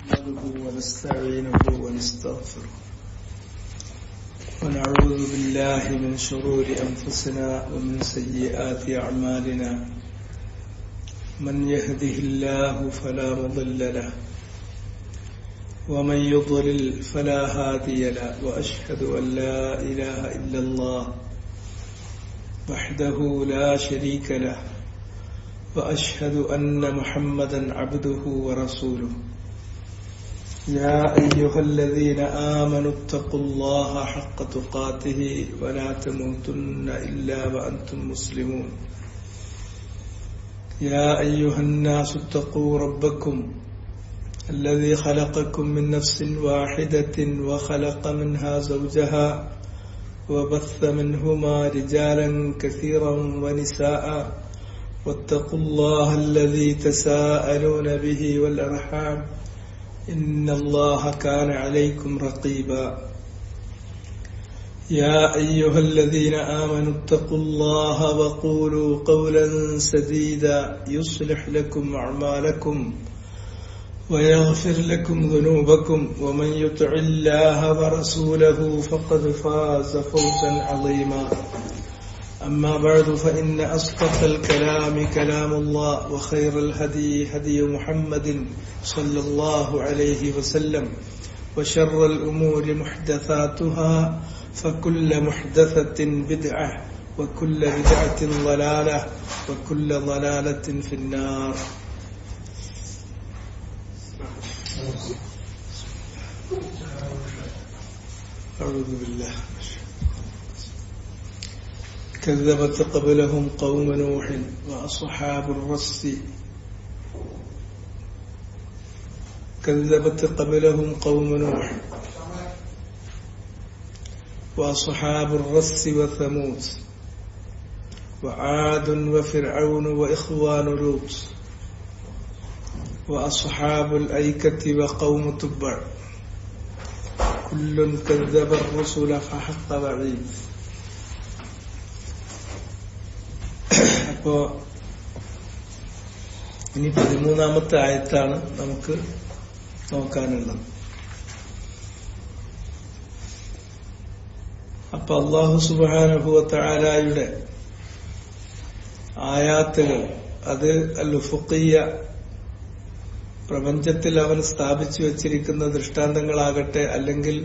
نحمده ونستعينه ونستغفره ونعوذ بالله من شرور أنفسنا ومن سيئات أعمالنا من يهده الله فلا مضل له ومن يضلل فلا هادي له وأشهد أن لا إله إلا الله وحده لا شريك له وأشهد أن محمدا عبده ورسوله يا أيها الذين آمنوا اتقوا الله حق تقاته ولا تموتن إلا وأنتم مسلمون يا أيها الناس اتقوا ربكم الذي خلقكم من نفس واحدة وخلق منها زوجها وبث منهما رجالا كثيرا ونساء واتقوا الله الذي تساءلون به والأرحام إن الله كان عليكم رقيبا يا أيها الذين آمنوا اتقوا الله وقولوا قولا سديدا يصلح لكم أعمالكم ويغفر لكم ذنوبكم ومن يطع الله ورسوله فقد فاز فوزا عظيما أما بعد فإن أصدق الكلام كلام الله وخير الهدي هدي محمد صلى الله عليه وسلم وشر الأمور محدثاتها فكل محدثة بدعة وكل بدعة ضلالة وكل ضلالة في النار. أعوذ بالله. كذبت قبلهم قوم نوح وأصحاب الرس كذبت قبلهم قوم نوح وأصحاب الرس وثمود وعاد وفرعون وإخوان لوط وأصحاب الأيكة وقوم تبع كل كذب الرسل فحق وعيد. അപ്പോ ഇനി 13-ാമത്തെ ആയത്താണ് നമുക്ക് നോക്കാനുള്ളത്. അപ്പൊ അല്ലാഹു സുബ്ഹാനഹു വ തആലയുടെ ആയാത്തുകൾ അത് അൽ-ഉഫുഖിയ്യ പ്രപഞ്ചത്തിൽ അവൻ സ്ഥാപിച്ചു വച്ചിരിക്കുന്ന ദൃഷ്ടാന്തങ്ങളാകട്ടെ, അല്ലെങ്കിൽ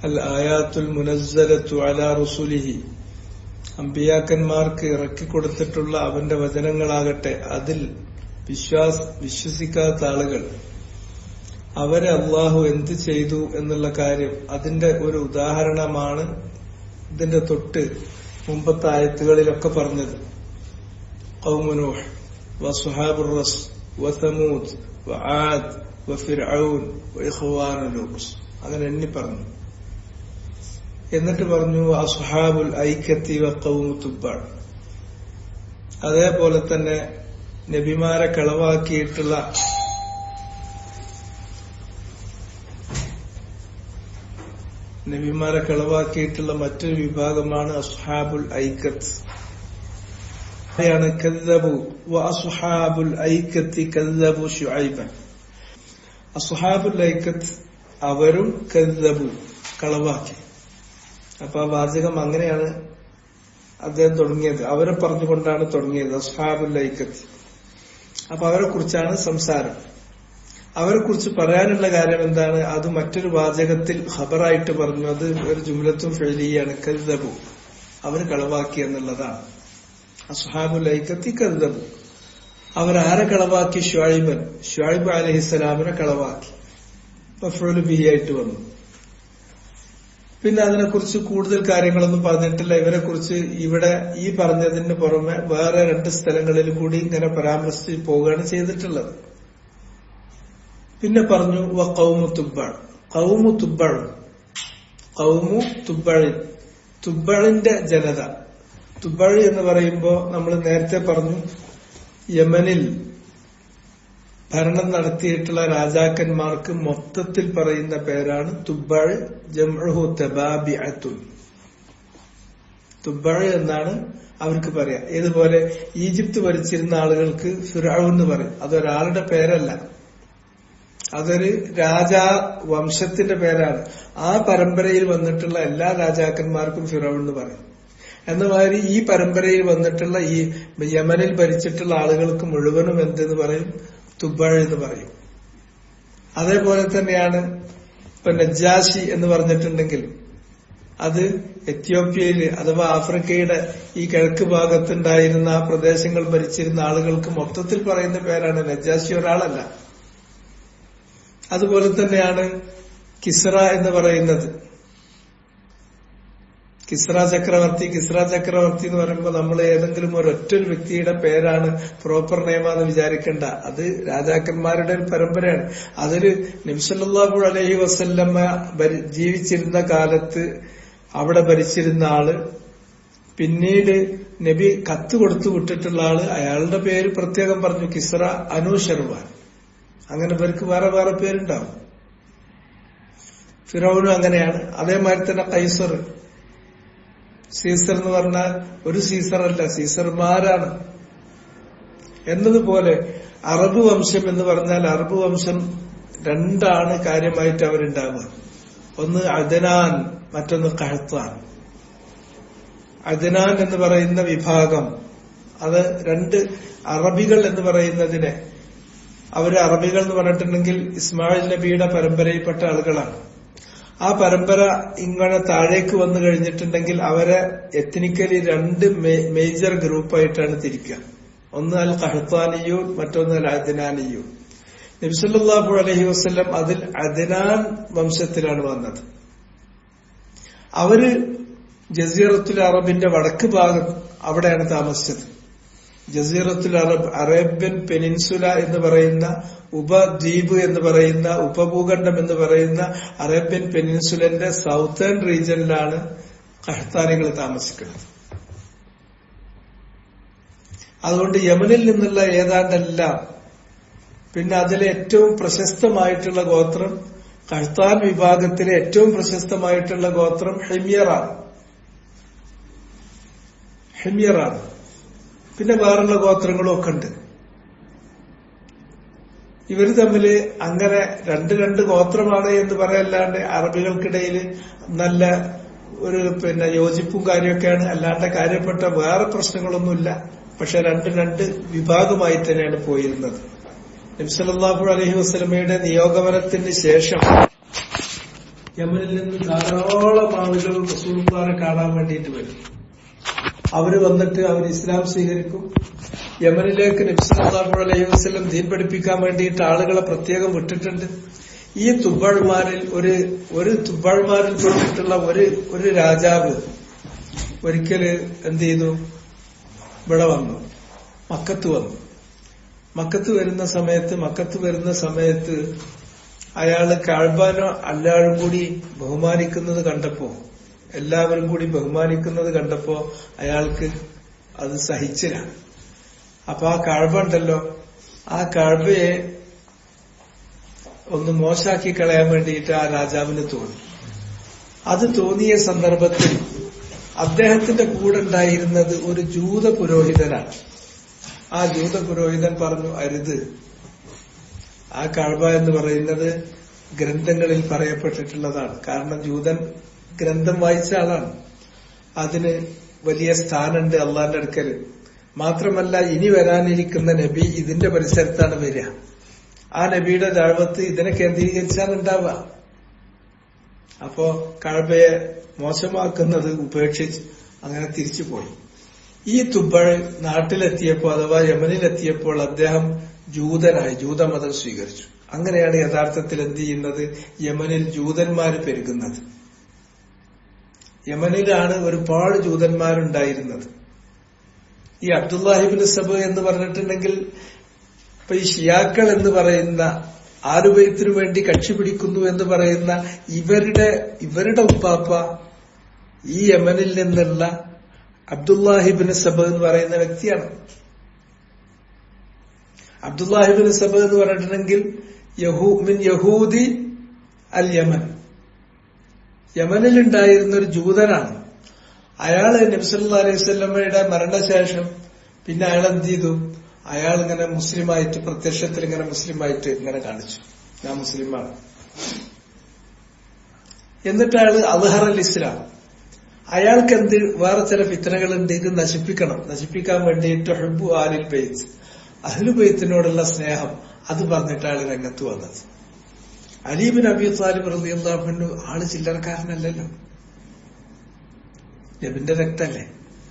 അൽ ആയാത്തുൽ മുനസ്സലത്തു അലാ റസൂലിഹി അമ്പിയാക്കന്മാർക്ക് ഇറക്കിക്കൊടുത്തിട്ടുള്ള അവന്റെ വചനങ്ങളാകട്ടെ, അതിൽ വിശ്വസിക്കാത്ത ആളുകൾ അവരെ അള്ളാഹു എന്ത് ചെയ്തു എന്നുള്ള കാര്യം അതിന്റെ ഒരു ഉദാഹരണമാണ് ഇതിന്റെ തൊട്ട് മുമ്പത്തെ ആയത്തുകളിലൊക്കെ പറഞ്ഞത്. ഖൗമു നൂഹ് വസ്വഹാബുർ റസ് വസമൂദ് വആദ് വഫിർഔൻ വഇഖ്വാനു ലൂത്ത്, അങ്ങനെ എണ്ണി പറഞ്ഞു. എന്നിട്ട് പറഞ്ഞു അസ്ഹാബുൽ ഐക്കത്തി വഖൗമു തുബ്ബഅ. അതേപോലെ തന്നെ നബിമാരെ കളവാക്കിയിട്ടുള്ള മറ്റൊരു വിഭാഗമാണ് അസ്ഹാബുൽ ഐക്കത്ത്. കദ്ദബു വഅസ്ഹാബുൽ ഐക്കത്തി കദ്ദബു ശുഐബൻ. അസ്ഹാബുൽ ഐക്കത്ത് അവരും കദ്ദബു കളവാക്കി. അപ്പൊ ആ വാചകം അങ്ങനെയാണ് അദ്ദേഹം തുടങ്ങിയത്, അവരെ പറഞ്ഞുകൊണ്ടാണ് തുടങ്ങിയത്, അസ്ഹാബുൽ ഐക്കത്ത്. അപ്പൊ അവരെ കുറിച്ചാണ് സംസാരം. അവരെ കുറിച്ച് പറയാനുള്ള കാര്യം എന്താണ്? അത് മറ്റൊരു വാചകത്തിൽ ഖബറായിട്ട് പറഞ്ഞു. അത് ഒരു ജുംലത്തും ഫിഅലിയാണ്. കദ്ദബു, അവർ കളവാക്കി എന്നുള്ളതാണ്. അസ്ഹാബുൽ ഐക്കത്തി കദ്ദബു, അവരാരെ കളവാക്കി? ശുഐബ് അലൈഹിസ്സലാമിനെ കളവാക്കി. മഫ്ഊൽ ബിഹി ആയിട്ട് വന്നു. പിന്നെ അതിനെക്കുറിച്ച് കൂടുതൽ കാര്യങ്ങളൊന്നും പറഞ്ഞിട്ടില്ല. ഇവരെ കുറിച്ച് ഇവിടെ ഈ പറഞ്ഞതിന് പുറമെ വേറെ 2 സ്ഥലങ്ങളിൽ കൂടി ഇങ്ങനെ പരാമർശിച്ച് പോവുകയാണ് ചെയ്തിട്ടുള്ളത്. പിന്നെ പറഞ്ഞു ഖൗമു തുബ്ബഅ. ഖൗമു തുബ്ബഅ, ഖൗമു തുബ്ബഇൻ, തുബ്ബഇന്റെ ജനത. തുബ്ബഅ എന്ന് പറയുമ്പോ നമ്മൾ നേരത്തെ പറഞ്ഞു, യമനിൽ ഭരണം നടത്തിയിട്ടുള്ള രാജാക്കന്മാർക്ക് മൊത്തത്തിൽ പറയുന്ന പേരാണ് തുബ്ബഅ. ജംഉഹു തബാബിഅത്തുൻ. തുബ്ബഅ എന്നാണ് അവർക്ക് പറയാം. ഏതുപോലെ ഈജിപ്ത് ഭരിച്ചിരുന്ന ആളുകൾക്ക് ഫിർഔൻ എന്ന് പറയും. അതൊരാളുടെ പേരല്ല, അതൊരു രാജാ വംശത്തിന്റെ പേരാണ്. ആ പരമ്പരയിൽ വന്നിട്ടുള്ള എല്ലാ രാജാക്കന്മാർക്കും ഫിറൗൻ എന്ന് പറയും. എന്നമാതിരി ഈ പരമ്പരയിൽ വന്നിട്ടുള്ള ഈ യമനിൽ ഭരിച്ചിട്ടുള്ള ആളുകൾക്ക് മുഴുവനും എന്തെന്ന് പറയും? തുബ്ബഴ എന്ന് പറയും. അതേപോലെ തന്നെയാണ് ഇപ്പൊ നജാഷി എന്ന് പറഞ്ഞിട്ടുണ്ടെങ്കിൽ അത് എത്യോപ്യയിൽ അഥവാ ആഫ്രിക്കയുടെ ഈ കിഴക്ക് ഭാഗത്തുണ്ടായിരുന്ന ആ പ്രദേശങ്ങൾ ഭരിച്ചിരുന്ന ആളുകൾക്ക് മൊത്തത്തിൽ പറയുന്ന പേരാണ്. നജാഷി ഒരാളല്ല. അതുപോലെ തന്നെയാണ് കിസ്റ എന്ന് പറയുന്നത്. കിസ്റ ചക്രവർത്തി എന്ന് പറയുമ്പോൾ നമ്മൾ ഏതെങ്കിലും ഒരൊറ്റൊരു വ്യക്തിയുടെ പേരാണ് പ്രോപ്പർ നെയിമാന്ന് വിചാരിക്കേണ്ട. അത് രാജാക്കന്മാരുടെ ഒരു പരമ്പരയാണ്. അതില് നബി സല്ലല്ലാഹു അലൈഹി വസല്ലമ ജീവിച്ചിരുന്ന കാലത്ത് അവിടെ ഭരിച്ചിരുന്ന ആള്, പിന്നീട് നബി കത്ത് കൊടുത്തു വിട്ടിട്ടുള്ള ആള്, അയാളുടെ പേര് പ്രത്യേകം പറഞ്ഞു കിസ്റ അനൂഷർവാൻ. അങ്ങനെ ഇവർക്ക് വേറെ വേറെ പേരുണ്ടാവും. ഫിറൗനും അങ്ങനെയാണ്. അതേമാതിരി തന്നെ കൈസർ, സീസർ എന്ന് പറഞ്ഞാൽ ഒരു സീസറല്ല, സീസർമാരാണ് എന്നതുപോലെ അറബ് വംശം എന്ന് പറഞ്ഞാൽ അറബ് വംശം രണ്ടാണ് കാര്യമായിട്ട് അവരുണ്ടാവുക. ഒന്ന് അദ്നാൻ, മറ്റൊന്ന് ഖഹ്താൻ. അദ്നാൻ എന്ന് പറയുന്ന വിഭാഗം അത് രണ്ട് അറബികൾ എന്ന് പറയുന്നതിനെ, അവര് അറബികൾ എന്ന് പറഞ്ഞിട്ടുണ്ടെങ്കിൽ ഇസ്മായിൽ നബിയുടെ പരമ്പരയിൽപ്പെട്ട ആളുകളാണ്. ആ പരമ്പര ഇങ്ങനെ താഴേക്ക് വന്നു കഴിഞ്ഞിട്ടുണ്ടെങ്കിൽ അവരെ എത്നിക്കലി രണ്ട് മേജർ ഗ്രൂപ്പായിട്ടാണ് തിരിക്കുക. ഒന്ന് അൽ ഖഹ്താനിയൂൻ, മറ്റൊന്ന് അൽ അദ്നാനിയൂൻ. നബി സല്ലല്ലാഹു അലൈഹി വസല്ലം അതിൽ അദ്നാൻ വംശത്തിലാണ് വന്നത്. അവര് ജസീറത്തുൽ അറബിന്റെ വടക്ക് ഭാഗം അവിടെയാണ് താമസിച്ചത്. ജസീറത്തുൽ അറബ്, അറേബ്യൻ പെനിൻസുല എന്ന് പറയുന്ന ഉപദ്വീപ് എന്ന് പറയുന്ന ഉപഭൂഖണ്ഡം എന്ന് പറയുന്ന അറേബ്യൻ പെനിൻസുലന്റെ സൗത്തേൺ റീജിയനിലാണ് ഖഹ്താനികൾ താമസിക്കുന്നത്. അതുകൊണ്ട് യമനിൽ നിന്നുള്ള ഏതാണ്ടെല്ലാം, പിന്നെ അതിലെ ഏറ്റവും പ്രശസ്തമായിട്ടുള്ള ഗോത്രം, ഖഹ്താൻ വിഭാഗത്തിലെ ഏറ്റവും പ്രശസ്തമായിട്ടുള്ള ഗോത്രം ഹിമ്യറാണ്. പിന്നെ വേറുള്ള ഗോത്രങ്ങളും ഒക്കെ ഉണ്ട്. ഇവര് തമ്മില് അങ്ങനെ രണ്ട് ഗോത്രമാണ് എന്ന് പറയല്ലാണ്ട് അറബികൾക്കിടയിൽ നല്ല ഒരു യോജിപ്പും കാര്യമൊക്കെയാണ്. അല്ലാണ്ട് കാര്യപ്പെട്ട വേറെ പ്രശ്നങ്ങളൊന്നുമില്ല. പക്ഷെ രണ്ട് വിഭാഗമായിട്ട് തന്നെയാണ് പോയിരുന്നത്. നബി സല്ലല്ലാഹു അലൈഹി വസല്ലമയുടെ നിയോഗമനത്തിന് ശേഷം യമനിൽ നിന്ന് ധാരാളം ആളുകൾ റസൂലുള്ളാഹിനെ കാണാൻ വേണ്ടിയിട്ട് വരും. അവര് വന്നിട്ട് അവർ ഇസ്ലാം സ്വീകരിക്കും. യമനിലേക്ക് നബി സല്ലല്ലാഹു അലൈഹി വസല്ലം ദീൻ പഠിപ്പിക്കാൻ വേണ്ടിയിട്ട് ആളുകളെ പ്രത്യേകം വിട്ടിട്ടുണ്ട്. ഈ തുബ്ബഴ്മാരിൽ ഒരു തുബ്ബഴ്മാരിൽ പെട്ടിട്ടുള്ള ഒരു രാജാവ് ഒരിക്കല് എന്ത് ചെയ്തു? ഇവിടെ വന്നു, മക്കത്ത് വന്നു. മക്കത്ത് വരുന്ന സമയത്ത് അയാള് കഅബനെ എല്ലാവരും കൂടി ബഹുമാനിക്കുന്നത് കണ്ടപ്പോ അയാൾക്ക് അത് സഹിച്ചില്ല. അപ്പൊ ആ കഅബ ഉണ്ടല്ലോ, ആ കഅബയെ ഒന്ന് മോശാക്കി കളയാൻ വേണ്ടിയിട്ട് ആ രാജാവിന് തോന്നി. അത് തോന്നിയ സന്ദർഭത്തിൽ അദ്ദേഹത്തിന്റെ കൂടെ ഉണ്ടായിരുന്നത് ഒരു ജൂത പുരോഹിതനാണ്. ആ ജൂത പുരോഹിതൻ പറഞ്ഞു, അരുത്, ആ കഅബ എന്ന് പറയുന്നത് ഗ്രന്ഥങ്ങളിൽ പറയപ്പെട്ടിട്ടുള്ളതാണ്. കാരണം ജൂതൻ ഗ്രന്ഥം വായിച്ച ആളാണ്. അതിന് വലിയ സ്ഥാനമുണ്ട് അള്ളാന്റെ അടുക്കൽ. മാത്രമല്ല, ഇനി വരാനിരിക്കുന്ന നബി ഇതിന്റെ പരിസരത്താണ് വരിക. ആ നബിയുടെ ദഅവത്ത് ഇതിനെ കേന്ദ്രീകരിച്ചാണ് ഉണ്ടാവുക. അപ്പോ കഅബയെ മോശമാക്കുന്നത് ഉപേക്ഷിച്ച് അങ്ങനെ തിരിച്ചുപോയി. ഈ തുബ്ബഴ് നാട്ടിലെത്തിയപ്പോൾ അഥവാ യമനിലെത്തിയപ്പോൾ അദ്ദേഹം ജൂതമതം സ്വീകരിച്ചു. അങ്ങനെയാണ് യഥാർത്ഥത്തിൽ എന്ത് ചെയ്യുന്നത്? യമനിൽ ജൂതന്മാര് പെരുകുന്നത്. യമനിലാണ് ഒരുപാട് ജൂതന്മാരുണ്ടായിരുന്നത്. ഈ അബ്ദുല്ലാഹിബ്നു സബ എന്ന് പറഞ്ഞിട്ടുണ്ടെങ്കിൽ ഇപ്പൊ ഈ ഷിയാക്കൾ എന്ന് പറയുന്ന ആലുബൈത്തിനു വേണ്ടി കക്ഷി പിടിക്കുന്നു എന്ന് പറയുന്ന ഇവരുടെ ഉപ്പാപ്പ ഈ യമനിൽ നിന്നുള്ള അബ്ദുല്ലാഹിബ്നു സബ എന്ന് പറയുന്ന വ്യക്തിയാണ്. അബ്ദുല്ലാഹിബ്നു സബ എന്ന് പറഞ്ഞിട്ടുണ്ടെങ്കിൽ മിൻ യഹൂദി അൽ യമൻ, യമനിലുണ്ടായിരുന്ന ഒരു ജൂതനാണ്. അയാള് നബി സല്ലല്ലാഹു അലൈഹി വസല്ലമയുടെ മരണശേഷം പിന്നെ അയാൾ എന്ത് ചെയ്തു? അയാൾ ഇങ്ങനെ മുസ്ലിമായിട്ട് പ്രത്യക്ഷത്തിൽ ഇങ്ങനെ മുസ്ലിമായിട്ട് ഇങ്ങനെ കാണിച്ചു. ഞാൻ മുസ്ലിമാണ്. എന്നിട്ട് അയാള് അദ്ഹറൽ ഇസ്ലാം, അയാൾക്ക് എന്ത് വേറെ ചില ഫിത്നകളുണ്ട്, ഇത് നശിപ്പിക്കാൻ വേണ്ടിയിട്ട് ഹുബ്ബു ആലിൽ ബൈത്ത്, അഹ്ലു ബൈത്തിനോടുള്ള സ്നേഹം, അത് പറഞ്ഞിട്ട് അയാൾ രംഗത്ത് വന്നത്. അലി ബിൻ അബി ത്വാലിബ് റളിയല്ലാഹു അൻഹു ആള് ചില്ലറക്കാരനല്ലല്ലോ, നബിന്റെ രക്തല്ലേ,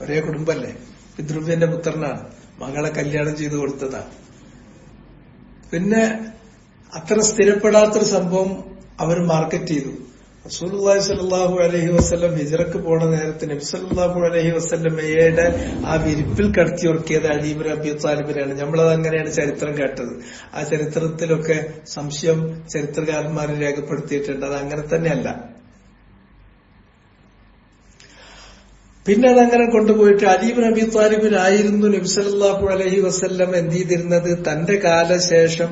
ഒരേ കുടുംബല്ലേ, പിതൃവ്യന്റെ പുത്രനാണ്, മകളെ കല്യാണം ചെയ്തു കൊടുത്തതാണ്. പിന്നെ അത്ര സ്ഥിരപ്പെടാത്തൊരു സംഭവം അവർ മാർക്കറ്റ് ചെയ്തു. റസൂലുള്ളാഹി സ്വല്ലല്ലാഹു അലൈഹി വസല്ലം ഹിജ്റക്ക് പോണ നേരത്ത് നബി സല്ലല്ലാഹു അലൈഹി വസല്ലമയുടെ ആ വിരിപ്പിൽ കടത്തിയുറക്കിയത് അലി ഇബ്നു അബി ത്വാലിബിനാണ്. നമ്മളത് അങ്ങനെയാണ് ചരിത്രം കേട്ടത്. ആ ചരിത്രത്തിലൊക്കെ സംശയം ചരിത്രകാരന്മാർ രേഖപ്പെടുത്തിയിട്ടുണ്ട്. അത് അങ്ങനെ തന്നെയല്ല. പിന്നെ അതങ്ങനെ കൊണ്ടുപോയിട്ട് അലി ഇബ്നു അബി ത്വാലിബിനായിരുന്നു നബി സല്ലല്ലാഹു അലൈഹി വസല്ലം എന്ത് ചെയ്തിരുന്നത്, തന്റെ കാലശേഷം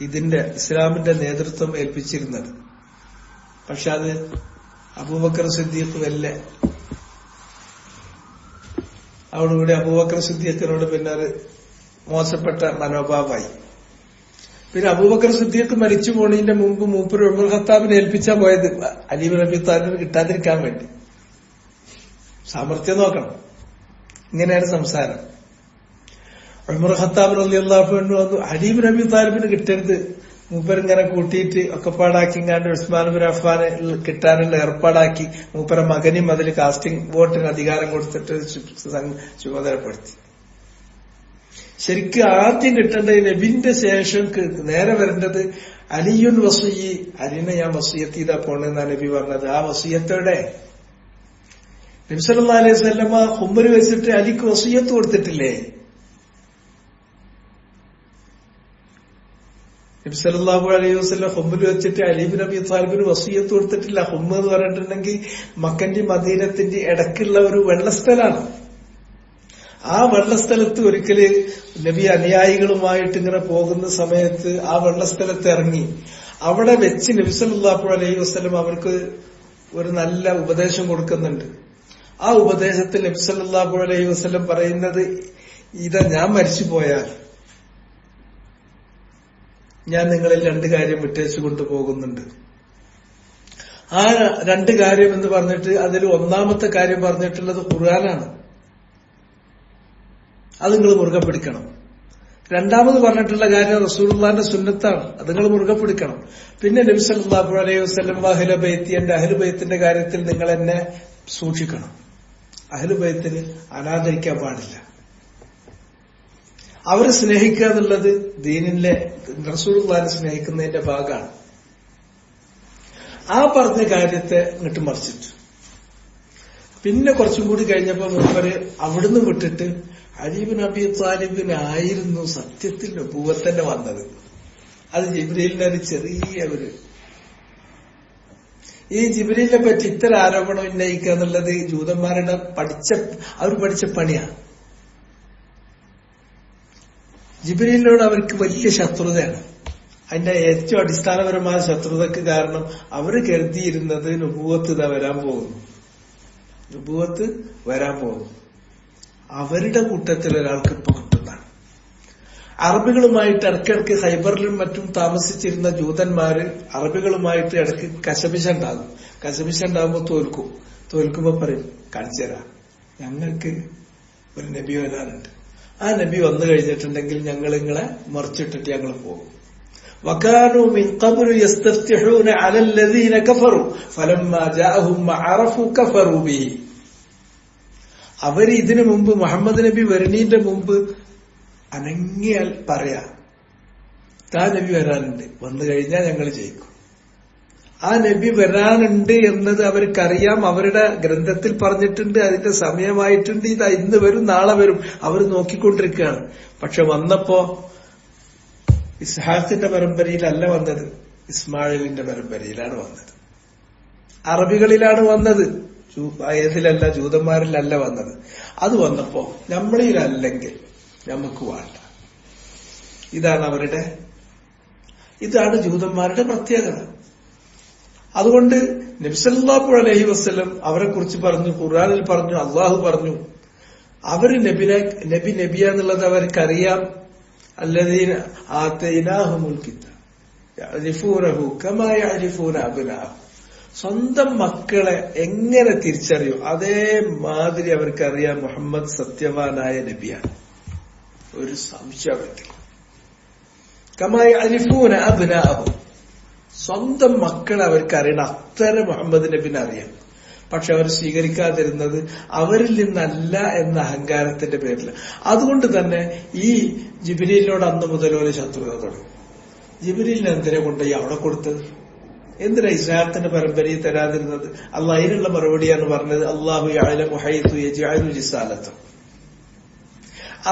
ഇതിന്റെ ഇസ്ലാമിന്റെ നേതൃത്വം ഏൽപ്പിച്ചിരുന്നത്. പക്ഷെ അത് അബൂബക്കർ സിദ്ദീഖ് വല്ല അതോടുകൂടി അബൂബക്കർ സിദ്ദീഖിനോട് പിന്നെ ഒരു മോശപ്പെട്ട മനോഭാവമായി. പിന്നെ അബൂബക്കർ സിദ്ദീഖ് മരിച്ചു പോണതിന്റെ മുമ്പ് മൂപ്പര് ഉമർ ഖത്താബിനെ ഏൽപ്പിച്ചാ പോയത് അലി ഇബ്നു അബി ത്വാലിബിന് കിട്ടാതിരിക്കാൻ വേണ്ടി. സാമർത്ഥ്യം നോക്കണം. ഇങ്ങനെയാണ് സംസാരം. ഉമർ ഖത്താബ് റളിയല്ലാഹു അൻഹു വന്നു, അലി ഇബ്നു അബി ത്വാലിബിന് കിട്ടരുത്, മൂപ്പരിങ്ങനെ കൂട്ടിയിട്ട് ഒക്കെപ്പാടാക്കിങ്ങാണ്ട് ഉസ്മാൻ ബിൻ അഫ്ഫാന് കിട്ടാനുള്ള ഏർപ്പാടാക്കി മൂപ്പര മകനും അതിൽ കാസ്റ്റിംഗ് വോട്ടിന് അധികാരം കൊടുത്തിട്ട് ചുമതലപ്പെടുത്തി. ശരിക്കും ആദ്യം കിട്ടേണ്ടത് നബിന്റെ ശേഷം നേരെ വരേണ്ടത് അലിയുൻ വസിയ്യി, അലിനെ ഞാൻ വസിയ്യത്ത് ചെയ്താ പോണെന്നാണ് നബി പറഞ്ഞത്. ആ വസിയ്യത്തോടെ നബി സല്ലല്ലാഹു അലൈഹി വസല്ലമ ഖുംബര് വെച്ചിട്ട് അലിക്ക് വസിയ്യത്ത് കൊടുത്തിട്ടില്ലേ? നബി സല്ലല്ലാഹു അലൈഹി വസല്ലം ഖുംബിൽ വെച്ചിട്ട് അലി ഇബ്നു അബി ത്വാലിബിന് വസിയ്യത്ത് കൊടുത്തിട്ടില്ല. ഖുംബ് എന്ന് പറഞ്ഞിട്ടുണ്ടെങ്കിൽ മക്കന്റെ മദീനത്തിന്റെ ഇടയ്ക്കുള്ള ഒരു വെള്ളസ്ഥലാണ്. ആ വെള്ളസ്ഥലത്ത് ഒരിക്കല് നബി അനുയായികളുമായിട്ട് ഇങ്ങനെ പോകുന്ന സമയത്ത് ആ വെള്ളസ്ഥലത്ത് ഇറങ്ങി അവിടെ വെച്ച് നബി സല്ലല്ലാഹു അലൈഹി വസല്ലം അവർക്ക് ഒരു നല്ല ഉപദേശം കൊടുക്കുന്നുണ്ട്. ആ ഉപദേശത്തിൽ നബി സല്ലല്ലാഹു അലൈഹി വസല്ലം പറയുന്നത്, ഇതാ ഞാൻ മരിച്ചു പോയാൽ ഞാൻ നിങ്ങളിൽ 2 കാര്യം വിട്ടേച്ചു കൊണ്ടുപോകുന്നുണ്ട്. ആ 2 കാര്യം എന്ന് പറഞ്ഞിട്ട് അതിൽ ഒന്നാമത്തെ കാര്യം പറഞ്ഞിട്ടുള്ളത് ഖുർആനാണ്. അത് നിങ്ങൾ മുറുകെ പിടിക്കണം. രണ്ടാമത് പറഞ്ഞിട്ടുള്ള കാര്യം റസൂലുള്ളാഹിന്റെ സുന്നത്താണ്, അത് നിങ്ങൾ മുറുകെ പിടിക്കണം. പിന്നെ നബി സല്ലല്ലാഹു അലൈഹി വസല്ലം അഹ്ലു ബൈത്തി, എന്റെ അഹ്ലു ബൈത്തിന്റെ കാര്യത്തിൽ നിങ്ങൾ എന്നെ സൂക്ഷിക്കണം. അഹ്ലു ബൈത്തിന് അനാദരിക്കാൻ പാടില്ല. അവരെ സ്നേഹിക്കുക എന്നുള്ളത് ദീനിലെ റസൂലുള്ളാഹിനെ സ്നേഹിക്കുന്നതിന്റെ ഭാഗമാണ്. ആ പറഞ്ഞ കാര്യത്തെ ഇങ്ങോട്ട് മറിച്ചിട്ട് പിന്നെ കുറച്ചും കൂടി കഴിഞ്ഞപ്പോ മൂപ്പര് അവിടുന്ന് വിട്ടിട്ട് അലി ഇബ്നു അബി ത്വാലിബിനായിരുന്നു സത്യത്തിൽ നബുവത്തന്നെ വന്നത്. അത് ജിബ്രീലിന്റെ ഒരു ചെറിയ ഈ ജിബ്രീലിനെ പറ്റി ഇത്തരം ആരോപണം ഉന്നയിക്കുക എന്നുള്ളത് ജൂതന്മാരുടെ അവർ പഠിച്ച പണിയാണ്. ജിബ്രീലിനോട് അവർക്ക് വലിയ ശത്രുതയാണ്. അതിന്റെ ഏറ്റവും അടിസ്ഥാനപരമായ ശത്രുതക്ക് കാരണം അവർ കരുതിയിരുന്നത് നുബുവത്ത് വരാൻ പോകുന്നു. അവരുടെ കൂട്ടത്തിൽ ഒരാൾക്ക് ഇപ്പൊ കിട്ടുന്നതാണ്. അറബികളുമായിട്ട് ഇടയ്ക്കിടയ്ക്ക് ഹൈബറിലും മറ്റും താമസിച്ചിരുന്ന ജൂതന്മാര് അറബികളുമായിട്ട് ഇടയ്ക്ക് കശപിശുണ്ടാകുമ്പോ തോൽക്കുമ്പോ പറയും, കാണിച്ചുതരാ, ഞങ്ങൾക്ക് ഒരു നബി വരാനുണ്ട്. ആ നബി വന്നു കഴിഞ്ഞിട്ടുണ്ടെങ്കിൽ ഞങ്ങൾ നിങ്ങളെ മറിച്ചിട്ടിട്ട് ഞങ്ങൾ പോകും. وكانوا من قبل يستفتحون على الذين كفروا فلما جاءهم ما عرفوا كفروا به. അവർ ഇതിനു മുമ്പ് മുഹമ്മദ് നബി വരുന്നതിന്റെ മുമ്പ് അനങ്ങിയാൽ പറയാ, ആ നബി വരാനുണ്ട്, വന്നു കഴിഞ്ഞാൽ ഞങ്ങൾ ജയിക്കും. ആ നബി വരാനുണ്ട് എന്നത് അവർക്കറിയാം, അവരുടെ ഗ്രന്ഥത്തിൽ പറഞ്ഞിട്ടുണ്ട്, അതിന്റെ സമയമായിട്ടുണ്ട്, ഇതാ ഇന്ന് വരും നാളെ വരും, അവർ നോക്കിക്കൊണ്ടിരിക്കുകയാണ്. പക്ഷെ വന്നപ്പോ ഇസ്ഹാഖിന്റെ പരമ്പരയിലല്ല വന്നത്, ഇസ്മായിലിന്റെ പരമ്പരയിലാണ് വന്നത്, അറബികളിലാണ് വന്നത്, ഏതിലല്ല, ജൂതന്മാരിലല്ല വന്നത്. അത് വന്നപ്പോ നമ്മളിലല്ലെങ്കിൽ നമുക്ക് വേണ്ട. ഇതാണ് ജൂതന്മാരുടെ പ്രത്യേകത. അതുകൊണ്ട് നബി സല്ലല്ലാഹു അലൈഹി വസല്ലം അവരെ കുറിച്ച് പറഞ്ഞു, ഖുർആനിൽ പറഞ്ഞു, അള്ളാഹു പറഞ്ഞു, അവര് നബിയാന്നുള്ളത് അവർക്കറിയാം. അല്ലദീന ആതൈനാഹുമുൽ കിതാബ്, യഅരിഫൂനഹു കമാ യഅരിഫൂന അബ്നാഅഹും. സ്വന്തം മക്കളെ എങ്ങനെ തിരിച്ചറിയും അതേമാതിരി അവർക്കറിയാം മുഹമ്മദ് സത്യവാനായ നബിയാണ്. ഒരു സംശയമില്ല. കമാ യഅരിഫൂന അബ്നാഅഹും, സ്വന്തം മക്കളെ അവർക്ക് അറിയണം. അത്ര മുഹമ്മദ് നബിനെ അറിയാം. പക്ഷെ അവർ സ്വീകരിക്കാതിരുന്നത് അവരിൽ നിന്നല്ല എന്ന അഹങ്കാരത്തിന്റെ പേരിൽ. അതുകൊണ്ട് തന്നെ ഈ ജിബ്രീലിനോട് അന്ന് മുതൽ ഒരു ശത്രുത തുടങ്ങി. ജിബ്രീലിനെ എന്തിനെ കൊണ്ടുപോയി അവിടെ കൊടുത്തത്? എന്തിനാ ഇസ്ലാത്തിന്റെ പരമ്പരയിൽ തരാതിരുന്നത്? അള്ളാഹ് അതിനുള്ള മറുപടിയാണ് പറഞ്ഞത്, അല്ലാഹു യഅലമു ഹൈതു യജ്അലു റിസാലത.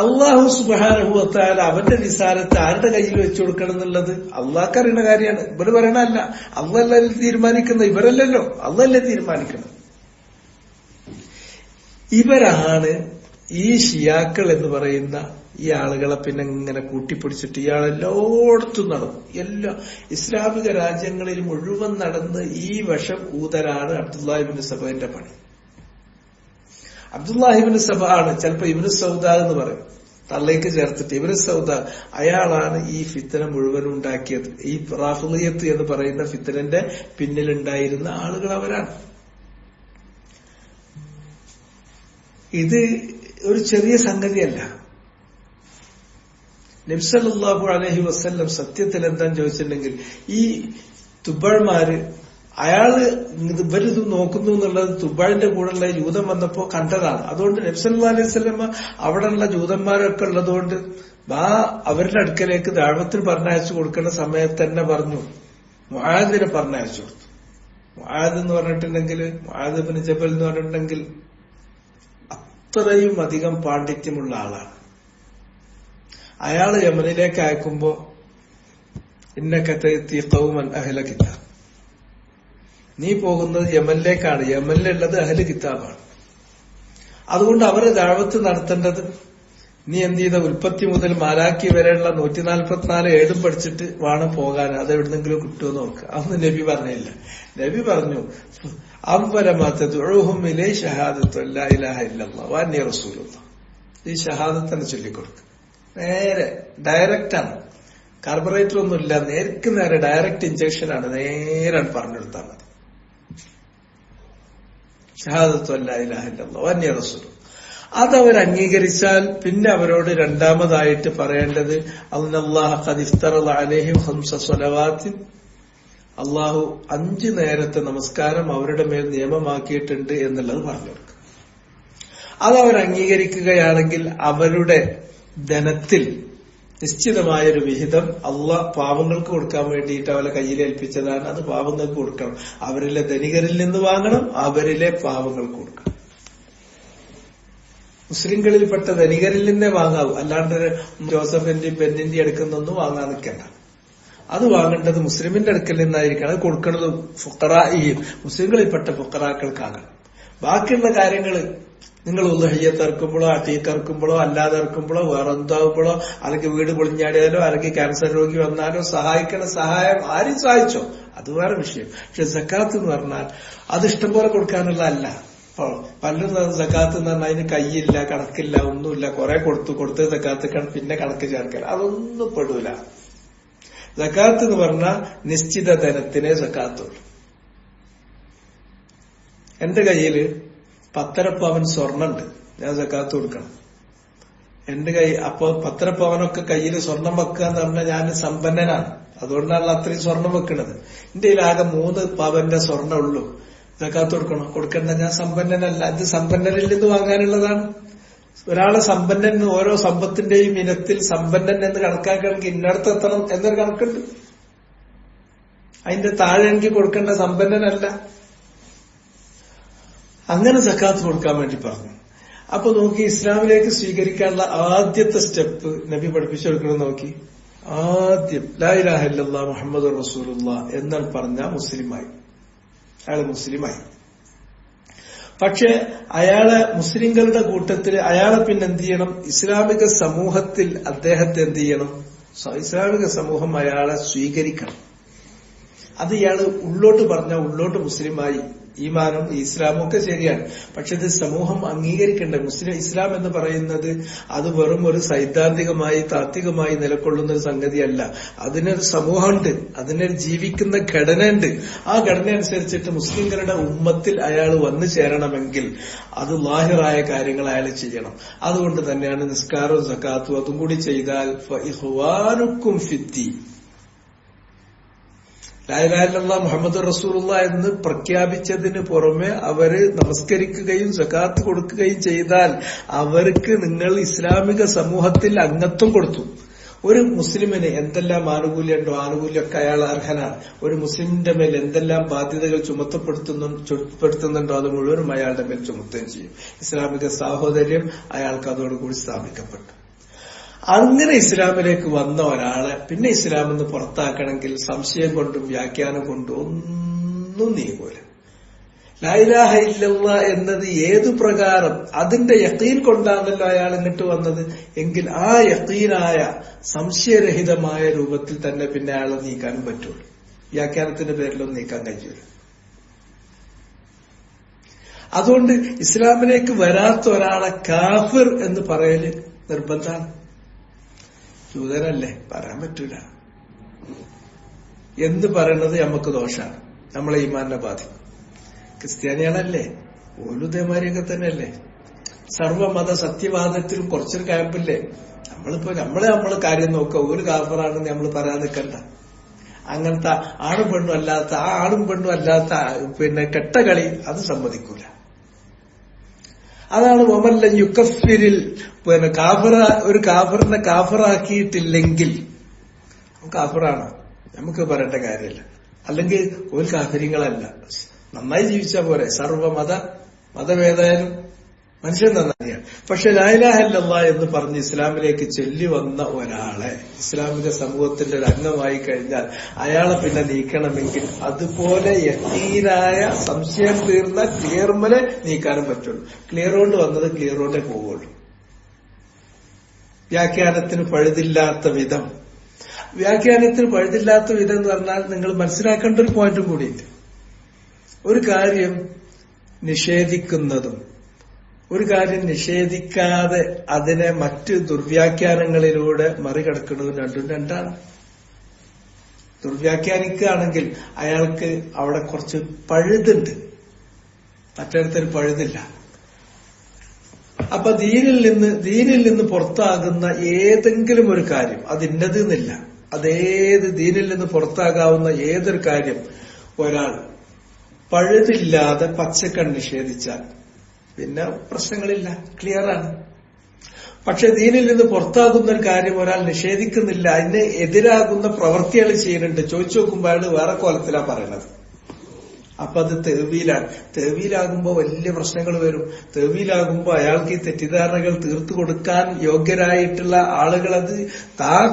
അള്ളാഹു സുബ്ഹാനഹു വ തആല അവന്റെ റിസാലത്ത് ആരുടെ കയ്യിൽ വെച്ചു കൊടുക്കണം എന്നുള്ളത് അള്ളാഹ്ക്ക് അറിയുന്ന കാര്യമാണ്. ഇവര് പറയണല്ല. അള്ളാഹല്ലേ തീരുമാനിക്കുന്നത്, ഇവരല്ലല്ലോ. അള്ളാഹല്ലേ തീരുമാനിക്കണം. ഇവരാണ് ഈ ഷിയാക്കൾ എന്ന് പറയുന്ന ഈ ആളുകളെ പിന്നെ ഇങ്ങനെ കൂട്ടിപ്പിടിച്ചിട്ട് ഇയാളെല്ലായിടത്തും നടന്നു. എല്ലാ ഇസ്ലാമിക രാജ്യങ്ങളിൽ മുഴുവൻ നടന്ന് ഈ വശം ഊതലാണ് അബ്ദുല്ലാഹിബ്നു സബന്റെ പണി. അബ്ദുല്ലാഹിബ്നു സബ ആണ്, ചിലപ്പോ ഇബ്നു സൗദ എന്ന് പറയും, തള്ളേക്ക് ചേർത്തിട്ട് ഇബ്നു സൗദ. അയാളാണ് ഈ ഫിത്തന മുഴുവൻ ഉണ്ടാക്കിയത്. ഈ റാഫിളിയത്ത് എന്ന് പറയുന്ന ഫിത്തനന്റെ പിന്നിലുണ്ടായിരുന്ന ആളുകൾ അവരാണ്. ഇത് ഒരു ചെറിയ സംഗതിയല്ല. നബി സല്ലല്ലാഹു അലൈഹി വസല്ലം സത്യത്തിൽ എന്താന്ന് ചോദിച്ചിട്ടുണ്ടെങ്കിൽ ഈ തുബഴ്മാര് അയാള് ഇവരിത് നോക്കുന്നു എന്നുള്ളത് തുബഴിന്റെ കൂടെയുള്ള ജൂതം വന്നപ്പോ കണ്ടതാണ്. അതുകൊണ്ട് നബി സല്ലല്ലാഹു അലൈഹി വസല്ലം അവിടെയുള്ള ജൂതന്മാരൊക്കെ ഉള്ളതുകൊണ്ട് അവരുടെ അടുക്കലേക്ക് ദഅവത്തിൽ പറഞ്ഞയച്ചു കൊടുക്കുന്ന സമയത്ത് തന്നെ പറഞ്ഞു, മുആദിനെ പറഞ്ഞയച്ചു കൊടുത്തു. മുആദ് എന്ന് പറഞ്ഞിട്ടുണ്ടെങ്കിൽ, മുആദ് ഇബ്നു ജബൽ എന്ന് പറഞ്ഞിട്ടുണ്ടെങ്കിൽ അത്രയും അധികം പാണ്ഡിത്യമുള്ള ആളാണ്. അയാള് യമനിലേക്ക് അയക്കുമ്പോ ഇന്നക തഅതി ഖൗമൻ അഹ്ല കിതാബ്, നീ പോകുന്നത് യമനിലേക്കാണ്. യമനിലുള്ളത് അഹ്ല കിതാബാണ്. അതുകൊണ്ട് അവര് ദഅവത്ത് നടത്തേണ്ടത് നീ എന്ത് ചെയ്ത ഉൽപ്പത്തി മുതൽ മാലാക്കി വരെയുള്ള 144 ഏടും പഠിച്ചിട്ട് വേണം പോകാൻ. അത് എവിടുന്നെങ്കിലും കിട്ടുമോ നോക്ക്. അന്ന് നബി പറഞ്ഞില്ല. നബി പറഞ്ഞു, ഈ ഷഹാദത്തന്നെ ചൊല്ലിക്കൊടുക്കുക. നേരെ ഡയറക്റ്റാണ്, കാർബറേറ്റർ ഒന്നുമില്ല, നേർക്ക് നേരെ ഡയറക്റ്റ് ഇഞ്ചക്ഷനാണ്. നേരാണ് പറഞ്ഞെടുത്താൽ മതി. ഷഹാദത്തു അല്ലാ ഇലാഹ ഇല്ലല്ലാഹ് വഅന്നി റസൂലുള്ളാഹ്. അതവർ അംഗീകരിച്ചാൽ പിന്നെ അവരോട് രണ്ടാമതായിട്ട് പറയേണ്ടത് അല്ലാഹ ഖദ് ഇഫ്തറള അലൈഹിം 5 സ്വലവാത്തിൻ, അള്ളാഹു 5 നേരത്തെ നമസ്കാരം അവരുടെ മേൽ നിയമമാക്കിയിട്ടുണ്ട് എന്നുള്ളത് പറഞ്ഞു കൊടുക്കുക. അതവർ അംഗീകരിക്കുകയാണെങ്കിൽ അവരുടെ ധനത്തിൽ നിശ്ചിതമായൊരു വിഹിതം അള്ളാഹ് പാവങ്ങൾക്ക് കൊടുക്കാൻ വേണ്ടിയിട്ട് അവരെ കയ്യിലേൽപ്പിച്ചതാണ്. അത് പാവങ്ങൾക്ക് കൊടുക്കണം. അവരിലെ ധനികരിൽ നിന്ന് വാങ്ങണം, അവരിലെ പാവങ്ങൾക്ക് കൊടുക്കണം. മുസ്ലിങ്ങളിൽപ്പെട്ട ധനികരിൽ നിന്നേ വാങ്ങാവൂ. അല്ലാണ്ട് ജോസഫിന്റെയും ബെന്നിന്റെയും അടുക്കുന്നൊന്നും വാങ്ങാൻ നിൽക്കണ്ട. അത് വാങ്ങേണ്ടത് മുസ്ലിമിന്റെ അടുക്കൽ നിന്നായിരിക്കണം. അത് കൊടുക്കുന്നത് ഫുഖറാഇയും മുസ്ലിങ്ങളിൽപ്പെട്ട ഫുഖറാക്കൾക്കാകണം. ബാക്കിയുള്ള കാര്യങ്ങൾ നിങ്ങൾ ഉദ്ഹിയ്യത്ത് ഇറക്കുമ്പോഴോ അഖീഖ ഇറക്കുമ്പോഴോ അല്ലാതെ ഇറക്കുമ്പോഴോ വേറെ എന്താകുമ്പോഴോ അല്ലെങ്കിൽ വീട് പൊളിഞ്ഞാടിയാലോ അല്ലെങ്കിൽ ക്യാൻസർ രോഗി വന്നാലോ സഹായിക്കണ സഹായം ആരും സഹായിച്ചോ, അത് വേറെ വിഷയം. പക്ഷെ സക്കാത്ത് എന്ന് പറഞ്ഞാൽ അത് ഇഷ്ടംപോലെ കൊടുക്കാനുള്ളതല്ല. പലരും സക്കാത്ത് എന്ന് പറഞ്ഞാൽ അതിന് കൈയില്ല, കണക്കില്ല, ഒന്നുമില്ല, കുറെ കൊടുത്ത് സക്കാത്ത് പിന്നെ കണക്ക് ചേർക്കൽ, അതൊന്നും പെടൂല. സക്കാത്ത് എന്ന് പറഞ്ഞാൽ നിശ്ചിത ധനത്തിനെ സക്കാത്തുള്ളൂ. എന്റെ കയ്യില് 10 പവൻ സ്വർണ്ണുണ്ട്, ഞാൻ സക്കാത്ത് കൊടുക്കണം. എന്റെ അപ്പൊ 10 പവനൊക്കെ കയ്യിൽ സ്വർണം വെക്കുക എന്ന് പറഞ്ഞാൽ ഞാൻ സമ്പന്നനാണ്. അതുകൊണ്ടാണ് അത്രയും സ്വർണം വെക്കുന്നത്. എന്റെ കയ്യിലാകെ 3 പവന്റെ സ്വർണ്ണം ഉള്ളൂ. സക്കാത്ത് കൊടുക്കണം. കൊടുക്കണ്ട, ഞാൻ സമ്പന്നനല്ല. ഇത് സമ്പന്നരിൽ നിന്ന് വാങ്ങാനുള്ളതാണ്. ഒരാളെ സമ്പന്നൻ, ഓരോ സമ്പത്തിന്റെയും ഇനത്തിൽ സമ്പന്നൻ എന്ന് കണക്കാക്കണമെങ്കിൽ ഇന്നടത്ത് എത്തണം എന്നൊരു കണക്കുണ്ട്. അതിന്റെ താഴെ എനിക്ക് കൊടുക്കേണ്ട സമ്പന്നനല്ല. അങ്ങനെ സക്കാത്ത് കൊടുക്കാൻ വേണ്ടി പറഞ്ഞു. അപ്പൊ നോക്കി, ഇസ്ലാമിലേക്ക് സ്വീകരിക്കാനുള്ള ആദ്യത്തെ സ്റ്റെപ്പ് നബി പഠിപ്പിച്ചു കൊടുക്കണം. നോക്കി, ആദ്യം ലാ ഇലാഹ ഇല്ലല്ലാഹ് മുഹമ്മദുർ റസൂലുള്ളാഹ് എന്നാണ് പറഞ്ഞാൽ മുസ്ലിമായി. അയാള് മുസ്ലിമായി. പക്ഷെ അയാളെ മുസ്ലിങ്ങളുടെ കൂട്ടത്തിൽ അയാളെ പിന്നെ എന്ത് ചെയ്യണം? ഇസ്ലാമിക സമൂഹത്തിൽ അദ്ദേഹത്തെ എന്ത് ചെയ്യണം? ഇസ്ലാമിക സമൂഹം അയാളെ സ്വീകരിക്കണം. അത് ഇയാള് ഉള്ളോട്ട് പറഞ്ഞാൽ ഉള്ളോട്ട് മുസ്ലിമായി ഈമാനും ഇസ്ലാമും ഒക്കെ ശരിയാണ്. പക്ഷെ ഇത് സമൂഹം അംഗീകരിക്കേണ്ട ഇസ്ലാം എന്ന് പറയുന്നത് അത് വെറും ഒരു സൈദ്ധാന്തികമായി താത്വികമായി നിലകൊള്ളുന്ന ഒരു സംഗതിയല്ല. അതിനൊരു സമൂഹമുണ്ട്, അതിനൊരു ജീവിക്കുന്ന ഘടനയുണ്ട്. ആ ഘടന അനുസരിച്ചിട്ട് മുസ്ലിങ്ങളുടെ ഉമ്മത്തിൽ അയാൾ വന്നു ചേരണമെങ്കിൽ അത് ലാഹിറായ കാര്യങ്ങൾ അയാൾ ചെയ്യണം. അതുകൊണ്ട് തന്നെയാണ് നിസ്കാരവും സക്കാത്തും അതും കൂടി ചെയ്താൽ ഫഇഖ്വാനുക്കും ഫിദ്ദീൻ, ലാ ഇലാഹ ഇല്ലല്ലാഹ് മുഹമ്മദ് റസൂലുള്ളാഹ് എന്ന് പ്രഖ്യാപിച്ചതിന് പുറമെ അവര് നമസ്കരിക്കുകയും സകാത്ത് കൊടുക്കുകയും ചെയ്താൽ അവർക്ക് നിങ്ങൾ ഇസ്ലാമിക സമൂഹത്തിൽ അംഗത്വം കൊടുത്തു. ഒരു മുസ്ലിമിന് എന്തെല്ലാം ആനുകൂല്യമുണ്ടോ ആനുകൂല്യമൊക്കെ അയാൾ അർഹനാണ്. ഒരു മുസ്ലിമിന്റെ മേൽ എന്തെല്ലാം ബാധ്യതകൾ ചുമത്തപ്പെടുത്തുന്നുണ്ടോ അത് മുഴുവനും അയാളുടെ മേൽ ചുമത്തുകയും ചെയ്യും. ഇസ്ലാമിക സാഹോദര്യം അയാൾക്ക് അതോടുകൂടി സ്ഥാപിക്കപ്പെട്ടു. അങ്ങനെ ഇസ്ലാമിലേക്ക് വന്ന ഒരാളെ പിന്നെ ഇസ്ലാമിൽ നിന്ന് പുറത്താക്കണമെങ്കിൽ സംശയം കൊണ്ടും വ്യാഖ്യാനം കൊണ്ടും ഒന്നും നീങ്ങൂല. ലാ ഇലാഹ ഇല്ലല്ലാഹ് എന്നത് ഏതു പ്രകാരം അതിന്റെ യഖീൻ കൊണ്ടാണല്ലോ അയാൾ ഇങ്ങോട്ട് വന്നത് എങ്കിൽ ആ യഖീനായ സംശയരഹിതമായ രൂപത്തിൽ തന്നെ പിന്നെ അയാളെ നീക്കാനും പറ്റുള്ളൂ. വ്യാഖ്യാനത്തിന്റെ പേരിലൊന്നും നീക്കാൻ കഴിയൂല. അതുകൊണ്ട് ഇസ്ലാമിലേക്ക് വരാത്ത ഒരാളെ കാഫിർ എന്ന് പറയല് നിർബന്ധമാണ്. ജൂതനല്ലേ, പറയാൻ പറ്റൂല എന്ന് പറയുന്നത് നമുക്ക് ദോഷമാണ്, നമ്മളെ ഈമാനെ ബാധിക്കും. ക്രിസ്ത്യാനികളല്ലേ, ഓലുദേമാരിയൊക്കെ തന്നെയല്ലേ. സർവമത സത്യവാദത്തിലും കുറച്ചൊരു ക്യാമ്പില്ലേ. നമ്മള് കാര്യം നോക്കുക, ഒരു കാഫറാണെന്ന് നമ്മൾ പറയാൻ നിൽക്കണ്ട. അങ്ങനത്തെ ആണും പെണ്ണും അല്ലാത്ത ആ ആണും പെണ്ണും അല്ലാത്ത കെട്ട കളി അത് സമ്മതിക്കൂല. അതാണ് വമല്ല യുക്കഫിരിൽ ഒരു കാഫറിനെ കാഫറാക്കിയിട്ടില്ലെങ്കിൽ കാഫറാണ്, നമുക്ക് പറയേണ്ട കാര്യമില്ല. അല്ലെങ്കിൽ ഒരു കാഫര്യങ്ങളല്ല, നന്നായി ജീവിച്ചാൽ പോരെ. മതഭേദായാലും മനുഷ്യൻ നന്നായാണ്. പക്ഷെ ലാ ഇലാഹ ഇല്ലല്ലാഹ് എന്ന് പറഞ്ഞ് ഇസ്ലാമിലേക്ക് ചൊല്ലി വന്ന ഒരാളെ ഇസ്ലാമിക സമൂഹത്തിന്റെ ഒരു അംഗമായി കഴിഞ്ഞാൽ അയാളെ പിന്നെ നീക്കണമെങ്കിൽ അതുപോലെ യഖീനായ സംശയം തീർന്ന ക്ലിയർമലെ നീക്കാനും പറ്റുള്ളൂ. ക്ലിയർ കൊണ്ട് വന്നത് ക്ലിയർ കൊണ്ടേ പോവുള്ളൂ. വ്യാഖ്യാനത്തിന് പഴുതില്ലാത്ത വിധം എന്ന് പറഞ്ഞാൽ നിങ്ങൾ മനസ്സിലാക്കേണ്ട ഒരു പോയിന്റും കൂടിയിട്ട്, ഒരു കാര്യം നിഷേധിക്കുന്നതും ഒരു കാര്യം നിഷേധിക്കാതെ അതിനെ മറ്റ് ദുർവ്യാഖ്യാനങ്ങളിലൂടെ മറികടക്കുന്നതും രണ്ടും രണ്ടാണ്. ദുർവ്യാഖ്യാനിക്കുകയാണെങ്കിൽ അയാൾക്ക് അവിടെ കുറച്ച് പഴുതുണ്ട്, മറ്റൊരുത്തർ പഴുതില്ല. അപ്പൊ ദീനിൽ നിന്ന് പുറത്താകുന്ന ഏതെങ്കിലും ഒരു കാര്യം, അത് ഇന്നത് എന്നില്ല, അതേത് ദീനിൽ നിന്ന് പുറത്താകാവുന്ന ഏതൊരു കാര്യം ഒരാൾ പഴുതില്ലാതെ പച്ചക്കൺ നിഷേധിച്ചാൽ പിന്നെ പ്രശ്നങ്ങളില്ല, ക്ലിയറാണ്. പക്ഷെ ദീനിൽ നിന്ന് പുറത്താകുന്ന ഒരു കാര്യം ഒരാൾ നിഷേധിക്കുന്നില്ല, അതിന് എതിരാകുന്ന പ്രവൃത്തികൾ ചെയ്യുന്നുണ്ട്. ചോദിച്ചു നോക്കുമ്പോൾ അയാൾ വേറെ കോലത്തിലാ പറയണത്. അപ്പൊ അത് തെവീലാണ്. തെവീലാകുമ്പോ വലിയ പ്രശ്നങ്ങൾ വരും. തെവീലാകുമ്പോ അയാൾക്ക് ഈ തെറ്റിദ്ധാരണകൾ തീർത്തു കൊടുക്കാൻ യോഗ്യരായിട്ടുള്ള ആളുകൾ അത്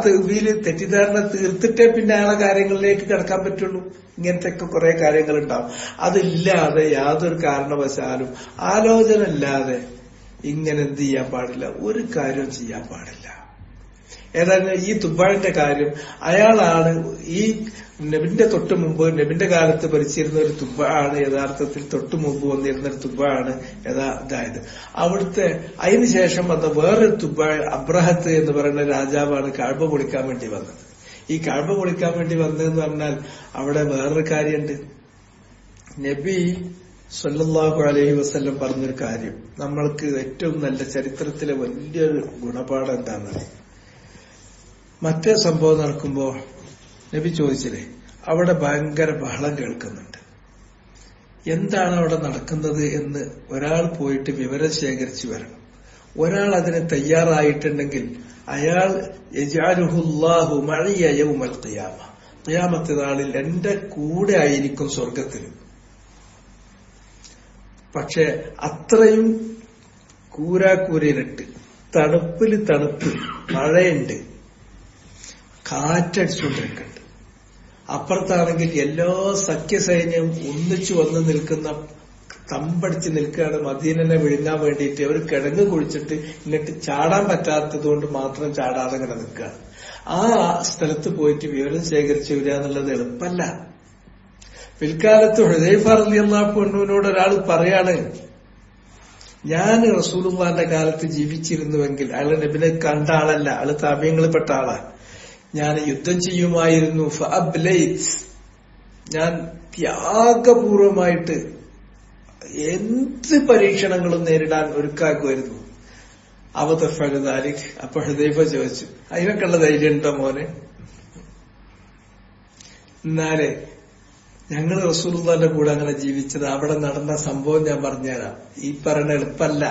തെവീല് തെറ്റിദ്ധാരണ തീർത്തിട്ടേ പിന്നെ അയാളെ കാര്യങ്ങളിലേക്ക് കിടക്കാൻ പറ്റുള്ളൂ. ഇങ്ങനത്തെ ഒക്കെ കുറെ കാര്യങ്ങളുണ്ടാവും. അതില്ലാതെ യാതൊരു കാരണവശാലും ആലോചന ഇല്ലാതെ ഇങ്ങനെ എന്ത് ചെയ്യാൻ പാടില്ല, ഒരു കാര്യവും ചെയ്യാൻ പാടില്ല. ഏതായാലും ഈ തുബ്ബാഴിന്റെ കാര്യം, അയാളാണ് ഈ നബിന്റെ തൊട്ടു മുമ്പ് നബിന്റെ കാലത്ത് ഭരിച്ചിരുന്ന ഒരു തുബ്ബാണ്, യഥാർത്ഥത്തിൽ തൊട്ടു മുമ്പ് വന്നിരുന്ന ഒരു തുബ്ബാണ് ഇതായത്. അവിടുത്തെ അതിനുശേഷം വന്ന വേറൊരു തുബ്ബാ അബ്രഹത്ത് എന്ന് പറയുന്ന രാജാവാണ് കഅബ പൊളിക്കാൻ വേണ്ടി വന്നത്. ഈ കഅബ പൊളിക്കാൻ വേണ്ടി വന്നതെന്ന് പറഞ്ഞാൽ അവിടെ വേറൊരു കാര്യമുണ്ട്. നബി സല്ലല്ലാഹു അലൈഹി വസല്ലം പറഞ്ഞൊരു കാര്യം നമ്മൾക്ക് ഏറ്റവും നല്ല ചരിത്രത്തിലെ വലിയൊരു ഗുണപാഠം എന്താണെന്ന്. മറ്റേ സംഭവം നടക്കുമ്പോ നബി ചോദിച്ചില്ലേ, അവിടെ ഭയങ്കര ബഹളം കേൾക്കുന്നുണ്ട്, എന്താണ് അവിടെ നടക്കുന്നത് എന്ന് ഒരാൾ പോയിട്ട് വിവരം ശേഖരിച്ചു വരണം. ഒരാൾ അതിന് തയ്യാറായിട്ടുണ്ടെങ്കിൽ അയാൾ യജഅലുഹുല്ലാഹു മഅിയ യൗമൽ ഖിയാമ, ഖിയാമത്ത് നാളിൽ എന്റെ കൂടെ ആയിരിക്കും സ്വർഗത്തിൽ. പക്ഷെ അത്രയും കൂരാക്കൂരിട്ട് തണുപ്പിൽ തണുപ്പ്, മഴയുണ്ട്, കാറ്റടിച്ചുകൊണ്ടിരിക്കുന്നുണ്ട്. അപ്പുറത്താണെങ്കിൽ എല്ലാ സഖ്യസൈന്യവും ഒന്നിച്ചു വന്ന് നിൽക്കുന്ന, തമ്പടിച്ച് നിൽക്കുകയാണ് മദീനനെ വിഴുങ്ങാൻ വേണ്ടിയിട്ട്. അവർ കിടങ്ങ് കുഴിച്ചിട്ട് എന്നിട്ട് ചാടാൻ പറ്റാത്തത് കൊണ്ട് മാത്രം ചാടാതെ ഇങ്ങനെ നിൽക്കുകയാണ്. ആ സ്ഥലത്ത് പോയിട്ട് വിവരം ശേഖരിച്ചു വരിക എന്നുള്ളത് എളുപ്പമല്ല. പിൽക്കാലത്ത് ഹുദൈഫ റളിയല്ലാഹു അൻഹുവിനോട് ഒരാൾ പറയാണ്, ഞാൻ റസൂലുള്ളാഹിന്റെ കാലത്ത് ജീവിച്ചിരുന്നുവെങ്കിൽ, അയാളെ നബിനെ കണ്ട ആളല്ല, അയാള് താബിഈങ്ങളിൽ പെട്ട ആളാ, ഞാൻ യുദ്ധം ചെയ്യുമായിരുന്നു. ഫഅബ്ലൈത്, ഞാൻ ത്യാഗപൂർവമായിട്ട് എന്ത് പരീക്ഷണങ്ങളും നേരിടാൻ ഒരുക്കാക്കുമായിരുന്നു. അവതഫഅലുദാലിക്, അപ്പൊ ഹുദൈഫ ചോദിച്ചു, അതിനൊക്കെയുള്ള ധൈര്യം ഉണ്ടോ മോനെ? എന്നാലേ ഞങ്ങള് റസൂലുള്ളാഹിന്റെ കൂടെ അങ്ങനെ ജീവിച്ചത്, അവിടെ നടന്ന സംഭവം ഞാൻ പറഞ്ഞുതരാം. ഈ പറയണ എളുപ്പല്ല.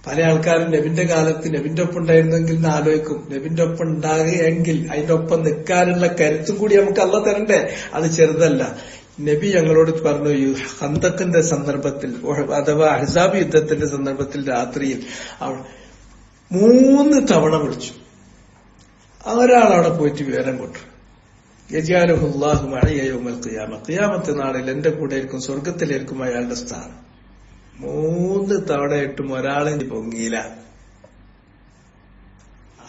പല ആൾക്കാരും നബിന്റെ കാലത്ത് നബിന്റെ ഒപ്പം ഉണ്ടായിരുന്നെങ്കിൽ എന്ന് ആലോചിക്കും. നബിന്റെ ഒപ്പം ഉണ്ടാകുകയെങ്കിൽ അതിന്റെ ഒപ്പം നിൽക്കാനുള്ള കരുത്തും കൂടി നമുക്ക് അള്ളാഹ് തരണ്ടേ? അത് ചെറുതല്ല. നബി ഞങ്ങളോട് പറഞ്ഞു, ഖന്തക്കിന്റെ സന്ദർഭത്തിൽ അഥവാ അഹ്സാബ് യുദ്ധത്തിന്റെ സന്ദർഭത്തിൽ രാത്രിയിൽ 3 തവണ വിളിച്ചു. ഒരാൾ അവിടെ പോയിട്ട് വിവരം കൊണ്ടു, യജാലുഹുല്ലാഹു മഅയ യൗമൽ ഖിയാമ, ഖിയാമത്ത് നാളിൽ എന്റെ കൂടെ ആയിരിക്കും, സ്വർഗത്തിലായിരിക്കും അയാളുടെ സ്ഥാനം. 3 തവണയായിട്ടും ഒരാളെ പൊങ്ങിയില്ല.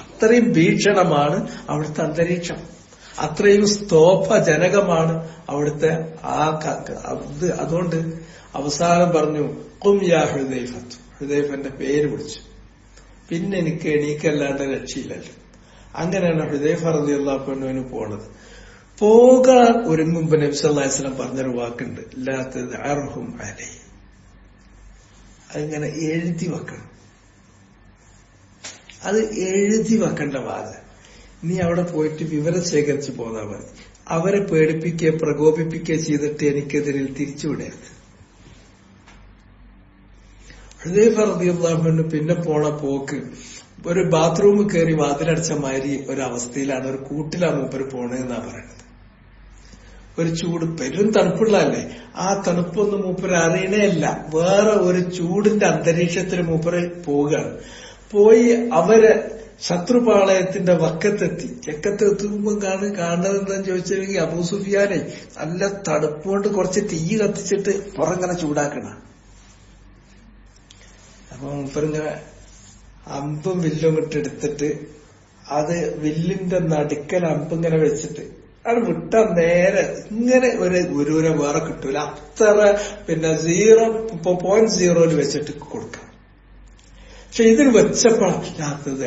അത്രയും ഭീഷണമാണ് അവിടുത്തെ അന്തരീക്ഷം, അത്രയും സ്തോഭജനകമാണ് അവിടുത്തെ അതുകൊണ്ട് അവസാനം പറഞ്ഞു, ഖും യാ ഹുദൈഫത്ത്, ഹുദൈഫന്റെ പേര് വിളിച്ചു. പിന്നെ എനിക്ക് എണീക്കല്ലാണ്ട് രക്ഷയില്ലല്ലോ. അങ്ങനെയാണ് ഹുദൈഫ റളിയല്ലാഹു അൻഹുവിന് പോണത്. പോകാൻ ഒരുങ്ങുമ്പോ നബി സല്ലല്ലാഹു അലൈഹി വസല്ലം പറഞ്ഞൊരു വാക്കുണ്ട്, ലാ തദ്അർഹും അലൈ, അതിങ്ങനെ എഴുതി വെക്കണം. അത് എഴുതി വെക്കേണ്ട വാദം. നീ അവിടെ പോയിട്ട് വിവരം ശേഖരിച്ചു പോന്നാ മതി. അവരെ പേടിപ്പിക്കുകയോ പ്രകോപിപ്പിക്കുകയോ ചെയ്തിട്ട് എനിക്കെതിരിൽ തിരിച്ചുവിടരുത്. ഹുദൈഫ റളിയല്ലാഹു അൻഹു പിന്നെ പോണ പോക്ക് ഒരു ബാത്റൂമിൽ കയറി വാതിലടച്ച മാതിരി ഒരവസ്ഥയിലാണ്, ഒരു കൂട്ടിലാണ് മൂപ്പര് പോണെന്നാ പറയുന്നത്. ഒരു ചൂട്, പെരും തണുപ്പുള്ളതല്ലേ, ആ തണുപ്പൊന്നും മൂപ്പര് അറിയണേയല്ല. വേറെ ഒരു ചൂടിന്റെ അന്തരീക്ഷത്തിൽ മൂപ്പര് പോവുകയാണ്. പോയി അവര് ശത്രുപാളയത്തിന്റെ വക്കത്തെത്തി. എക്കത്തെത്തുമ്പോ കാണുന്നത് എന്താന്ന് ചോദിച്ചിട്ടുണ്ടെങ്കിൽ അബൂ സുഫിയാനെ നല്ല തണുപ്പുകൊണ്ട് കുറച്ച് തീ കത്തിച്ചിട്ട് പുറങ്ങനെ ചൂടാക്കണ. അപ്പൊ മൂപ്പരിങ്ങനെ അമ്പും വില്ലും ഇട്ടെടുത്തിട്ട് അത് വില്ലിന്റെ നടുക്കൽ അമ്പിങ്ങനെ വെച്ചിട്ട് അത് വിട്ട നേരെ ഇങ്ങനെ ഒരു ഗുരുവിനെ വേറെ കിട്ടൂല. അത്ര 0.0 വെച്ചിട്ട് കൊടുക്കാം. പക്ഷെ ഇതിന് വെച്ചപ്പോഴാത്തത്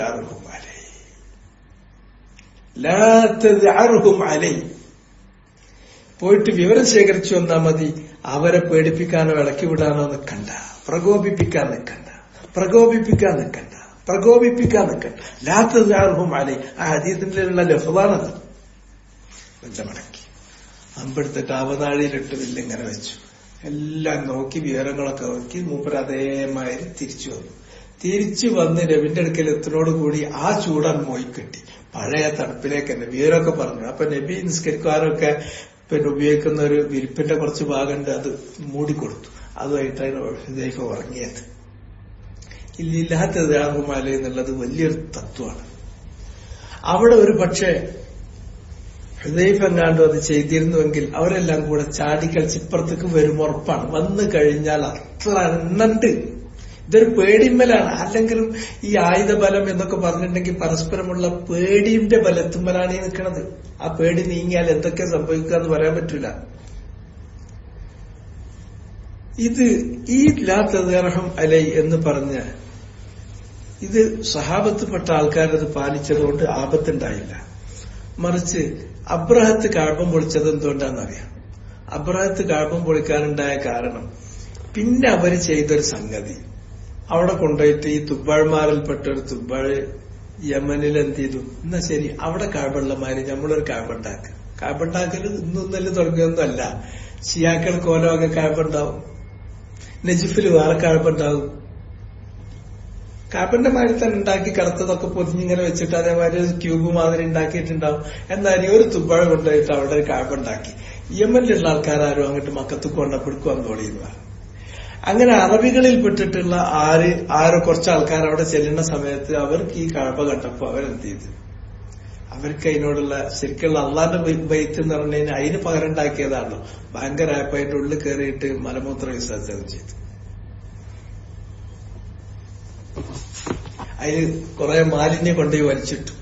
അർഹും അലൈ പോയിട്ട് വിവരം ശേഖരിച്ചു വന്നാ മതി. അവരെ പേടിപ്പിക്കാനോ ഇളക്കി വിടാനോ നിൽക്കണ്ട, പ്രകോപിപ്പിക്കാൻ നിൽക്കണ്ട, പ്രകോപിപ്പിക്കാൻ നിൽക്കണ്ട, പ്രകോപിപ്പിക്കാൻ നിൽക്കണ്ട. ലാത്തർഹും അലൈ, ആ ഹദീസിലുള്ള ലഫ്ളാണത്. മടക്കി അമ്പെടുത്തിട്ട് അവതാഴിയിലിട്ട് വില്ലിങ്ങനെ വെച്ചു. എല്ലാം നോക്കി വിവരങ്ങളൊക്കെ നോക്കി മൂപ്പര് അതേമാതിരി തിരിച്ചു വന്നു. തിരിച്ചു വന്ന് നബിന്റെ അടുക്കൽ എത്തിനോടുകൂടി ആ ചൂടാൻ മോയി കിട്ടി. പഴയ തണുപ്പിലേക്ക് തന്നെ വിവരമൊക്കെ പറഞ്ഞു. അപ്പൊ നബി നിസ്കരിക്കാരൊക്കെ ഉപയോഗിക്കുന്ന ഒരു വിരിപ്പിന്റെ കുറച്ച് ഭാഗമുണ്ട്, അത് മൂടിക്കൊടുത്തു. അതുമായിട്ടാണ് ഹുദൈഫ ഉറങ്ങിയത്. ഇല്ലാത്തത് ആകുമാല എന്നുള്ളത് വലിയൊരു തത്വമാണ്. അവിടെ ഒരു പക്ഷേ ഹുദൈഫ എങ്ങാണ്ടും അത് ചെയ്തിരുന്നുവെങ്കിൽ അവരെല്ലാം കൂടെ ചാടിക്കളിച്ച് ഇപ്പുറത്തേക്ക് വരും, ഉറപ്പാണ്. വന്നു കഴിഞ്ഞാൽ അത്ര എണ്ണണ്ട്. ഇതൊരു പേടിമ്മലാണ്. അല്ലെങ്കിലും ഈ ആയുധബലം എന്നൊക്കെ പറഞ്ഞിട്ടുണ്ടെങ്കിൽ പരസ്പരമുള്ള പേടിയുടെ ബലത്തുമ്മലാണ് ഈ നിൽക്കുന്നത്. ആ പേടി നീങ്ങിയാൽ എന്തൊക്കെ സംഭവിക്കുക എന്ന് പറയാൻ പറ്റൂല. ഇത് ഈ ലാ തദ്അർഹും അലൈ എന്ന് പറഞ്ഞ ഇത് സഹാബത്ത്പ്പെട്ട ആൾക്കാരത് പാലിച്ചതുകൊണ്ട് ആപത്തുണ്ടായില്ല. മറിച്ച് അബ്രഹത്ത് കഅബം പൊളിച്ചത് എന്തുകൊണ്ടാണെന്നറിയാം. അബ്രഹത്ത് കഅബം പൊളിക്കാനുണ്ടായ കാരണം പിന്നെ അവര് ചെയ്തൊരു സംഗതി, അവിടെ കൊണ്ടുപോയിട്ട് ഈ തുബ്ബാഴ്മാരിൽപ്പെട്ട ഒരു തുബ്ബാഴ് യമനിൽ എന്ത് ചെയ്തു, എന്നാ ശരി അവിടെ കഅബള്ളമാര് നമ്മളൊരു കഅബണ്ടാക്കുക. കഅബണ്ടാക്കല് ഇന്നൊന്നല്ല തുടങ്ങിയൊന്നും അല്ല. ഷിയാക്കൾ കോലമൊക്കെ കഅബണ്ടാവും, നജിഫിൽ വേറെ കഅബണ്ടാവും. കഅബന്റെ മാതിരി തന്നെ ഉണ്ടാക്കി കറുത്തതൊക്കെ പൊതിഞ്ഞിങ്ങനെ വെച്ചിട്ട് അതേമാതിരി ക്യൂബ് മാതിരി ഉണ്ടാക്കിയിട്ടുണ്ടാവും. എന്നാലും ഒരു തുബ്ബാഴ കൊണ്ടുപോയിട്ട് അവിടെ ഒരു കഅബണ്ടാക്കി. യമനിലുള്ള ആൾക്കാരും അങ്ങോട്ട് മക്കത്ത് കൊണ്ടപ്പെടുക്കുവാൻ തോളിയുക. അങ്ങനെ അറബികളിൽ പെട്ടിട്ടുള്ള ആരോ കുറച്ച് ആൾക്കാർ അവിടെ ചെല്ലുന്ന സമയത്ത് അവർക്ക് ഈ കഅബ കണ്ടപ്പോ അവരെന്ത് ചെയ്തു, അവർക്ക് അതിനോടുള്ള ശരിക്കുള്ള അള്ളാന്റെ ബൈത്ത് എന്ന് പറഞ്ഞു കഴിഞ്ഞാൽ അതിന് പകരം ഉണ്ടാക്കിയതാണല്ലോ. ഭയങ്കരമായപ്പോ അതിന്റെ ഉള്ളിൽ കയറിയിട്ട് മലമൂത്ര വിസർജനം ചെയ്തു. അതിൽ കുറെ മാലിന്യം കൊണ്ടുപോയി വലിച്ചിട്ടു.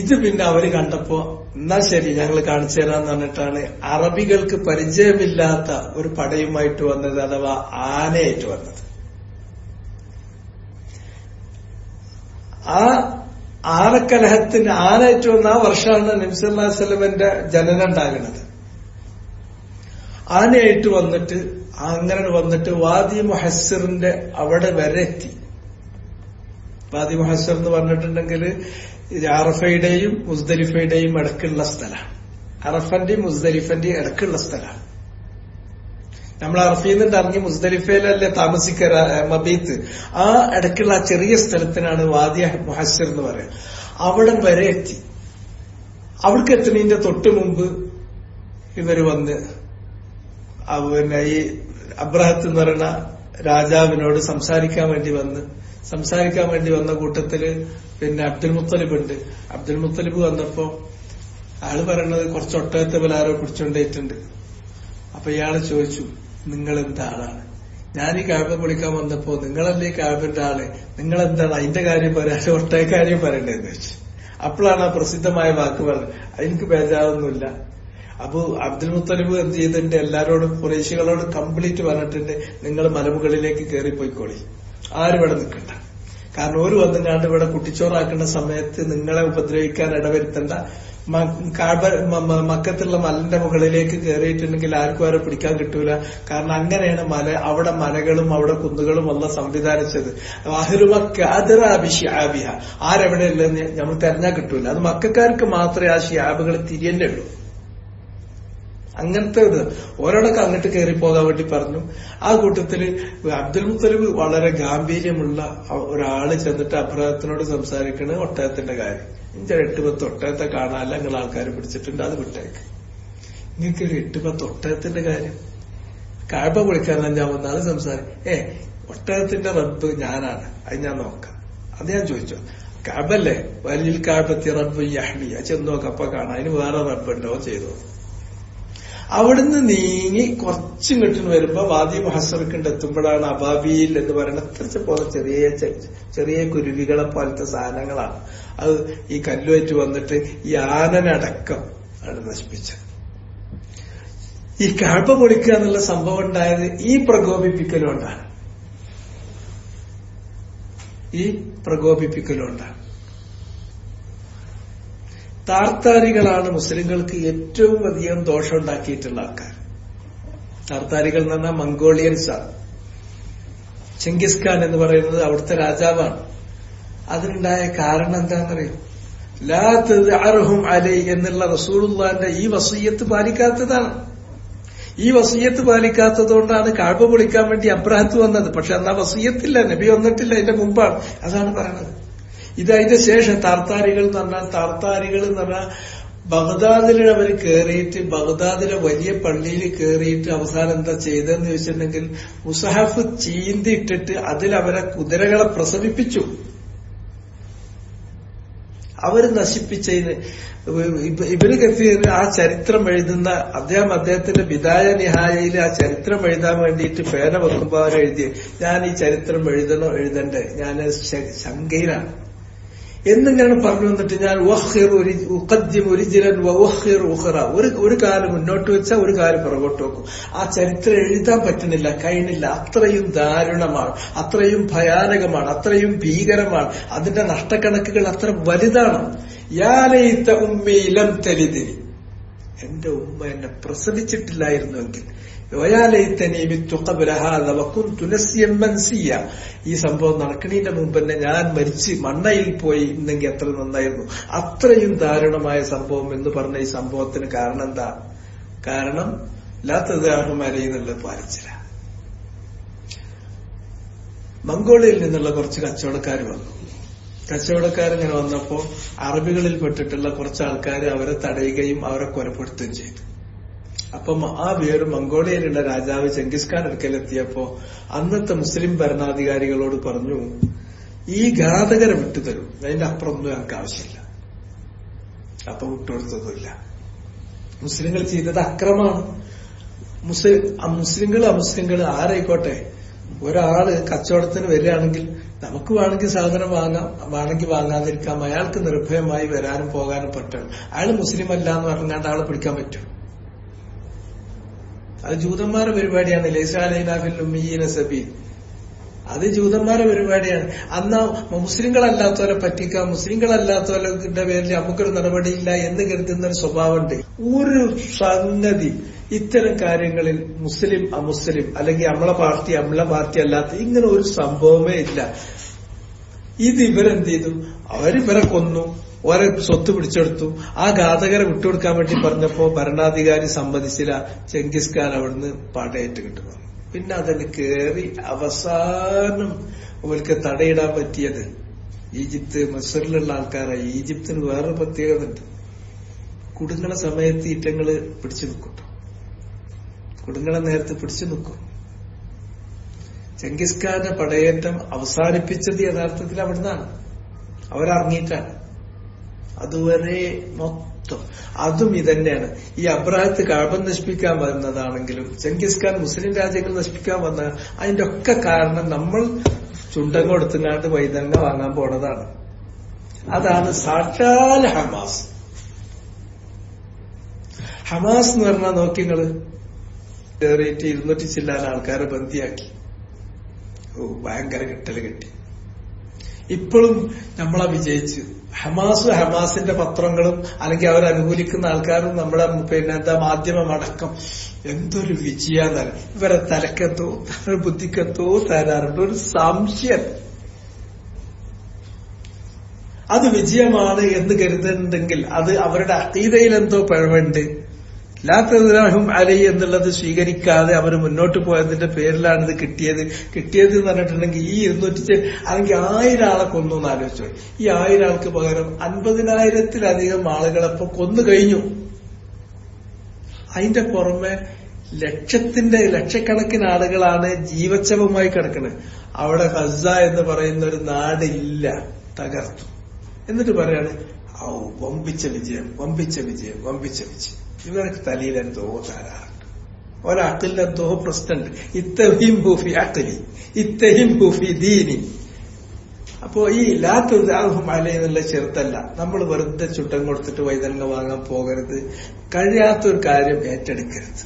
ഇത് പിന്നെ അവര് കണ്ടപ്പോ എന്നാ ശരി ഞങ്ങൾ കാണിച്ചു തരാന്ന് പറഞ്ഞിട്ടാണ് അറബികൾക്ക് പരിചയമില്ലാത്ത ഒരു പടയുമായിട്ട് വന്നത്, അഥവാ ആനയായിട്ട് വന്നത്. ആ ആനക്കലഹത്തിന് ആനയായിട്ട് വന്ന ആ വർഷമാണ് നബി സല്ലല്ലാഹു അലൈഹി വസല്ലമയുടെ ജനനം ഉണ്ടാകുന്നത്. ആനയായിട്ട് വന്നിട്ട് അങ്ങനെ വന്നിട്ട് വാദി മുഹസ്സിറിന്റെ അവിടെ വരെ എത്തി. വാദി മുഹസ്സിർ എന്ന് പറഞ്ഞിട്ടുണ്ടെങ്കിൽ അറഫയുടെയും മുസ്ദലിഫയുടെയും ഇടക്കുള്ള സ്ഥലമാണ്. അറഫന്റെയും മുസ്ദലിഫന്റെയും ഇടക്കുള്ള സ്ഥലമാണ്. നമ്മൾ അറഫയിൽ നിന്ന് ഇറങ്ങി മുസ്ദലിഫയിലല്ലേ താമസിക്കര മബീത്ത്. ആ ഇടക്കുള്ള ആ ചെറിയ സ്ഥലത്തിനാണ് വാദി മുഹസ്സിർ എന്ന് പറയാം. അവിടെ വരെ എത്തി. അവിടേക്ക് എത്തുന്നതിന്റെ തൊട്ട് മുമ്പ് ഇവര് വന്ന് പിന്നെ ഈ അബ്രഹത്ത് എന്ന് പറയുന്ന രാജാവിനോട് സംസാരിക്കാൻ വേണ്ടി വന്ന കൂട്ടത്തില് പിന്നെ അബ്ദുൽ മുത്തലിബ് ഉണ്ട്. അബ്ദുൽ മുത്തലിബ് വന്നപ്പോ അയാള് പറയണത് കുറച്ച് ഒട്ടകത്തെ ബലാരോ പിടിച്ചുകൊണ്ടേയിട്ടുണ്ട്. അപ്പൊ ഇയാള് ചോദിച്ചു, നിങ്ങൾ എന്താ ആളാണ്? ഞാൻ ഈ കാഴ്ച പൊളിക്കാൻ വന്നപ്പോ നിങ്ങളല്ലേ ഈ കാഴ്ചന്റെ ആള്, നിങ്ങളെന്താണ് അതിന്റെ കാര്യം പറയാൻ ഒട്ടക കാര്യം പറയണ്ടേന്ന് ചോദിച്ചു. അപ്പോഴാണ് ആ പ്രസിദ്ധമായ വാക്ക് പറഞ്ഞത്. എനിക്ക് ബേജാറൊന്നുമില്ല. അപ്പൊ അബ്ദുൽ മുത്തലിബ് എന്ത് ചെയ്തിട്ടുണ്ട്, എല്ലാരോടും ഖുറൈശികളോട് കംപ്ലീറ്റ് പറഞ്ഞിട്ടുണ്ട്, നിങ്ങൾ മലമുകളിലേക്ക് കയറിപ്പോയിക്കോളി, ആരും ഇവിടെ നിൽക്കണ്ട. കാരണം ഒരു വന്നുകാണ്ട് ഇവിടെ കുട്ടിച്ചോറാക്കുന്ന സമയത്ത് നിങ്ങളെ ഉപദ്രവിക്കാൻ ഇടവരുത്തണ്ട. മക്കത്തുള്ള മലന്റെ മുകളിലേക്ക് കയറിയിട്ടുണ്ടെങ്കിൽ ആർക്കും ആരെ പിടിക്കാൻ കിട്ടൂല. കാരണം അങ്ങനെയാണ് അവിടെ മലകളും അവിടെ കുന്നുകളും വന്ന സംവിധാനിച്ചത്. ആരെവിടെയല്ലെന്ന് നമ്മൾ തെരഞ്ഞാൽ കിട്ടൂല. അത് മക്കാർക്ക് മാത്രമേ ആ ഷിയാബുകൾ തിരിയന്നെ ഉള്ളൂ. അങ്ങനത്തെ ഒരു ഓരോടൊക്കെ അങ്ങോട്ട് കയറി പോകാൻ വേണ്ടി പറഞ്ഞു. ആ കൂട്ടത്തില് അബ്ദുൽ മുത്തലിബ് വളരെ ഗാംഭീര്യമുള്ള ഒരാള് ചെന്നിട്ട് അബ്രഹത്തിനോട് സംസാരിക്കണ ഒട്ടകത്തിന്റെ കാര്യം. ഇഞ്ച 8-10 ഒട്ടകത്തെ കാണാനല്ല നിങ്ങൾ ആൾക്കാർ പിടിച്ചിട്ടുണ്ട്, അത് വിട്ടേക്ക്. നിങ്ങൾക്കൊരു 8-10 ഒട്ടകത്തിന്റെ കാര്യം കാഴ്ച പൊളിക്കാനാണ് ഞാൻ വന്നത്, അത് സംസാരിക്കും. ഒട്ടകത്തിന്റെ റബ്ബ് ഞാനാണ്, അത് ഞാൻ നോക്കാം. അത് ഞാൻ ചോദിച്ചോ, കാബല്ലേ വലിയ കാബത്തി റബ്ബ് യഹ്ലിയ ചെന്ന് നോക്കപ്പ കാണാം, അതിന് വേറെ റബ്ബുണ്ടോ ചെയ്തോ. അവിടുന്ന് നീങ്ങി കുറച്ചും കിട്ടുന്ന വരുമ്പോ വാദി മുഹസ്സിറിന്റെ എത്തുമ്പോഴാണ് അബാബീൽ എന്ന് പറയുന്ന അത്ര പോലെ ചെറിയ കുരുവികളെ പോലത്തെ സാധനങ്ങളാണ്. അത് ഈ കല്ലുമായിട്ട് വന്നിട്ട് ഈ ആനനടക്കം ആണ് നശിപ്പിച്ചത്. ഈ കഅബ പൊളിക്കുക എന്നുള്ള സംഭവം ഉണ്ടായത് ഈ പ്രകോപിപ്പിക്കലുണ്ടാണ്. താർത്താരികളാണ് മുസ്ലിങ്ങൾക്ക് ഏറ്റവും അധികം ദോഷം ഉണ്ടാക്കിയിട്ടുള്ള ആൾക്കാർ. താർത്താരികൾ എന്ന് പറഞ്ഞാൽ മംഗോളിയൻസാണ്. ചെങ്കിസ് ഖാൻ എന്ന് പറയുന്നത് അവിടുത്തെ രാജാവാണ്. അതിനുണ്ടായ കാരണം എന്താണെന്നറിയോ? ലാ തദ്അർഹും അലൈ എന്നുള്ള റസൂലുള്ളാഹിന്റെ ഈ വസിയ്യത്ത് പാലിക്കാത്തതാണ്. ഈ വസിയ്യത്ത് പാലിക്കാത്തതുകൊണ്ടാണ് കഅബ പൊളിക്കാൻ വേണ്ടി അബ്രഹത്ത് വന്നത്. പക്ഷെ എന്നാ വസിയ്യത്തില്ല, നബി വന്നിട്ടില്ല, അതിന്റെ മുമ്പാണ്. അതാണ് പറയുന്നത്. ഇത് അതിന്റെ ശേഷം താർത്താരികൾ എന്ന് പറഞ്ഞാൽ ബഗ്ദാദിൽ അവർ കയറിയിട്ട് ബഗ്ദാദിലെ വലിയ പള്ളിയിൽ കയറിയിട്ട് അവസാനം എന്താ ചെയ്തെന്ന് ചോദിച്ചിട്ടുണ്ടെങ്കിൽ മുസഹഫ് ചീന്തിയിട്ടിട്ട് അതിൽ അവരെ കുതിരകളെ പ്രസവിപ്പിച്ചു. അവര് നശിപ്പിച്ചതിന് ഇബിന് കസീർ ആ ചരിത്രം എഴുതുന്ന അദ്ദേഹത്തിന്റെ ബിദായ നിഹായയിൽ ആ ചരിത്രം എഴുതാൻ വേണ്ടിയിട്ട് പേന വെക്കുമ്പോ അവരെഴുതി, ഞാൻ ഈ ചരിത്രം എഴുതണ്ടേ, ഞാൻ ശങ്കയിലാണ് എന്നിങ്ങനെ പറഞ്ഞു വന്നിട്ട് ഞാൻ ഒരു കാല് മുന്നോട്ട് വെച്ചാൽ ഒരു കാല് പുറകോട്ട് വെക്കും. ആ ചരിത്രം എഴുതാൻ പറ്റുന്നില്ല, കഴിയുന്നില്ല. അത്രയും ദാരുണമാണ്, അത്രയും ഭയാനകമാണ്, അത്രയും ഭീകരമാണ്. അതിന്റെ നഷ്ടക്കണക്കുകൾ അത്ര വലുതാണ്. യാ ലൈത ഉമ്മീ ലം തലിദിനി, എന്റെ ഉമ്മ എന്നെ പ്രസവിച്ചിട്ടില്ലായിരുന്നുവെങ്കിൽ, ഈ സംഭവം നടക്കണീന്റെ മുമ്പ് തന്നെ ഞാൻ മരിച്ച് മണ്ണയിൽ പോയി ഇന്നെങ്കിൽ എത്ര നന്നായിരുന്നു. അത്രയും ദാരുണമായ സംഭവം എന്ന് പറഞ്ഞ ഈ സംഭവത്തിന് കാരണം എന്താ? കാരണം ലാത്തതാഹുമരയെന്നുള്ള പാലിച്ചില്ല. മംഗോളിയയിൽ നിന്നുള്ള കുറച്ച് കച്ചവടക്കാർ വന്നു. കച്ചവടക്കാരിങ്ങനെ വന്നപ്പോ അറബികളിൽ പെട്ടിട്ടുള്ള കുറച്ച് ആൾക്കാർ അവരെ തടയുകയും അവരെ കൊലപ്പെടുത്തുകയും ചെയ്തു. അപ്പം ആ വേര് മംഗോളിയയിലുള്ള രാജാവ് ചെങ്കിസ് ഖാൻ അടുക്കലെത്തിയപ്പോ അന്നത്തെ മുസ്ലിം ഭരണാധികാരികളോട് പറഞ്ഞു, ഈ ഘാതകരെ വിട്ടുതരും, അതിന്റെ അപ്പുറമൊന്നും ഞങ്ങൾക്ക് ആവശ്യമില്ല. അപ്പൊ വിട്ടുകൊടുത്തതുമില്ല. മുസ്ലിങ്ങൾ ചെയ്തത് അക്രമമാണ്. മുസ്ലിങ്ങൾ അമുസ്ലിങ്ങൾ ആരായിക്കോട്ടെ, ഒരാള് കച്ചവടത്തിന് വരികയാണെങ്കിൽ നമുക്ക് വേണമെങ്കിൽ സാധനം വാങ്ങാം, വേണമെങ്കിൽ വാങ്ങാതിരിക്കാം. അയാൾക്ക് നിർഭയമായി വരാനും പോകാനും പറ്റും. അയാൾ മുസ്ലിം അല്ല എന്ന് പറഞ്ഞാണ്ട് ആളെ പിടിക്കാൻ പറ്റും. അത് ജൂതന്മാരുടെ പരിപാടിയാണ്. ലൈസാലൈനാഫിൽ ഉമ്മീന സബീൽ, അത് ജൂതന്മാരുടെ പരിപാടിയാണ്. അന്ന് മുസ്ലിങ്ങളല്ലാത്തവരെ പറ്റിക്കാം, മുസ്ലിങ്ങളല്ലാത്തവരുടെ പേരിൽ നമുക്കൊരു നടപടിയില്ല എന്ന് കരുതുന്ന ഒരു സ്വഭാവമുണ്ട്. ഒരു സംഗതി ഇത്തരം കാര്യങ്ങളിൽ മുസ്ലിം അമുസ്ലിം അല്ലെങ്കിൽ നമ്മളെ പാർട്ടി അല്ലാത്ത ഇങ്ങനെ ഒരു സംഭവമേ ഇല്ല. ഇത് ഇവരെന്ത് ചെയ്തു? അവരിവരെ കൊന്നു, ഓരോ സ്വത്ത് പിടിച്ചെടുത്തു. ആ ഘാതകരെ വിട്ടുകൊടുക്കാൻ വേണ്ടി പറഞ്ഞപ്പോ ഭരണാധികാരി സമ്മതിച്ചില്ല. ചെങ്കിസ് ഖാൻ അവിടുന്ന് പടയേറ്റ് കിട്ടുന്നു. പിന്നെ അതിന് കേറി അവസാനം അവർക്ക് തടയിടാൻ പറ്റിയത് ഈജിപ്ത് മിസ്റിലുള്ള ആൾക്കാരായി. ഈജിപ്തിന് വേറൊരു പ്രത്യേകത ഉണ്ട്. കുടുങ്ങണ സമയത്ത് ഈറ്റങ്ങള് പിടിച്ചു നിൽക്കും. കുടുങ്ങണ നേരത്ത് പിടിച്ചു നിൽക്കും. ചെങ്കിസ് ഖാന്റെ പടയേറ്റം അവസാനിപ്പിച്ചത് യഥാർത്ഥത്തിൽ അവിടുന്നാണ്, അവരറിഞ്ഞിട്ടാണ്. അതുവരെ മൊത്തം അതും ഇതന്നെയാണ്. ഈ അബ്രാഹത്ത് കഅബ നശിപ്പിക്കാൻ വന്നതാണെങ്കിലും ചെങ്കിസ് ഖാൻ മുസ്ലിം രാജ്യങ്ങൾ നശിപ്പിക്കാൻ വന്ന അതിന്റെ ഒക്കെ കാരണം നമ്മൾ ചുണ്ടങ്ങ കൊടുത്തുങ്ങാണ്ട് വൈതങ്ങ വാങ്ങാൻ പോണതാണ്. അതാണ് സാക്ഷാൽ ഹമാസ്. ഹമാസ് എന്ന് പറഞ്ഞാൽ നോക്കിങ്ങള് കയറിയിട്ട് 200 ചില്ലാൻ ആൾക്കാരെ ബന്ദിയാക്കി. ഭയങ്കര കിട്ടല് കിട്ടി. ഇപ്പോഴും നമ്മളെ വിജയിച്ച് ഹമാസിന്റെ പത്രങ്ങളും അല്ലെങ്കിൽ അവരനുകൂലിക്കുന്ന ആൾക്കാരും നമ്മുടെ മാധ്യമമടക്കം എന്തൊരു വിജയാന്നാണ്. ഇവരെ തലക്കെത്തോ ബുദ്ധിക്കെത്തോ തരാറുണ്ട് ഒരു സംശയം. അത് വിജയമാണ് എന്ന് കരുതുന്നുണ്ടെങ്കിൽ അത് അവരുടെ അഖീദയിൽ എന്തോ പിഴവുണ്ട്. ലാത്തഹും അലൈ എന്നുള്ളത് സ്വീകരിക്കാതെ അവർ മുന്നോട്ട് പോയതിന്റെ പേരിലാണ് ഇത് കിട്ടിയത് എന്ന് പറഞ്ഞിട്ടുണ്ടെങ്കിൽ ഈ 200 അല്ലെങ്കിൽ 1000 ആളെ കൊന്നു എന്ന് ആലോചിച്ചു. ഈ 1000 ആൾക്ക് പകരം 50,000-ത്തിലധികം ആളുകളെപ്പോ കൊന്നു കഴിഞ്ഞു. അതിന്റെ പുറമെ ലക്ഷക്കണക്കിന് ആളുകളാണ് ജീവച്ഛവമായി കിടക്കുന്നത്. അവിടെ ഗസ എന്ന് പറയുന്ന ഒരു നാടില്ല, തകർത്തു. എന്നിട്ട് പറയാണ് വമ്പിച്ച വിജയം. ഇവർക്ക് തലയിൽ എന്തോ തരാറുണ്ട്, ഒരക്കിലെന്തോ പ്രശ്നമുണ്ട്. ഇത്തഹിം ഹൂഫി അഖലി ഇത്തഹിം ഹൂഫി ദീനി. അപ്പോ ഈ ലാത്തും അല എന്നുള്ള ചെറുത്തല്ല. നമ്മൾ വെറുതെ ചുട്ടം കൊടുത്തിട്ട് വൈതങ്ങ വാങ്ങാൻ പോകരുത്. കഴിയാത്തൊരു കാര്യം ഏറ്റെടുക്കരുത്.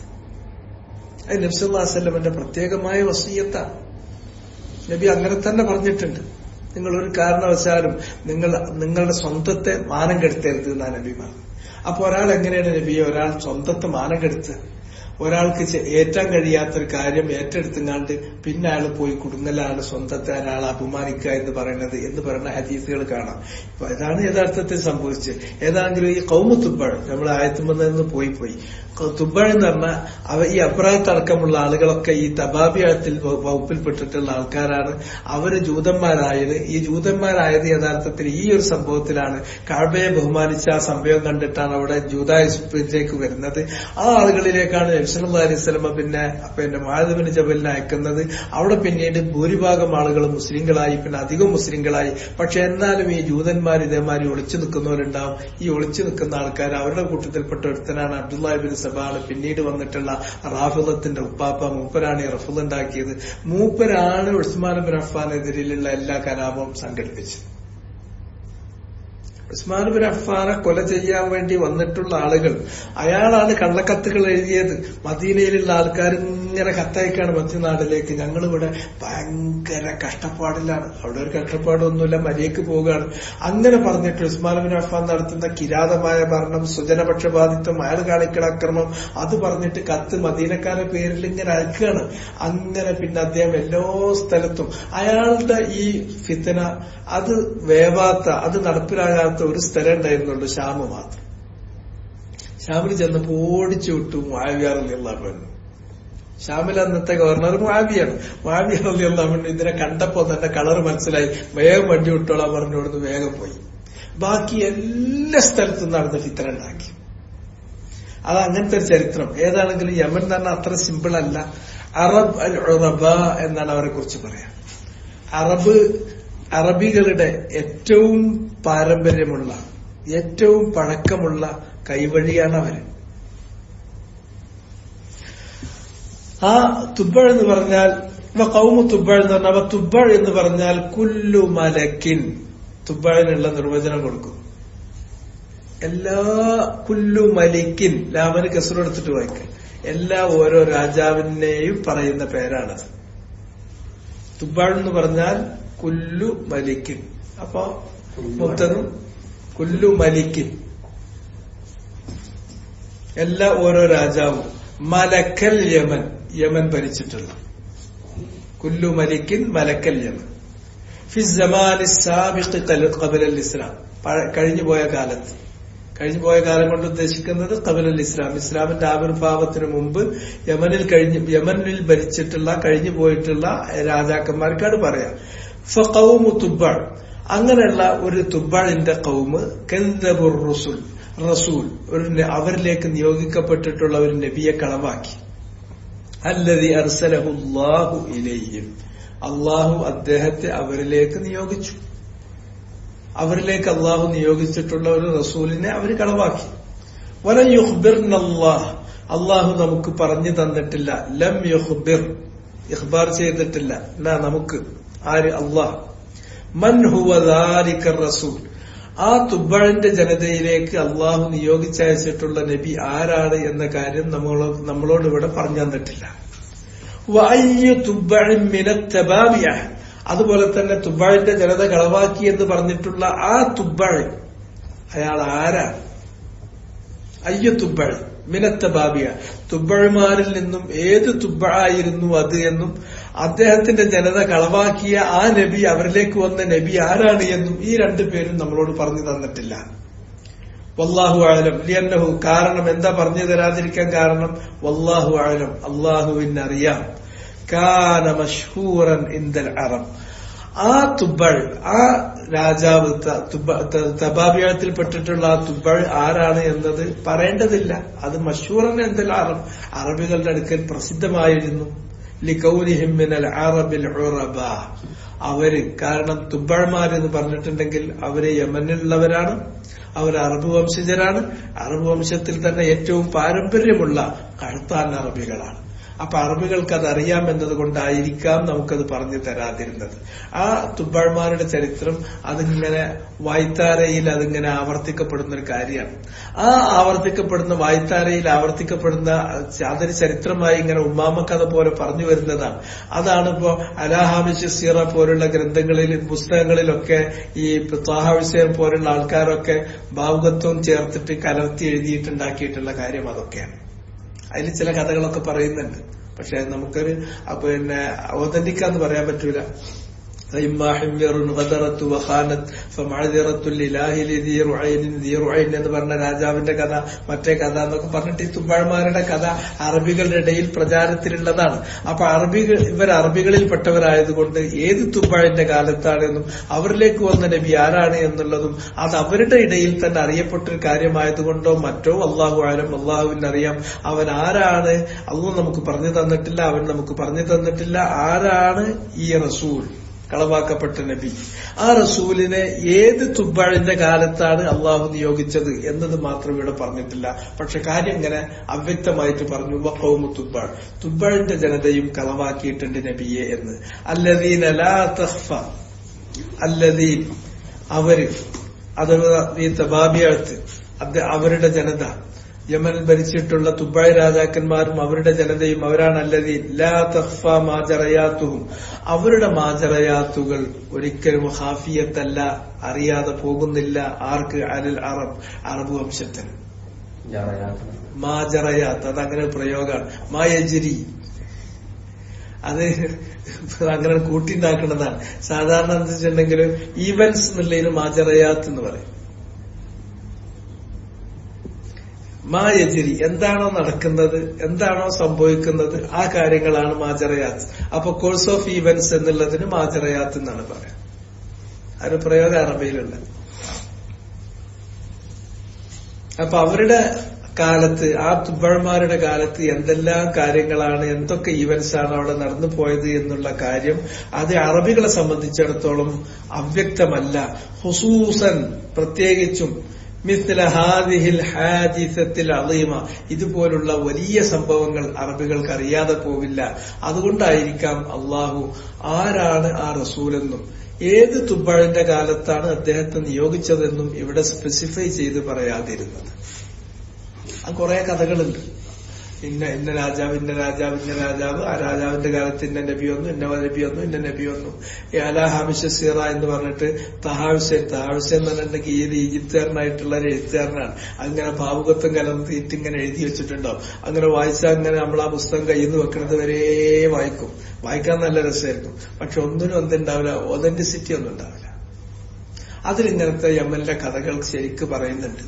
അത് നബി സല്ലല്ലാഹു അലൈഹി വസല്ലമയുടെ പ്രത്യേകമായ വസിയ്യത്താണ്. നബി അങ്ങനെ തന്നെ പറഞ്ഞിട്ടുണ്ട്. നിങ്ങളൊരു കാരണവശാലും നിങ്ങളുടെ സ്വന്തത്തെ മാനം കെടുത്തരുത് എന്നാണ് നബി പറഞ്ഞത്. അപ്പൊ ഒരാൾ എങ്ങനെയാണ് നബിയെ ഒരാൾ സ്വന്തത്തെ മാനം കെടുത്ത് ഒരാൾക്ക് ഏറ്റാൻ കഴിയാത്തൊരു കാര്യം ഏറ്റെടുത്തുങ്ങാണ്ട് പിന്നെ അയാൾ പോയി കുടുങ്ങലാണ് സ്വന്തത്തെ ഒരാളെ അപമാനിക്കുക എന്ന് പറയുന്ന ഹദീസുകൾ കാണാം. അപ്പൊ ഇതാണ് യഥാർത്ഥത്തിൽ സംഭവിച്ചത്. ഏതാണെങ്കിലും ഈ കൗമു തുബ്ബാൾ നമ്മൾ ആയത്തുമെന്ന് പോയി തുബ്ബാൾ എന്ന് പറഞ്ഞാൽ ഈ അബ്രാഹത്തടക്കമുള്ള ആളുകളൊക്കെ ഈ തബാബിയത്തിൽ വകുപ്പിൽപ്പെട്ടിട്ടുള്ള ആൾക്കാരാണ്. അവര് ജൂതന്മാരായത്. ഈ ജൂതന്മാരായത് യഥാർത്ഥത്തിൽ ഈ ഒരു സംഭവത്തിലാണ്. കഅബയെ ബഹുമാനിച്ച ആ സംഭവം കണ്ടിട്ടാണ് അവിടെ ജൂതായിലേക്ക് വരുന്നത്. ആ ആളുകളിലേക്കാണ് നബി സല്ലല്ലാഹു അലൈഹി വസല്ലം പിന്നെ മുആദ് ബിൻ ജബലിനെ അയക്കുന്നത്. അവിടെ പിന്നീട് ഭൂരിഭാഗം ആളുകൾ മുസ്ലിങ്ങളായി, പിന്നെ അധികം മുസ്ലിങ്ങളായി. പക്ഷെ എന്നാലും ഈ ജൂതന്മാർ ഇതേമാതിരി ഒളിച്ചു നിൽക്കുന്നവരുണ്ടാവും. ഈ ഒളിച്ചു നിൽക്കുന്ന ആൾക്കാർ അവരുടെ കൂട്ടത്തിൽപ്പെട്ട ഒരുത്തനാണ് അബ്ദുല്ലാഹി ബിൻ സബാണ്. പിന്നീട് വന്നിട്ടുള്ള റാഫിളത്തിന്റെ ഉപ്പാപ്പ മൂപ്പരാണ് ഈ റഫുൽ ഉണ്ടാക്കിയത്. മൂപ്പരാണ് ഉസ്മാൻ ബിൻ അഫ്ഫാനെതിരെയുള്ള എല്ലാ കലാപവും സംഘടിപ്പിച്ചത്. ഉസ്മാൻ ബിൻ അഫ്ഫാനെ കൊല ചെയ്യാൻ വേണ്ടി വന്നിട്ടുള്ള ആളുകൾ, അയാളാണ് കള്ളക്കത്തുകൾ എഴുതിയത്. മദീനയിലുള്ള ആൾക്കാർ ഇങ്ങനെ കത്തയക്കാണ് മധ്യനാടിലേക്ക്, ഞങ്ങളിവിടെ ഭയങ്കര കഷ്ടപ്പാടിലാണ്, അവിടെ ഒരു കഷ്ടപ്പാടൊന്നുമില്ല, മരിയക്ക് പോവുകയാണ്. അങ്ങനെ പറഞ്ഞിട്ട് ഉസ്മാൻ ബിൻ അഫ്ഫാൻ നടത്തുന്ന കിരാതമായ ഭരണം, സ്വജനപക്ഷപാതിത്വം, അയാൾ കാണിക്കുന്ന അക്രമം, അത് പറഞ്ഞിട്ട് കത്ത് മദീനക്കാരുടെ പേരിൽ ഇങ്ങനെ അയക്കുകയാണ്. അങ്ങനെ പിന്നെ അദ്ദേഹം എല്ലാ സ്ഥലത്തും അയാളുടെ ഈ ഫിത്ന അത് വേവാത്ത, അത് നടപ്പിലാകാത്ത ഒരു സ്ഥലം ഉണ്ടായിരുന്നുള്ളൂ, ഷാമ് മാത്രം. ഷാമിൽ ചെന്നപ്പോ ഓടിച്ചു വിട്ടു മുആവിയ റളിയല്ലാഹു അൻഹു. ഷാമിൽ അന്നത്തെ ഗവർണർ മുആവിയാണ്. മുആവിയ റളിയല്ലാഹു അൻഹു ഇതിനെ കണ്ടപ്പോ തന്നെ കളർ മനസ്സിലായി, വേഗം വണ്ടി വിട്ടോളാൻ പറഞ്ഞുകൊടുത്ത് വേഗം പോയി. ബാക്കി എല്ലാ സ്ഥലത്തും നടന്ന് ഫിത്ന ഉണ്ടാക്കി. അത് അങ്ങനത്തെ ഒരു ചരിത്രം. ഏതാണെങ്കിലും യമൻ എന്ന് പറഞ്ഞാൽ അത്ര സിമ്പിൾ അല്ല. അറബ് അൽ ഉറബ എന്നാണ് അവരെ കുറിച്ച് പറയാം. അറബികളുടെ ഏറ്റവും പാരമ്പര്യമുള്ള, ഏറ്റവും പഴക്കമുള്ള കൈവഴിയാണ് അവര്. ആ തുബ്ബ എന്ന് പറഞ്ഞാൽ ഖൗമു തുബ്ബ എന്ന് പറഞ്ഞാൽ തുബ്ബ എന്ന് പറഞ്ഞാൽ കുല്ലു മലക്കിൻ. തുബ്ബിനുള്ള നിർവചനം കൊടുക്കും. എല്ലാ കുല്ലു മലിക്കിൻ, ലാമന് കസ്റ് എടുത്തിട്ട് വായിക്കുക, എല്ലാ ഓരോ രാജാവിനെയും പറയുന്ന പേരാണത്. തുബ്ബ എന്ന് പറഞ്ഞാൽ കുല്ലു മലിക്കിൻ. അപ്പൊ മുബ്തദ കുല്ലു മലിക്കിൻ, എല്ലാ ഓരോ രാജാവും. മലക്കൽ യമൻ, യമൻ ഭരിച്ചിട്ടുള്ള. കുല്ലു മലിക്കിൻ മലക്കൽ യമൻ. ഫി സമാനി സാബിഖ് ഖബല ഇസ്ലാം, കഴിഞ്ഞുപോയ കാലത്ത്. കഴിഞ്ഞുപോയ കാലം കൊണ്ട് ഉദ്ദേശിക്കുന്നത് ഖബല ഇസ്ലാം, ഇസ്ലാമിന്റെ ആവിർഭാവത്തിന് മുമ്പ് യമനിൽ ഭരിച്ചിട്ടുള്ള കഴിഞ്ഞു പോയിട്ടുള്ള രാജാക്കന്മാർക്കാണ് പറയാം. ഫഖൗമു തുബ്ബ, അങ്ങനെയുള്ള ഒരു തുബ്ബിന്റെ ഖൗമ് കദ്ദബുർ റസൂൽ, റസൂൽ അവരിലേക്ക് നിയോഗിക്കപ്പെട്ടിട്ടുള്ള ഒരു നബിയെ കളവാക്കി. അല്ലദീ അർസലഹു അല്ലാഹു ഇലൈഹിം, അള്ളാഹു അദ്ദേഹത്തെ അവരിലേക്ക് നിയോഗിച്ചു. അവരിലേക്ക് അള്ളാഹു നിയോഗിച്ചിട്ടുള്ള ഒരു റസൂലിനെ അവർ കളവാക്കി. വലം യുഖ്ബിർനല്ലാഹ്, അള്ളാഹു നമുക്ക് പറഞ്ഞു തന്നിട്ടില്ല. ലം യുഖ്ബിർ, ഇഖ്ബാർ ചെയ്തിട്ടില്ല. നമുക്ക് ആര്? അള്ളാഹ്. മൻ ഹുവ ദാലിക റസൂൽ, ആ തുബ്ബിന്റെ ജനതയിലേക്ക് അള്ളാഹു നിയോഗിച്ചയച്ചിട്ടുള്ള നബി ആരാണ് എന്ന കാര്യം നമ്മളോട് ഇവിടെ പറഞ്ഞു തന്നിട്ടില്ല. വഅയ്യു തുബ്ബഇൻ മിനത് തബാബിയ, അതുപോലെ തന്നെ തുബ്ബിന്റെ ജനത കളവാക്കി എന്ന് പറഞ്ഞിട്ടുള്ള ആ തുബ്ബഇ, അയാൾ ആരാണ്? അയ്യു തുബ്ബഇ മിനത് തബാബിയ, തുബ്ബിമാരിൽ നിന്നും ഏത് തുബ്ബആയിരുന്നു അത് എന്നും അദ്ദേഹത്തിന്റെ ജനത കളവാക്കിയ ആ നബി, അവരിലേക്ക് വന്ന നബി ആരാണ് എന്നും ഈ രണ്ടു പേരും നമ്മളോട് പറഞ്ഞു തന്നിട്ടില്ല. വല്ലാഹു അഅലം ലിഅന്നഹു, കാരണം എന്താ പറഞ്ഞു തരാതിരിക്കാൻ കാരണം? വല്ലാഹു അഅലം, അല്ലാഹുവിനറിയാം. കാന മശ്ഹൂറൻ ഇൻദൽ അറബ്, ആ തുബ്ബൾ, ആ രാജാവ് തബാബിയത്തിൽപ്പെട്ടിട്ടുള്ള ആ തുബ്ബൾ ആരാണ് എന്നത് പറയേണ്ടതില്ല. അത് മശ്ഹൂറൻ ഇൻദൽ അറബ്, അറബികളുടെ അടുക്കൽ പ്രസിദ്ധമായിരുന്നു. ലികൗനിഹിം മിനൽ അറബിൽ ഉറബ, അവര്, കാരണം തുബ്ബൾമാരെന്ന് പറഞ്ഞിട്ടുണ്ടെങ്കിൽ അവര് യമനിലുള്ളവരാണ്, അവർ അറബ് വംശജരാണ്. അറബ് വംശത്തിൽ തന്നെ ഏറ്റവും പാരമ്പര്യമുള്ള കഴുത്താൻ അറബികളാണ്. അപ്പൊ അറബികൾക്ക് അത് അറിയാമെന്നത് കൊണ്ടായിരിക്കാം നമുക്കത് പറഞ്ഞു തരാതിരുന്നത്. ആ തുബ്ബൾമാരുടെ ചരിത്രം അതിങ്ങനെ വായ്ത്താരയിൽ അതിങ്ങനെ ആവർത്തിക്കപ്പെടുന്ന ഒരു കാര്യമാണ്. ആ ആവർത്തിക്കപ്പെടുന്ന വായ്ത്താരയിൽ ആവർത്തിക്കപ്പെടുന്ന അതൊരു ചരിത്രമായി ഇങ്ങനെ ഉമ്മാമ കഥ പോലെ പറഞ്ഞു വരുന്നതാണ്. അതാണ് ഇപ്പോ അലാഹാമിഷ് സീറ പോലുള്ള ഗ്രന്ഥങ്ങളിൽ, പുസ്തകങ്ങളിലൊക്കെ ഈ ത്വാഹ ഹുസൈൻ പോലുള്ള ആൾക്കാരൊക്കെ ഭാവുകത്വം ചേർത്തിട്ട് കലർത്തി എഴുതിയിട്ടുണ്ടാക്കിയിട്ടുള്ള കാര്യം അതൊക്കെയാണ്. അതിൽ ചില കഥകളൊക്കെ പറയുന്നുണ്ട്. പക്ഷെ നമുക്കൊരു ഓതന്റിക്കാന്ന് പറയാൻ പറ്റൂല. എന്ന് പറഞ്ഞ രാജാവിന്റെ കഥ, മറ്റേ കഥ എന്നൊക്കെ പറഞ്ഞിട്ട് ഈ തുബ്ബാഴ്മാരുടെ കഥ അറബികളുടെ ഇടയിൽ പ്രചാരത്തിലുള്ളതാണ്. അപ്പൊ ഇവർ അറബികളിൽ പെട്ടവരായതുകൊണ്ട് ഏത് തുബ്ബാഴിന്റെ കാലത്താണെന്നും അവരിലേക്ക് വന്ന നബി ആരാണ് എന്നുള്ളതും അത് അവരുടെ ഇടയിൽ തന്നെ അറിയപ്പെട്ടൊരു കാര്യമായതുകൊണ്ടോ മറ്റോ അല്ലാഹു അഅലം, അല്ലാഹുവിനറിയാം. അവൻ ആരാണ്? അല്ലാഹു നമുക്ക് പറഞ്ഞു തന്നിട്ടില്ല, അവൻ നമുക്ക് പറഞ്ഞു തന്നിട്ടില്ല. ആരാണ് ഈ റസൂൽ, കളവാക്കപ്പെട്ട നബി? ആ റസൂലിനെ ഏത് തുബ്ബിന്റെ കാലത്താണ് അള്ളാഹു നിയോഗിച്ചത് എന്നത് മാത്രം ഇവിടെ പറഞ്ഞിട്ടില്ല. പക്ഷെ കാര്യം ഇങ്ങനെ അവ്യക്തമായിട്ട് പറഞ്ഞു. വഖൗമു തുബ്ബ, തുബ്ബിന്റെ ജനതയും കളവാക്കിയിട്ടുണ്ട് നബിയെ എന്ന്. അല്ലദീന ലാ തഖ്ഫ, അല്ലദീൻ, അവര്, അഥവാ ഈ തബാബിയത്ത്, അവരുടെ ജനത, യമനിൽ ഭരിച്ചിട്ടുള്ള തുബ്ബായ് രാജാക്കന്മാരും അവരുടെ ജനതയും അവരാണ്. അല്ലദീൻ ലാ തഖ്ഫ മാജറയാത്തുഹും, അവരുടെ മാജറയാത്തുകൾ ഒരിക്കലും ഖാഫിയത്തല്ല, അറിയാതെ പോകുന്നില്ല. ആർക്ക്? അലൽ അറബ്, അറബ് വംശത്തിന്. മാജറയാത്ത്, അതങ്ങനെ പ്രയോഗമാണ്. മായജിരി, അത് അങ്ങനെ കൂട്ടിണ്ടാക്കുന്നതാണ്. സാധാരണ എന്താ വെച്ചിട്ടുണ്ടെങ്കിൽ ഈവൻസ് എന്നുള്ളതിന് മാജറയാത്ത് എന്ന് പറയും. മായജിരി, എന്താണോ നടക്കുന്നത്, എന്താണോ സംഭവിക്കുന്നത്, ആ കാര്യങ്ങളാണ് മാജറയാത്ത്. അപ്പൊ കോഴ്സ് ഓഫ് ഈവൻസ് എന്നുള്ളതിന് മാജറയാത്ത് എന്നാണ് പറയാം. ആ ഒരു പ്രയോഗം അറബിയിലുള്ള. അപ്പൊ അവരുടെ കാലത്ത്, ആ തുബ്ബിമാരുടെ കാലത്ത് എന്തെല്ലാം കാര്യങ്ങളാണ്, എന്തൊക്കെ ഈവൻസ് ആണ് അവിടെ നടന്നു പോയത് എന്നുള്ള കാര്യം അത് അറബികളെ സംബന്ധിച്ചിടത്തോളം അവ്യക്തമല്ല. ഹുസൂസൻ, പ്രത്യേകിച്ചും മിസ്ല ഹാദിഹിൽ ഹാദിസത്തിൽ അളീമ, ഇതുപോലുള്ള വലിയ സംഭവങ്ങൾ അറബികൾക്ക് അറിയാതെ പോവില്ല. അതുകൊണ്ടായിരിക്കാം അള്ളാഹു ആരാണ് ആ റസൂലെന്നും ഏത് തുബ്ബഴിന്റെ കാലത്താണ് അദ്ദേഹത്തെ നിയോഗിച്ചതെന്നും ഇവിടെ സ്പെസിഫൈ ചെയ്ത് പറയാതിരുന്നത്. കുറെ കഥകളുണ്ട്. ഇന്ന രാജാവ്, ആ രാജാവിന്റെ കാലത്ത് ഇന്ന നബി വന്നു, ഇന്ന നബി വന്നു. അലാ ഹാമിഷ സീറ എന്ന് പറഞ്ഞിട്ട് തഹാവിസൻ എന്ന് പറഞ്ഞിട്ടുണ്ടെങ്കിൽ ഏത് ഈജിപ്തുകാരനായിട്ടുള്ള ഒരു എഴുത്തുകാരനാണ്. അങ്ങനെ ഭാവുകത്വം കലർത്തിയിട്ട് ഇങ്ങനെ എഴുതി വെച്ചിട്ടുണ്ടാവും. അങ്ങനെ വായിച്ചാൽ അങ്ങനെ നമ്മൾ ആ പുസ്തകം കയ്യിൽ നിന്ന് വെക്കുന്നത് വരെ വായിക്കാൻ നല്ല രസമായിരിക്കും. പക്ഷെ ഒന്നിനും എന്തുണ്ടാവില്ല, ഒതന്റിസിറ്റി ഒന്നും ഉണ്ടാവില്ല. അതിലിങ്ങനത്തെ യമനിലെ കഥകൾ ശരിക്ക് പറയുന്നുണ്ട്.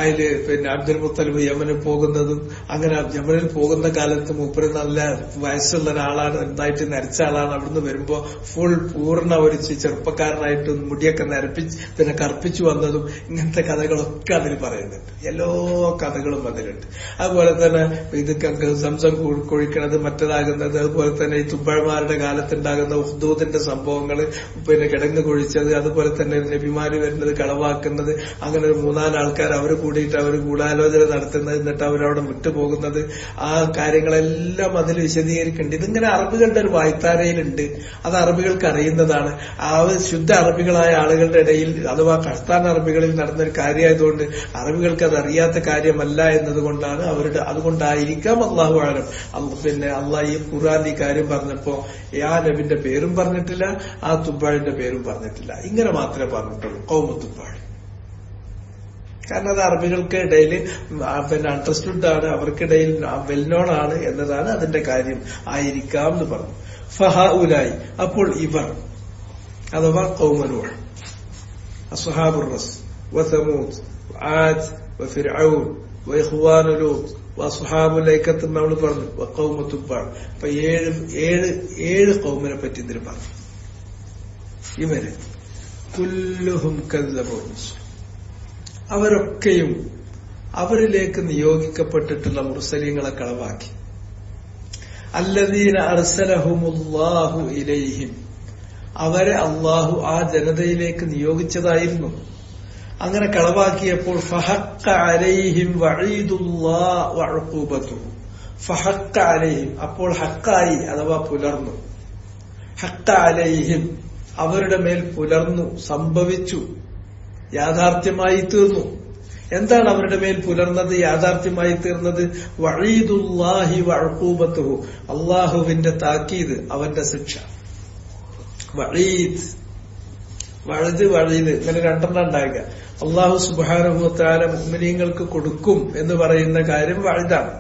അതില് അബ്ദുൽ മുത്തലിബ് യമനിൽ പോകുന്നതും, അങ്ങനെ യമനിൽ പോകുന്ന കാലത്ത് മൂപ്പര് നല്ല വയസ്സുള്ള ഒരാളാണ്, എന്തായിട്ട് നരച്ച ആളാണ്. അവിടുന്ന് വരുമ്പോ പൂർണ്ണ ഒരു ചെറുപ്പക്കാരനായിട്ട് മുടിയൊക്കെ പിന്നെ കറുപ്പിച്ചു വന്നതും ഇങ്ങനത്തെ കഥകളൊക്കെ അതിൽ പറയുന്നുണ്ട്. എല്ലാ കഥകളും അതിലുണ്ട്. അതുപോലെ തന്നെ ഇത് സംസം കൊഴിക്കണത്, മറ്റേതാകുന്നത്, അതുപോലെ തന്നെ ഈ തുബ്ബഴമാരുടെ കാലത്തുണ്ടാകുന്ന ഉഹ്ദൂദിന്റെ സംഭവങ്ങള്, പിന്നെ കിടങ്ങ് കൊഴിച്ചത്, അതുപോലെ തന്നെ നബിമാര് വരുന്നത്, കളവാക്കുന്നത്, അങ്ങനെ ഒരു 3-4 ആൾക്കാർ അവർ കൂടിയിട്ട് അവർ ഗൂഢാലോചന നടത്തുന്നത്, എന്നിട്ട് അവരവിടെ വിട്ടുപോകുന്നത്, ആ കാര്യങ്ങളെല്ലാം അതിൽ വിശദീകരിക്കുന്നുണ്ട്. ഇതിങ്ങനെ അറബികളുടെ ഒരു വായ്ത്താരയിലുണ്ട്. അത് അറബികൾക്ക് അറിയുന്നതാണ്. ആ ശുദ്ധ അറബികളായ ആളുകളുടെ ഇടയിൽ, അഥവാ കഷ്താൻ അറബികളിൽ നടന്നൊരു കാര്യമായതുകൊണ്ട് അറബികൾക്ക് അത് അറിയാത്ത കാര്യമല്ല എന്നതുകൊണ്ടാണ് അതുകൊണ്ടായിരിക്കാം അള്ളാഹു ആലം. പിന്നെ അള്ളാഹ് ഈ ഖുർആൻ ഈ കാര്യം പറഞ്ഞപ്പോ ആ നബിന്റെ പേരും പറഞ്ഞിട്ടില്ല, ആ തുബ്ബാഴിന്റെ പേരും പറഞ്ഞിട്ടില്ല. ഇങ്ങനെ മാത്രമേ പറഞ്ഞിട്ടുള്ളൂ, ഖൗമു തുബ്ബാഴ്. കാരണം അത് അറബികൾക്ക് ഇടയിൽ പിന്നെ അണ്ടർസ്റ്റുഡ് ആണ്, അവർക്കിടയിൽ വെൽ നോൺ ആണ് എന്നതാണ് അതിന്റെ കാര്യം. ആയിരിക്കാം എന്ന് പറഞ്ഞു. ഫഹഉലായി, അപ്പോൾ ഇവർ, അഥവാ ഖൗമു നൂഹ്, അസ്ഹാബുർ റസ്, വസമൂദ്, ആദ്, വഫിർഔൻ, വഇഖ്വാനു ലൂത്ത്, വഅസ്ഹാബുൽ ഐക്കത്ത് നമ്മൾ പറഞ്ഞു, വഖൗമു തുബ്ബാ. അപ്പൊ ഏഴ് ഖൗമിനെ പറ്റി ഇതിന് പറഞ്ഞു. ഇവര് കുല്ലുഹും കദ്ദബൂ, അവരൊക്കെയും അവരിലേക്ക് നിയോഗിക്കപ്പെട്ടിട്ടുള്ള മുർസലീങ്ങളെ കളവാക്കി. അല്ലദീന അർസലഹുമുല്ലാഹു ഇലൈഹിം, അവരെ അള്ളാഹു ആ ജനതയിലേക്ക് നിയോഗിച്ചതായിരുന്നു. അങ്ങനെ കളവാക്കിയപ്പോൾ ഫഹഖ അലൈഹിം വഈദുല്ലാഹി വഉഖൂബതുഹു. ഫഹഖ അലൈഹിം, അപ്പോൾ ഹക്കായി അഥവാ പുലർന്നു. ഹഖ അലൈഹിം, അവരുടെ മേൽ പുലർന്നു, സംഭവിച്ചു, യാഥാർത്ഥ്യമായി തീർന്നു. എന്താണ് അവരുടെ മേൽ പുലർന്നത്, യാഥാർത്ഥ്യമായി തീർന്നത്? വഈദുല്ലാഹി വഉഖൂബതുഹു, അള്ളാഹുവിന്റെ താക്കീത്, അവന്റെ ശിക്ഷ. വഈദ്, വഈദ് ഇങ്ങനെ രണ്ടെണ്ണം ഉണ്ടാകുക. അള്ളാഹു സുബ്ഹാനഹു വ തആല മുഅ്മിനീങ്ങൾക്ക് കൊടുക്കും എന്ന് പറയുന്ന കാര്യം വഈദാണ്.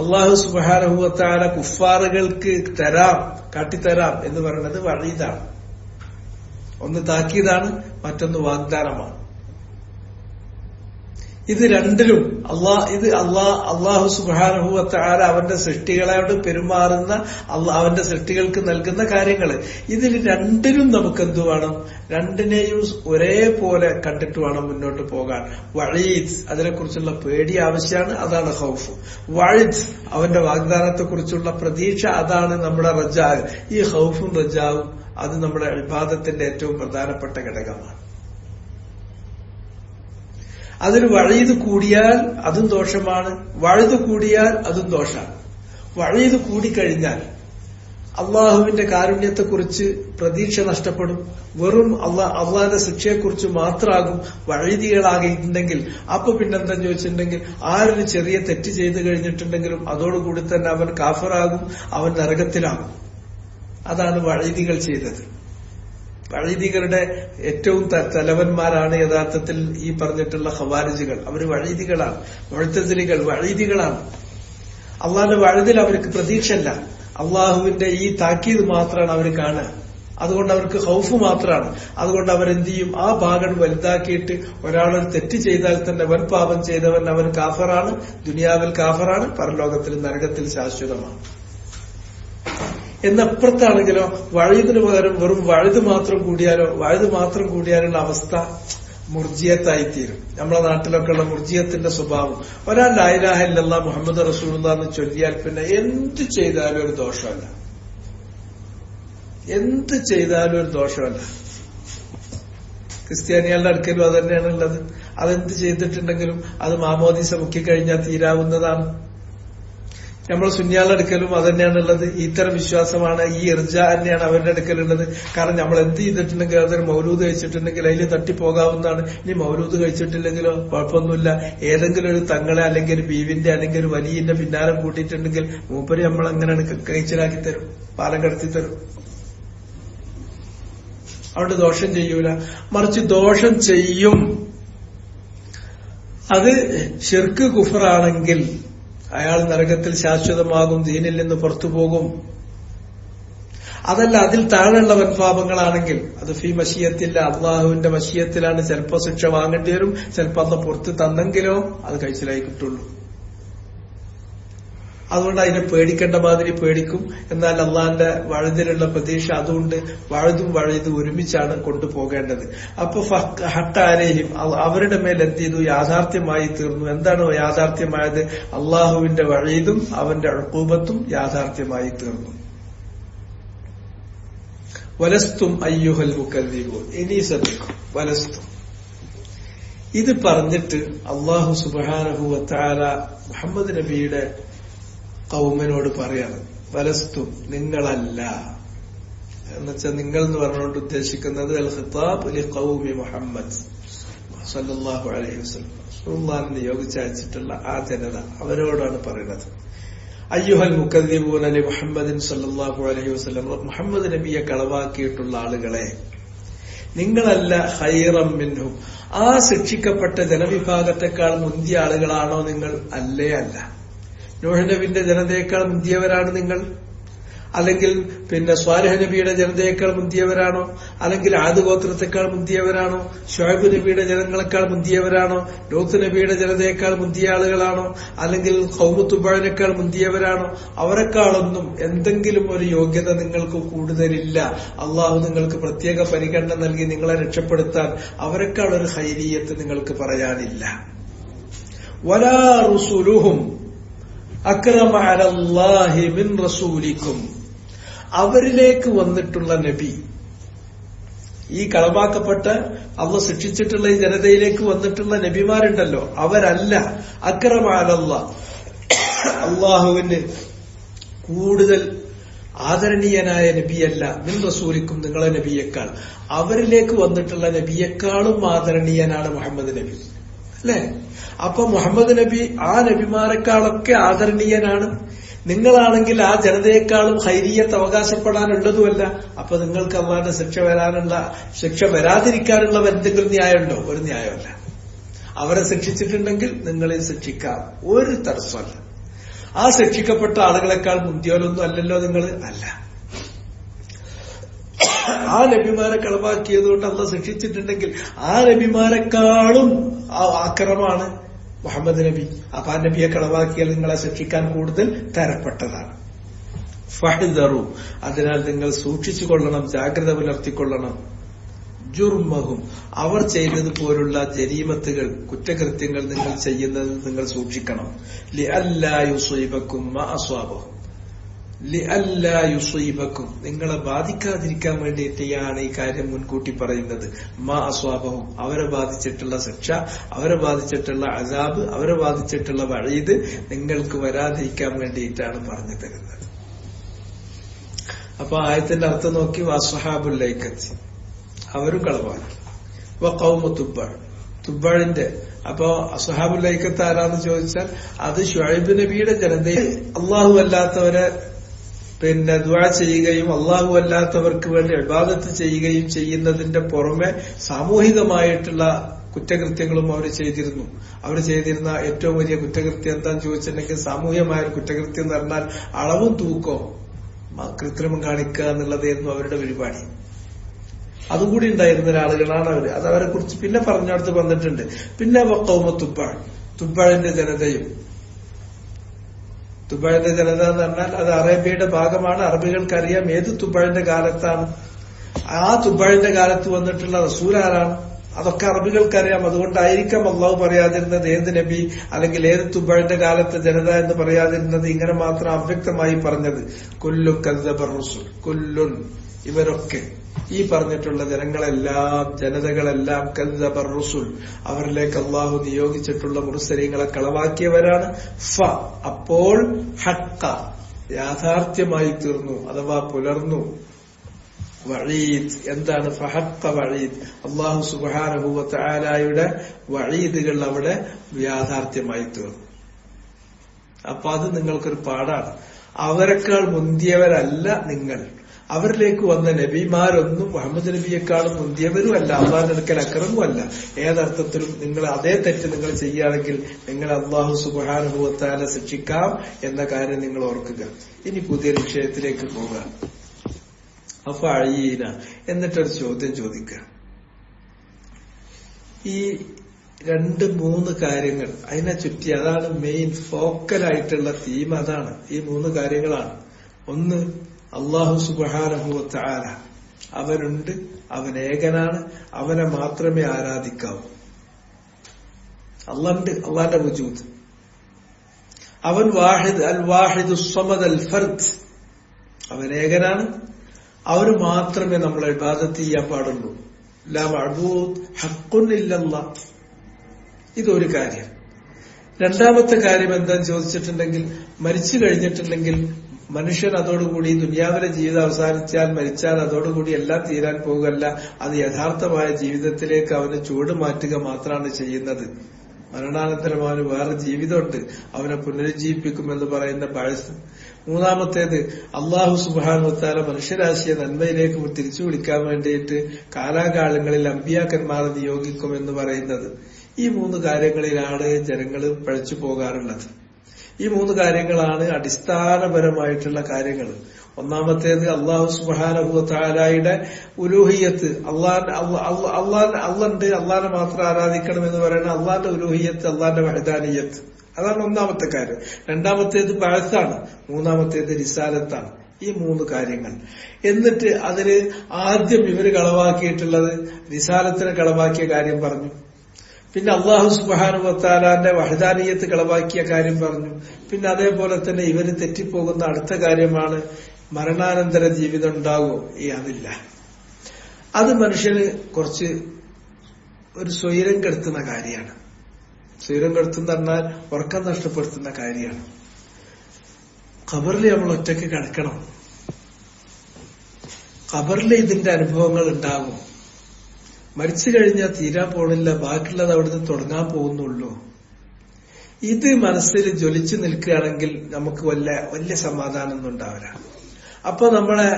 അള്ളാഹു സുബ്ഹാനഹു വ തആല കുഫാറുകൾക്ക് കാട്ടിത്തരാം എന്ന് പറയുന്നത് വഈദാണ്. ഒന്ന് താക്കീതാണ്, മറ്റൊന്ന് വാഗ്ദാനമാണ്. ഇത് രണ്ടിലും അള്ളാഹു സുബ്ഹാനഹു വ തആല അവന്റെ സൃഷ്ടികളോട് പെരുമാറുന്ന, അവന്റെ സൃഷ്ടികൾക്ക് നൽകുന്ന കാര്യങ്ങൾ, ഇതിൽ രണ്ടിലും നമുക്ക് എന്തു വേണം? രണ്ടിനെയും ഒരേപോലെ കണ്ടിട്ട് വേണം മുന്നോട്ട് പോകാൻ. വഈദ്, അതിനെക്കുറിച്ചുള്ള പേടി ആവശ്യമാണ്, അതാണ് ഖൗഫ്. വഈദ്, അവന്റെ വാഗ്ദാനത്തെ കുറിച്ചുള്ള പ്രതീക്ഷ, അതാണ് നമ്മുടെ റജാ. ഈ ഖൗഫും റജാവും അത് നമ്മുടെ ഇബാദത്തിന്റെ ഏറ്റവും പ്രധാനപ്പെട്ട ഘടകമാണ്. അതിന് വഈദ് കൂടിയാൽ അതും ദോഷമാണ്, വഈദ് കൂടിയാൽ അതും ദോഷമാണ്. വഈദ് കൂടിക്കഴിഞ്ഞാൽ അള്ളാഹുവിന്റെ കാരുണ്യത്തെക്കുറിച്ച് പ്രതീക്ഷ നഷ്ടപ്പെടും. വെറും അള്ളാഹിന്റെ ശിക്ഷയെക്കുറിച്ച് മാത്രമാകും വഴീദികളാകിയിട്ടുണ്ടെങ്കിൽ. അപ്പൊ പിന്നെന്താ ചോദിച്ചിട്ടുണ്ടെങ്കിൽ, ആരൊരു ചെറിയ തെറ്റ് ചെയ്തു കഴിഞ്ഞിട്ടുണ്ടെങ്കിലും അതോടുകൂടി തന്നെ അവൻ കാഫിറാകും, അവൻ നരകത്തിലാകും. അതാണ് വഴീദികൾ ചെയ്തത്. വഴീദികളുടെ ഏറ്റവും തലവന്മാരാണ് യഥാർത്ഥത്തിൽ ഈ പറഞ്ഞിട്ടുള്ള ഖവാരിജികൾ. അവര് വഴീദികളാണ്. മുഅ്തസിലികൾ വഴീദികളാണ്. അള്ളാഹിന്റെ വഴതിൽ അവർക്ക് പ്രതീക്ഷയല്ല, അള്ളാഹുവിന്റെ ഈ താക്കീത് മാത്രമാണ് അവർ കാണുക. അതുകൊണ്ട് അവർക്ക് ഖൗഫ് മാത്രമാണ്. അതുകൊണ്ട് അവരെന്ത് ചെയ്യും? ആ ഭാഗം വലുതാക്കിയിട്ട് ഒരാളൊരു തെറ്റ് ചെയ്താൽ തന്നെ വൻ പാപം ചെയ്തവൻ അവൻ കാഫറാണ്, ദുനിയാവിൽ കാഫറാണ്, പരലോകത്തിൽ നരകത്തിൽ ശാശ്വതമാണ്. എന്നപ്പുറത്താണെങ്കിലോ വഴുതിന് പകരം വെറും വഴുത് മാത്രം കൂടിയാലുള്ള അവസ്ഥ മുർജിയത്തായിത്തീരും. നമ്മളെ നാട്ടിലൊക്കെ ഉള്ള മുർജിയത്തിന്റെ സ്വഭാവം. ഒരാൾ ലാ ഇലാഹ ഇല്ലല്ലാഹ് മുഹമ്മദ് റസൂലുള്ളാഹ് എന്ന് ചൊല്ലിയാൽ പിന്നെ എന്ത് ചെയ്താലും ഒരു ദോഷമല്ല. ക്രിസ്ത്യാനികളുടെ അടുക്കലും അത് തന്നെയാണ് ഉള്ളത്. അതെന്ത് ചെയ്തിട്ടുണ്ടെങ്കിലും അത് മാമോദീസ മുക്കിക്കഴിഞ്ഞാൽ തീരാവുന്നതാണ്. നമ്മൾ സുന്നിയാളുടെ അടുക്കലും അത് തന്നെയാണുള്ളത്. ഇത്തരം വിശ്വാസമാണ്, ഈ ഇർജ തന്നെയാണ് അവരുടെ അടുക്കലുള്ളത്. കാരണം നമ്മൾ എന്ത് ചെയ്തിട്ടുണ്ടെങ്കിൽ അതൊരു മൗലൂദ് കഴിച്ചിട്ടുണ്ടെങ്കിൽ അതിൽ തട്ടിപ്പോകാവുന്നതാണ്. ഇനി മൗലൂദ് കഴിച്ചിട്ടില്ലെങ്കിലോ കുഴപ്പമൊന്നുമില്ല. ഏതെങ്കിലും ഒരു തങ്ങളെ അല്ലെങ്കിൽ ഒരു ബീവിന്റെ അല്ലെങ്കിൽ ഒരു വലിയന്റെ പിന്നാലെ കൂട്ടിയിട്ടുണ്ടെങ്കിൽ മൂപ്പര് നമ്മളങ്ങനെ കഴിച്ചിലാക്കി തരും, പാലം കടത്തി തരും. അവിടെ ദോഷം ചെയ്യൂല. മറിച്ച് ദോഷം ചെയ്യും. അത് ശിർക്ക് കുഫറാണെങ്കിൽ അയാൾ നരകത്തിൽ ശാശ്വതമാകും, ദീനിൽ നിന്ന് പുറത്തുപോകും. അതല്ല അതിൽ താഴെയുള്ള വൻപാപങ്ങളാണെങ്കിൽ അത് ഫീ മശിയത്തില്ല, അള്ളാഹുവിന്റെ മശിയത്തിലാണ്. ചിലപ്പോ ശിക്ഷ വാങ്ങേണ്ടി വരും, ചിലപ്പോ അന്ന് പുറത്ത് തന്നെങ്കിലോ അത് കഴിച്ചിലായി കിട്ടുള്ളൂ. അതുകൊണ്ട് അതിനെ പേടിക്കേണ്ട മാതിരി പേടിക്കും. എന്നാൽ അള്ളാഹിന്റെ വഴുതിലുള്ള പ്രതീക്ഷ അതുകൊണ്ട് വഴുതും ഒരുമിച്ചാണ് കൊണ്ടുപോകേണ്ടത്. അപ്പൊ ഹക്കാരെയും അവരുടെ മേൽ എന്ത് ചെയ്തു? യാഥാർത്ഥ്യമായി തീർന്നു. എന്താണ് യാഥാർത്ഥ്യമായത്? അള്ളാഹുവിന്റെ വഴുതും അവന്റെ ഉഖൂബത്തും യാഥാർത്ഥ്യമായി തീർന്നു. വലസ്തും അയ്യുഹൽ മുകദ്ദിബൂൻ. ഇനി ശ്രദ്ധിക്കും, വലസ്തും ഇത് പറഞ്ഞിട്ട് അള്ളാഹു സുബ്ഹാനഹു വ തആല മുഹമ്മദ് നബിയുടെ ഖൗമിനോട് പറയാണ്, വലസ്തും നിങ്ങളല്ല എന്നുവെച്ചാൽ നിങ്ങൾ എന്ന് പറഞ്ഞുകൊണ്ട് ഉദ്ദേശിക്കുന്നത് അൽ ഖിതാബ് ലി ഖൗമി മുഹമ്മദ് സല്ലല്ലാഹു അലൈഹി വസല്ലം, റസൂലുള്ളാഹിനെ നിയോഗിച്ചയച്ചിട്ടുള്ള ആ ജനത, അവരോടാണ് പറയുന്നത്. അയ്യുഹൽ മുകദ്ദിബൂന ലി മുഹമ്മദിൻ സല്ലല്ലാഹു അലൈഹി വസല്ലം, മുഹമ്മദ് നബിയെ കളവാക്കിയിട്ടുള്ള ആളുകളെ, നിങ്ങളല്ല ഖൈറം മിൻഹും, ആ ശിക്ഷിക്കപ്പെട്ട ജനവിഭാഗത്തെക്കാൾ മുന്തിയ ആളുകളാണോ നിങ്ങൾ? അല്ലേ അല്ല. നൂഹ് നബിന്റെ ജനതയേക്കാൾ മുന്തിയവരാണ് നിങ്ങൾ? അല്ലെങ്കിൽ സ്വാലിഹ് നബിയുടെ ജനതയേക്കാൾ മുന്തിയവരാണോ? അല്ലെങ്കിൽ ആദ് ഗോത്രത്തെക്കാൾ മുന്തിയവരാണോ? ശുഐബ് നബിയുടെ ജനങ്ങളെക്കാൾ മുന്തിയവരാണോ? ലൂത്ത് നബിയുടെ ജനതയേക്കാൾ മുന്തിയ ആളുകളാണോ? അല്ലെങ്കിൽ ഖൗമു തുബഅനേക്കാൾ മുന്തിയവരാണോ? അവരെക്കാളൊന്നും എന്തെങ്കിലും ഒരു യോഗ്യത നിങ്ങൾക്ക് കൂടുതലില്ല. അള്ളാഹു നിങ്ങൾക്ക് പ്രത്യേക പരിഗണന നൽകി നിങ്ങളെ രക്ഷപ്പെടുത്താൻ അവരെക്കാൾ ഒരു ഖൈരിയത്ത് നിങ്ങൾക്ക് പറയാനില്ല. വലാ റുസുലുഹും അക്രമ അലല്ലാഹി മിൻ റസൂലിക്കും, അവരിലേക്ക് വന്നിട്ടുള്ള നബി, ഈ കളവാക്കപ്പെട്ട അള്ളാഹ് ശിക്ഷിച്ചിട്ടുള്ള ഈ ജനതയിലേക്ക് വന്നിട്ടുള്ള നബിമാരുണ്ടല്ലോ, അവരല്ല അക്രമ അലല്ലാഹ്, അള്ളാഹുവിന് കൂടുതൽ ആദരണീയനായ നബിയല്ല. മിൻ റസൂലിക്കും, നിങ്ങളെ നബിയേക്കാൾ, അവരിലേക്ക് വന്നിട്ടുള്ള നബിയേക്കാളും ആദരണീയനാണ് മുഹമ്മദ് നബി, അല്ലെ? അപ്പൊ മുഹമ്മദ് നബി ആ നബിമാരെക്കാളൊക്കെ ആദരണീയനാണ്. നിങ്ങളാണെങ്കിൽ ആ ജനതയെക്കാളും ഖൈരിയത്ത് അവകാശപ്പെടാനുള്ളതുമല്ല. അപ്പൊ നിങ്ങൾക്ക് അള്ളാന്റെ ശിക്ഷ വരാതിരിക്കാനുള്ള എന്തെങ്കിലും ന്യായമുണ്ടോ? ഒരു ന്യായമല്ല. അവരെ ശിക്ഷിച്ചിട്ടുണ്ടെങ്കിൽ നിങ്ങളെ ശിക്ഷിക്കാം, ഒരു തടസ്സമല്ല. ആ ശിക്ഷിക്കപ്പെട്ട ആളുകളെക്കാൾ മുന്തിയോലൊന്നും അല്ലല്ലോ നിങ്ങൾ, അല്ല. ആ നബിമാരെ കളവാക്കിയതുകൊണ്ട് അള്ള ശിക്ഷിച്ചിട്ടുണ്ടെങ്കിൽ ആ നബിമാരെക്കാളും അക്രമാണ് മുഹമ്മദ് നബി. അപ്പൊ ആ നബിയെ കളവാക്കിയാൽ നിങ്ങളെ ശിക്ഷിക്കാൻ കൂടുതൽ തരപ്പെട്ടതാണ്. ഫഹ്ദറു, അതിനാൽ നിങ്ങൾ സൂക്ഷിച്ചുകൊള്ളണം, ജാഗ്രത പുലർത്തിക്കൊള്ളണം. ജുർമഹും, അവർ ചെയ്തതുപോലുള്ള ജരീമത്തുകൾ, കുറ്റകൃത്യങ്ങൾ നിങ്ങൾ ചെയ്യുന്നത് നിങ്ങൾ സൂക്ഷിക്കണം. ലിഅല്ലാ യുസീബക്കും മാ അസ്വാബഹും, ലിഅല്ലാ യുസീബക്കും, നിങ്ങളെ ബാധിക്കാതിരിക്കാൻ വേണ്ടിയിട്ടാണ് ഈ കാര്യം മുൻകൂട്ടി പറയുന്നത്. മാ അസ്വാബഹും, അവരെ ബാധിച്ചിട്ടുള്ള ശിക്ഷ, അവരെ ബാധിച്ചിട്ടുള്ള അസാബ്, അവരെ ബാധിച്ചിട്ടുള്ള വഈദ് നിങ്ങൾക്ക് വരാതിരിക്കാൻ വേണ്ടിയിട്ടാണ് പറഞ്ഞു തരുന്നത്. അപ്പൊ ആയത്തിന്റെ അർത്ഥം നോക്കി, വസ്വഹാബുൽ ലൈക്കത്ത്, അവരും കളവാക്കി. ഖൗമു തുബ്ബഅ, തുബ്ബഅിന്റെ, അപ്പോ അസ്വഹാബുൽ ലൈക്കത്ത് ആരാന്ന് ചോദിച്ചാൽ അത് ശുഐബ് നബിയുടെ ജനതയിൽ അള്ളാഹു അല്ലാത്തവരെ ദുആ ചെയ്യുകയും അള്ളാഹു അല്ലാത്തവർക്ക് വേണ്ടി ഇബാദത്ത് ചെയ്യുകയും ചെയ്യുന്നതിന്റെ പുറമെ സാമൂഹികമായിട്ടുള്ള കുറ്റകൃത്യങ്ങളും അവർ ചെയ്തിരുന്നു. അവർ ചെയ്തിരുന്ന ഏറ്റവും വലിയ കുറ്റകൃത്യം എന്താന്ന് ചോദിച്ചിട്ടുണ്ടെങ്കിൽ, സാമൂഹികമായ ഒരു കുറ്റകൃത്യം എന്ന് പറഞ്ഞാൽ അളവും തൂക്കവും കൃത്രിമം കാണിക്കുക എന്നുള്ളതായിരുന്നു അവരുടെ പരിപാടി. അതുകൂടി ഉണ്ടായിരുന്ന ആളുകളാണ് അവര്. അത് അവരെ കുറിച്ച് പിന്നെ പറഞ്ഞടുത്ത് വന്നിട്ടുണ്ട്. പിന്നെ ഖൗമു തുബ്ബഅ, തുബ്ബഅിന്റെ ജനതയും. തുബ്ബഅിന്റെ ജനത എന്ന് പറഞ്ഞാൽ അത് അറേബ്യയുടെ ഭാഗമാണ്. അറബികൾക്കറിയാം ഏത് തുബ്ബഅിന്റെ കാലത്താണ്. ആ തുബ്ബഅിന്റെ കാലത്ത് വന്നിട്ടുള്ള റസൂൽ ആരാണ്, അതൊക്കെ അറബികൾക്കറിയാം. അതുകൊണ്ടായിരിക്കാം അള്ളാഹു പറയാതിരുന്നത് ഏത് നബി അല്ലെങ്കിൽ ഏത് തുബ്ബഅിന്റെ കാലത്തെ ജനത എന്ന് പറയാതിരുന്നത്, ഇങ്ങനെ മാത്രം അവ്യക്തമായി പറഞ്ഞത്. കുല്ലു കദ്ദബ റസൂൽ, കുല്ലുൻ ഇവരൊക്കെ ഈ പറഞ്ഞിട്ടുള്ള ജനതകളെല്ലാം കദ്ദബർ റുസുൽ, അവരിലേക്ക് അള്ളാഹു നിയോഗിച്ചിട്ടുള്ള മുർസലീങ്ങളെ കളവാക്കിയവരാണ്. അപ്പോൾ ഹഖ, യാഥാർത്ഥ്യമായി തീർന്നു, അഥവാ പുലർന്നു. വഈദ്, എന്താണ് ഫഹഖ വഈദ്? അല്ലാഹു സുബ്ഹാനഹു വ തആലയുടെ വഈദുകൾ അവിടെ യാഥാർത്ഥ്യമായി തീർന്നു. അപ്പൊ അത് നിങ്ങൾക്കൊരു പാഠാണ്. അവരെക്കാൾ മുന്തിയവരല്ല നിങ്ങൾ. അവരിലേക്ക് വന്ന നബിമാരൊന്നും മുഹമ്മദ് നബിയെക്കാളും മുന്തിയവരും അല്ല, അള്ളാഹിന്റെ അടുക്കൽ അക്രമവും അല്ല. ഏതർത്ഥത്തിലും നിങ്ങൾ അതേ തെറ്റ് നിങ്ങൾ ചെയ്യുകയാണെങ്കിൽ നിങ്ങൾ അല്ലാഹു സുബ്ഹാനഹു വ തആല ശിക്ഷിക്കാം എന്ന കാര്യം നിങ്ങൾ ഓർക്കുക. ഇനി പുതിയൊരു വിഷയത്തിലേക്ക് പോകാം. അഫഅയീന, എന്നിട്ടൊരു ചോദ്യം ചോദിക്കുക. ഈ 2-3 കാര്യങ്ങൾ അതിനെ ചുറ്റി, അതാണ് മെയിൻ ഫോക്കലായിട്ടുള്ള തീം. അതാണ് ഈ 3 കാര്യങ്ങളാണ്. ഒന്ന്, അല്ലാഹു സുബ്ഹാനഹു വ തആല അവനുണ്ട്, അവൻ ഏകനാണ്, അവനെ മാത്രമേ ആരാധിക്കാവൂ. അല്ലാഹുണ്ട്, അല്ലാഹുവിന്റെ വജൂദ്. അവൻ വാഹിദ്, അൽ വാഹിദു സ്വമദ് അൽ ഫർദ്, അവൻ ഏകനാണ്, അവന് മാത്രമേ നമ്മൾ ഇബാദത്ത് ചെയ്യാൻ പാടുള്ളൂ. ലാ മഅബൂദ് ഹഖ്ഖുൻ ഇല്ലല്ലാഹ്. ഇതൊരു കാര്യം. രണ്ടാമത്തെ കാര്യം എന്താന്ന് ചോദിച്ചിട്ടുണ്ടെങ്കിൽ, മരിച്ചു കഴിഞ്ഞിട്ടുണ്ടെങ്കിൽ മനുഷ്യൻ അതോടുകൂടി ദുനിയാവിലെ ജീവിതം അവസാനിച്ചാൽ, മരിച്ചാൽ അതോടുകൂടി എല്ലാം തീരാൻ പോകുകയല്ല. അത് യഥാർത്ഥമായ ജീവിതത്തിലേക്ക് അവന് ചൂട് മാറ്റുക മാത്രമാണ് ചെയ്യുന്നത്. മരണാനന്തരം അവന് വേറെ ജീവിതമുണ്ട്, അവനെ പുനരുജ്ജീവിപ്പിക്കുമെന്ന് പറയുന്ന ബഅസ്. മൂന്നാമത്തേത്, അല്ലാഹു സുബ്ഹാനഹു വ തആല മനുഷ്യരാശിയെ നന്മയിലേക്ക് തിരിച്ചു വിളിക്കാൻ വേണ്ടിയിട്ട് കാലാകാലങ്ങളിൽ അമ്പിയാക്കന്മാരെ നിയോഗിക്കുമെന്ന് പറയുന്നത്. ഈ 3 കാര്യങ്ങളിലാണ് ജനങ്ങൾ പഴച്ചു പോകാറുള്ളത്. ഈ 3 കാര്യങ്ങളാണ് അടിസ്ഥാനപരമായിട്ടുള്ള കാര്യങ്ങൾ. ഒന്നാമത്തേത് അല്ലാഹു സുബ്ഹാനഹു വ തആലയുടെ ഉലൂഹിയത്ത്, അള്ളാഹുണ്ട്, അള്ളാഹിനെ മാത്രം ആരാധിക്കണം എന്ന് പറയുന്ന അള്ളാഹിന്റെ ഉലൂഹിയത്ത്, അള്ളാഹിന്റെ വഹദാനിയത്ത്, അതാണ് ഒന്നാമത്തെ കാര്യം. രണ്ടാമത്തേത് ബഅസാണ്, മൂന്നാമത്തേത് റിസാലത്താണ്. ഈ 3 കാര്യങ്ങൾ. എന്നിട്ട് അതിന് ആദ്യം ഇവര് കളവാക്കിയിട്ടുള്ളത് റിസാലത്തിനെ കളവാക്കിയ കാര്യം പറഞ്ഞു. പിന്നെ അല്ലാഹു സുബ്ഹാനഹു വ തആലാന്റെ വഹദാനിയത്ത് കളവാക്കിയ കാര്യം പറഞ്ഞു. പിന്നെ അതേപോലെ തന്നെ ഇവര് തെറ്റിപ്പോകുന്ന അടുത്ത കാര്യമാണ് മരണാനന്തര ജീവിതം ഉണ്ടാകുമോ? അതില്ല. അത് മനുഷ്യന് കുറച്ച് ഒരു സ്വൈരം കെടുത്തുന്ന കാര്യമാണ്. സ്വൈരം കെടുത്തുന്ന പറഞ്ഞാൽ ഉറക്കം നഷ്ടപ്പെടുത്തുന്ന കാര്യമാണ്. ഖബറിൽ നമ്മൾ ഒറ്റയ്ക്ക് കിടക്കണം. ഖബറിൽ ഇതിന്റെ അനുഭവങ്ങൾ ഉണ്ടാകും. മരിച്ചു കഴിഞ്ഞാൽ തീരാൻ പോണില്ല, ബാക്കിയുള്ളത് അവിടുന്ന് തുടങ്ങാൻ പോകുന്നുള്ളൂ. ഇത് മനസ്സിൽ ജ്വലിച്ചു നിൽക്കുകയാണെങ്കിൽ നമുക്ക് വലിയ സമാധാനമൊന്നും ഉണ്ടാവില്ല. അപ്പൊ നമ്മളെ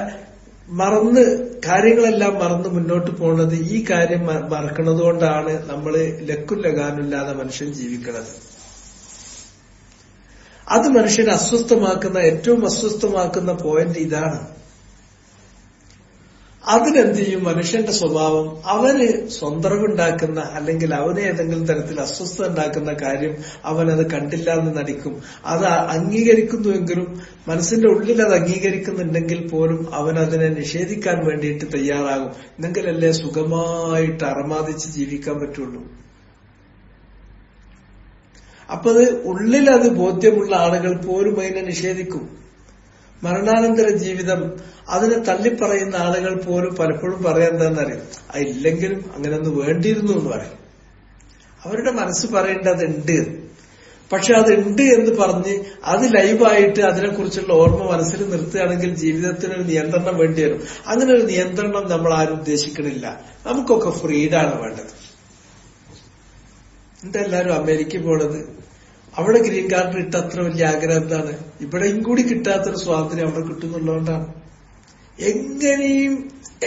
കാര്യങ്ങളെല്ലാം മറന്ന് മുന്നോട്ട് പോകുന്നത് ഈ കാര്യം മറക്കുന്നത് കൊണ്ടാണ്. നമ്മള് ലക്കും ലഗാനില്ലാതെ മനുഷ്യൻ ജീവിക്കുന്നത്. അത് മനുഷ്യനെ ഏറ്റവും അസ്വസ്ഥമാക്കുന്ന പോയിന്റ് ഇതാണ്. അതിനെന്ത് ചെയ്യും? മനുഷ്യന്റെ സ്വഭാവം, അവന് സ്വന്തറിവുണ്ടാക്കുന്ന അല്ലെങ്കിൽ അവന് ഏതെങ്കിലും തരത്തിൽ അസ്വസ്ഥത ഉണ്ടാക്കുന്ന കാര്യം അവനത് കണ്ടില്ല എന്ന് നടിക്കും. അത് അംഗീകരിക്കുന്നുവെങ്കിലും മനസ്സിന്റെ ഉള്ളിൽ അത് അംഗീകരിക്കുന്നുണ്ടെങ്കിൽ പോലും അവൻ അതിനെ നിഷേധിക്കാൻ വേണ്ടിയിട്ട് തയ്യാറാകും. എന്നെങ്കിലല്ലേ സുഖമായിട്ട് അറമാദിച്ച് ജീവിക്കാൻ പറ്റുള്ളൂ. അപ്പൊ അത് ഉള്ളിലത് ബോധ്യമുള്ള ആളുകൾ പോലും അതിനെ നിഷേധിക്കും. മരണാനന്തര ജീവിതം അതിനെ തള്ളിപ്പറയുന്ന ആളുകൾ പോലും പലപ്പോഴും പറയാൻ എന്താണെന്നറിയും, അതില്ലെങ്കിലും അങ്ങനെ ഒന്ന് വേണ്ടിയിരുന്നു എന്ന് പറയും. അവരുടെ മനസ്സ് പറയേണ്ടതുണ്ട്. പക്ഷെ അതുണ്ട് എന്ന് പറഞ്ഞ് അത് ലൈവായിട്ട് അതിനെക്കുറിച്ചുള്ള ഓർമ്മ മനസ്സിൽ നിർത്തുകയാണെങ്കിൽ ജീവിതത്തിനൊരു നിയന്ത്രണം വേണ്ടി വരും. അങ്ങനെ ഒരു നിയന്ത്രണം നമ്മൾ ആരും ഉദ്ദേശിക്കണില്ല. നമുക്കൊക്കെ ഫ്രീഡാണ് വേണ്ടത്. എന്തെല്ലാരും അമേരിക്കയിൽ പോണത്? അവിടെ ഗ്രീൻ കാർഡ് ഇട്ട അത്ര വലിയ ആഗ്രഹം എന്താണ്? ഇവിടെയും കൂടി കിട്ടാത്തൊരു സ്വാതന്ത്ര്യം അവിടെ കിട്ടുന്നുള്ളതുകൊണ്ടാണ്.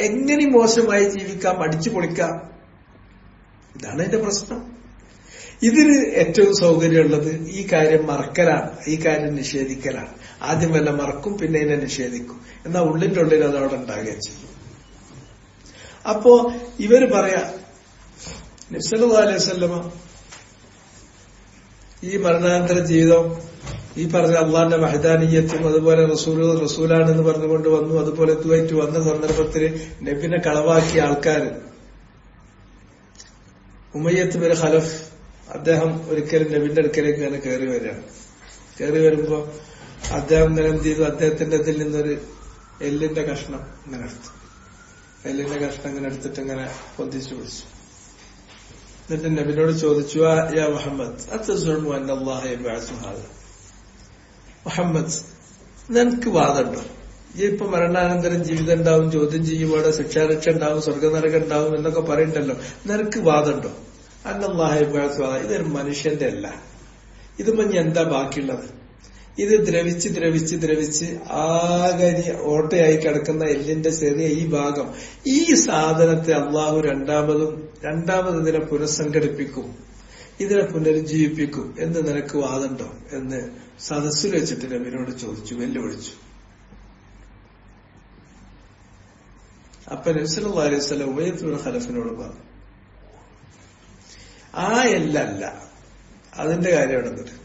എങ്ങനെയും മോശമായി ജീവിക്കാം, അടിച്ചു പൊളിക്കാം. ഇതാണ് എന്റെ പ്രശ്നം. ഇതിന് ഏറ്റവും സൗകര്യമുള്ളത് ഈ കാര്യം മറക്കലാണ്, ഈ കാര്യം നിഷേധിക്കലാണ്. ആദ്യം വല്ല മറക്കും, പിന്നെ ഇതിനെ നിഷേധിക്കും. എന്നാൽ ഉള്ളിന്റെ ഉള്ളിൽ അതവിടെ ഉണ്ടാകുകയും ചെയ്യും. അപ്പോ ഇവര് പറയാ, നബി സല്ലല്ലാഹു അലൈഹി വസല്ലമ ഈ മരണാനന്തര ജീവിതം ഈ പറഞ്ഞ അള്ളാന്റെ വഹദാനിയത്തും അതുപോലെ റസൂലാണെന്ന് പറഞ്ഞുകൊണ്ട് വന്നു. അതുപോലെ ഇതുമായിട്ട് വന്ന സന്ദർഭത്തിൽ നബിനെ കളവാക്കിയ ആൾക്കാർ, ഉമയ്യത്ത് ബിൻ ഖലഫ്, അദ്ദേഹം ഒരിക്കലും നബിന്റെ അടുക്കലേക്ക് ഇങ്ങനെ കയറി വരികയാണ്. കയറി വരുമ്പോ അദ്ദേഹം ഇങ്ങനെ എന്ത് ചെയ്തു? അദ്ദേഹത്തിന്റെ ഇതിൽ നിന്നൊരു എല്ലിന്റെ കഷ്ണം ഇങ്ങനെ എടുത്തു. എല്ലിന്റെ കഷ്ണം ഇങ്ങനെ എടുത്തിട്ട് ഇങ്ങനെ പൊന്തിച്ചു പിടിച്ചു. എന്നിട്ട് നബിനോട് ചോദിച്ചു, യാ മുഹമ്മദ് അത്തസുഉമു അന്നല്ലാഹ യബ്അസു ഹാദാ, മുഹമ്മദ് നിനക്ക് വാദമുണ്ടോ? ഈ ഇപ്പൊ മരണാനന്തരം ജീവിതം ഉണ്ടാവും, ചോദ്യം ചെയ്യുമ്പോൾ ശിക്ഷാരക്ഷ ഉണ്ടാവും, സ്വർഗനരകം ഉണ്ടാവും എന്നൊക്കെ പറയണ്ടല്ലോ, നിനക്ക് വാദമുണ്ടോ? അന്നല്ലാഹ യബ്അസു ഹാദാ, ഇതൊരു മനുഷ്യന്റെ അല്ല, ഇതിപ്പോ ഇനി എന്താ ബാക്കിയുള്ളത്? ഇത് ദ്രവിച്ച് ദ്രവിച്ച് ദ്രവിച്ച് ആകെ ഓട്ടയായി കിടക്കുന്ന എല്ലിന്റെ ചെറിയ ഈ ഭാഗം, ഈ സാധനത്തെ അള്ളാഹു രണ്ടാമത് ഇതിനെ പുനഃസംഘടിപ്പിക്കും, ഇതിനെ പുനരുജ്ജീവിപ്പിക്കും എന്ന് നിനക്ക് വാദമുണ്ടോ എന്ന് സദസ്സിൽ വെച്ചിട്ട് നബിയോട് ചോദിച്ചു, വെല്ലുവിളിച്ചു. അപ്പൊ നബി സല്ലല്ലാഹു അലൈഹി വസല്ലം ഉമയ്യത്ത് ബിൻ ഖലഫിനോട് പറഞ്ഞു, ആ എല്ലല്ല, അതിന്റെ കാര്യം നടന്നിട്ട്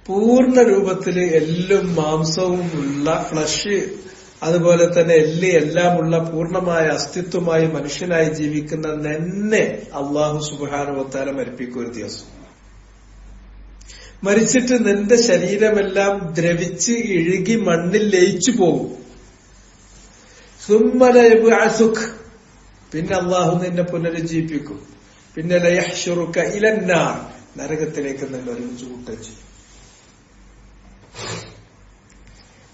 പൂർണ്ണ രൂപത്തില് എല്ലും മാംസവും ഉള്ള ഫ്ലഷ്, അതുപോലെ തന്നെ എല്ല് എല്ലാമുള്ള പൂർണ്ണമായ അസ്തിത്വമായി മനുഷ്യനായി ജീവിക്കുന്ന നിന്നെ അള്ളാഹു സുബ്ഹാനഹു വ തആല മരിപ്പിക്കും ഒരു ദിവസം. മരിച്ചിട്ട് നിന്റെ ശരീരമെല്ലാം ദ്രവിച്ച് ഇഴുകി മണ്ണിൽ ലയിച്ചു പോകും. സുമ്മല യബ്അസുക്, പിന്നെ അള്ളാഹു നിന്നെ പുനരുജ്ജീവിപ്പിക്കും. പിന്നെ ലയഹ്ശുറുക ഇലന്നാർ, നരകത്തിലേക്ക് നിന്നെ ഒരുമിച്ച് കൂട്ടച്ചു.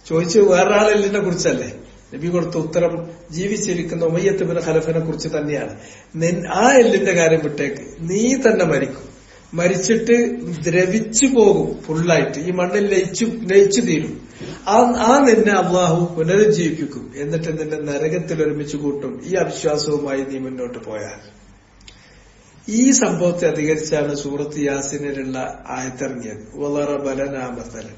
ചോദിച്ചു വേറൊരാളെല്ലിനെ കുറിച്ചല്ലേ? നബി കൊടുത്ത ഉത്തരം ജീവിച്ചിരിക്കുന്ന ഉമയ്യത്ത് ബിൻ ഖലഫിനെ കുറിച്ച് തന്നെയാണ്. ആ എല്ലിന്റെ കാര്യം വിട്ടേക്ക്, നീ തന്നെ മരിക്കും. മരിച്ചിട്ട് ദ്രവിച്ചു പോകും, ഫുള്ളായിട്ട് ഈ മണ്ണിൽ ലയിച്ചു തീരും. ആ നിന്നെ അള്ളാഹു പുനരുജ്ജീവിപ്പിക്കും, എന്നിട്ട് നിന്നെ നരകത്തിൽ ഒരുമിച്ച് കൂട്ടും. ഈ അവിശ്വാസവുമായി നീ മുന്നോട്ട് പോയാൽ. ഈ സംഭവത്തെ അധികരിച്ചാണ് സൂറത്ത് യാസീനിലുള്ള ആയത്തിറങ്ങിയത്. വളറബ ലനാ മസലൻ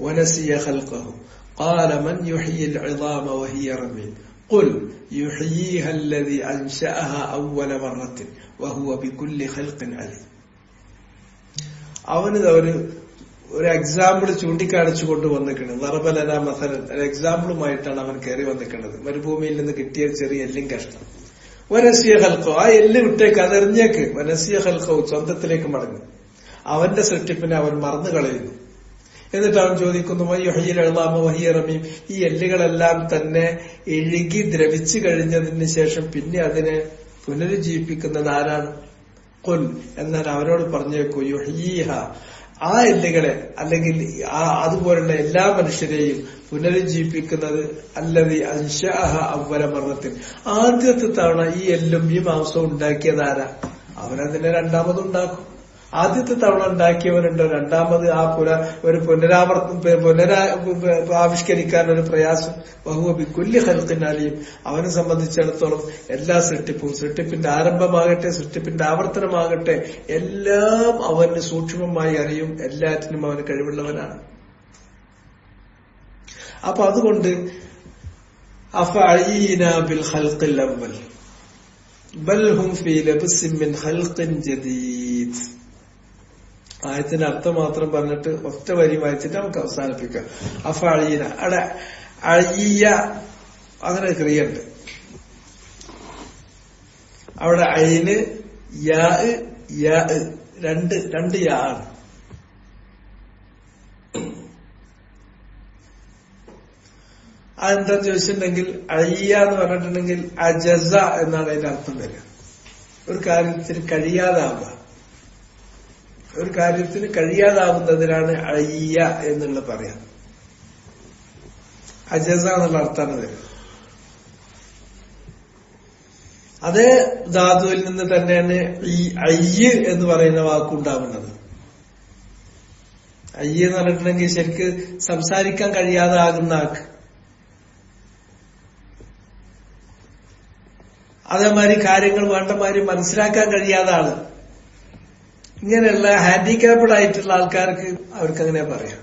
വനസിയ ഖൽഖഹു ഖാല മൻ യുഹ്യിൽ ഇളാമ വഹിയ റമീം ഖുൽ യുഹ്യീഹാ അല്ലദീ അൻശഅഹാ അവ്വല മറത്തിൻ വഹുവ ബികുല്ലി ഖൽഖിൻ അലീം. അവന് ഒരു എക്സാമ്പിൾ ചൂണ്ടിക്കാണിച്ചു കൊണ്ട് വന്നിരിക്കുന്നത്. ലറബ ലനാ മസലൻ, ഒരു എക്സാമ്പിളുമായിട്ടാണ് അവൻ കയറി വന്നിരിക്കുന്നത്. മരുഭൂമിയിൽ നിന്ന് കിട്ടിയ ചെറിയ എല്ലും കഷ്ണം. വനസിയ ഖൽഖഹു, ആ എല്ല് വിട്ടേക്ക്, അതെറിഞ്ഞേക്ക്. വനസിയ ഖൽഖഹു, സ്വന്തത്തിലേക്ക് മടങ്ങും. അവന്റെ സൃഷ്ടിപ്പിനെ അവൻ മറന്നു കളയുന്നു. എന്നിട്ട് അവൻ ചോദിക്കുന്നു, വയ്യുഹ്യിൽ ഇളാമ വഹിയ റമീം, ഈ എല്ലുകളെല്ലാം തന്നെ എഴുകി ദ്രവിച്ചു കഴിഞ്ഞതിന് ശേഷം പിന്നെ അതിനെ പുനരുജ്ജീവിപ്പിക്കുന്നത് ആരാണ്? ഖുൽ, എന്നാൽ അവരോട് പറഞ്ഞേക്കൂ, യുഹ്യീഹ, ആ എല്ലുകളെ അല്ലെങ്കിൽ അതുപോലുള്ള എല്ലാ മനുഷ്യരെയും പുനരുജ്ജീവിപ്പിക്കുന്നത് അല്ലദീ അൻശഅഹ അവ്വല മറത്തിൻ, ആദ്യത്തെ തവണ ഈ എല്ലും ഈ മാംസവും ഉണ്ടാക്കിയതാരാ? അവനതിനെ രണ്ടാമതുണ്ടാക്കും. ആദ്യത്തെ തവണ ഉണ്ടാക്കിയവനുണ്ടോ രണ്ടാമത് ആ ഒരു ആവിഷ്കരിക്കാൻ ഒരു പ്രയാസം? വഹുവ ബികുല്ലി ഖൽഖിൻ അലീം, അവനെ സംബന്ധിച്ചിടത്തോളം എല്ലാ സൃഷ്ടിപ്പിന്റെ ആരംഭമാകട്ടെ, സൃഷ്ടിപ്പിന്റെ ആവർത്തനമാകട്ടെ, എല്ലാം അവന് സൂക്ഷ്മമായി അറിയും. എല്ലാറ്റിനും അവന് കഴിവുള്ളവനാണ്. അപ്പൊ അതുകൊണ്ട് അഫഅയീനാ ബിൽ ഖൽഖിൽ അവ്വൽ ബൽ ഹും ഫീ ലബ്സിൻ മിൻ ഖൽഖിൻ ജദീദ്. ആയത്തിന്റെ അർത്ഥം മാത്രം പറഞ്ഞിട്ട് ഒറ്റ വരി വായിച്ചിട്ട് നമുക്ക് അവസാനിപ്പിക്കാം. അഫഅയീന, അവിടെ അയ്യ അങ്ങനെ ക്രിയയുണ്ട്. അവിടെ അയിന് യാ രണ്ട് യാ ആണ്. അതെന്താന്ന് ചോദിച്ചിട്ടുണ്ടെങ്കിൽ അയ്യ എന്ന് പറഞ്ഞിട്ടുണ്ടെങ്കിൽ അജസ എന്നാണ് അതിന്റെ അർത്ഥം വരിക. ഒരു കാര്യത്തിന് കഴിയാതാവുക, ഒരു കാര്യത്തിന് കഴിയാതാവുന്നതിനാണ് അയ്യ എന്നുള്ള പറയാം. അജസ എന്നുള്ള അർത്ഥമാണ് വരിക. അതേ ധാതുവിൽ നിന്ന് തന്നെയാണ് ഈ അയ്യ് എന്ന് പറയുന്ന വാക്കുണ്ടാവുന്നത്. അയ്യ് എന്ന് പറഞ്ഞിട്ടുണ്ടെങ്കിൽ ശരിക്ക് സംസാരിക്കാൻ കഴിയാതാകുന്ന ആക്ക്. അതേമാതിരി കാര്യങ്ങൾ വേണ്ടമാതിരി മനസ്സിലാക്കാൻ കഴിയാത്ത ആള്, ഇങ്ങനെയുള്ള ഹാൻഡിക്യാപ്ഡ് ആയിട്ടുള്ള ആൾക്കാർക്ക് അവർക്ക് അങ്ങനെ പറയാം.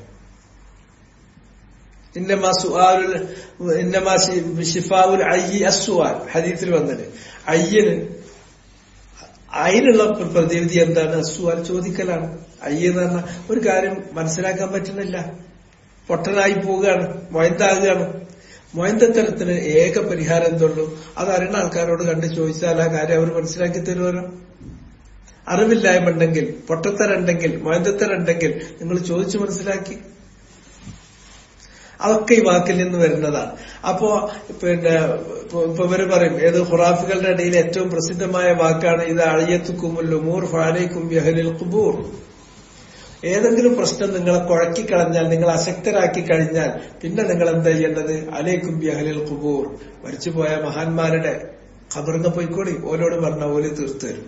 ഷിഫാഉൽ അയ്യി അസ്സുആൽ ഹദീസിൽ വന്നത്. അതിനുള്ള പ്രതിവിധി എന്താണ്? അസ്സുആൽ, ചോദിക്കലാണ്. അയ്യ എന്ന് പറഞ്ഞാൽ ഒരു കാര്യം മനസ്സിലാക്കാൻ പറ്റുന്നില്ല, പൊട്ടനായി പോവുകയാണ്, മൊയന്താകുകയാണ്. മൊയന്തത്തരത്തിന് ഏക പരിഹാരം എന്തുള്ളൂ? അതറിയുന്ന ആൾക്കാരോട് കണ്ട് ചോദിച്ചാൽ ആ കാര്യം അവർ മനസ്സിലാക്കി തരുമല്ലോ. അറിവില്ലായ്മ ഉണ്ടെങ്കിൽ, പൊട്ടത്തരുണ്ടെങ്കിൽ, മൊയന്തത്തരുണ്ടെങ്കിൽ നിങ്ങൾ ചോദിച്ചു മനസ്സിലാക്കി. അതൊക്കെ ഈ വാക്കിൽ നിന്ന് വരുന്നതാണ്. അപ്പോ ഇപ്പൊ ഇവര് പറയും, ഏത് ഖുറാഫികളുടെ ഇടയിൽ ഏറ്റവും പ്രസിദ്ധമായ വാക്കാണ് ഇത്, അഴിയത്തുക്കുമുൽ ഉമൂർ ഫഅലൈക്കും ബിഅഹ്ലിൽ ഖുബൂർ. ഏതെങ്കിലും പ്രശ്നം നിങ്ങളെ കുഴക്കിക്കളഞ്ഞാൽ, നിങ്ങൾ അശക്തരാക്കി കഴിഞ്ഞാൽ പിന്നെ നിങ്ങൾ എന്താ ചെയ്യേണ്ടത്? അലൈക്കും ബിഅഹ്ലിൽ ഖുബൂർ, മരിച്ചുപോയ മഹാന്മാരുടെ ഖബറിന് പോയിക്കോളി, ഓലോട് പറഞ്ഞ ഓല് തീർത്തു തരും.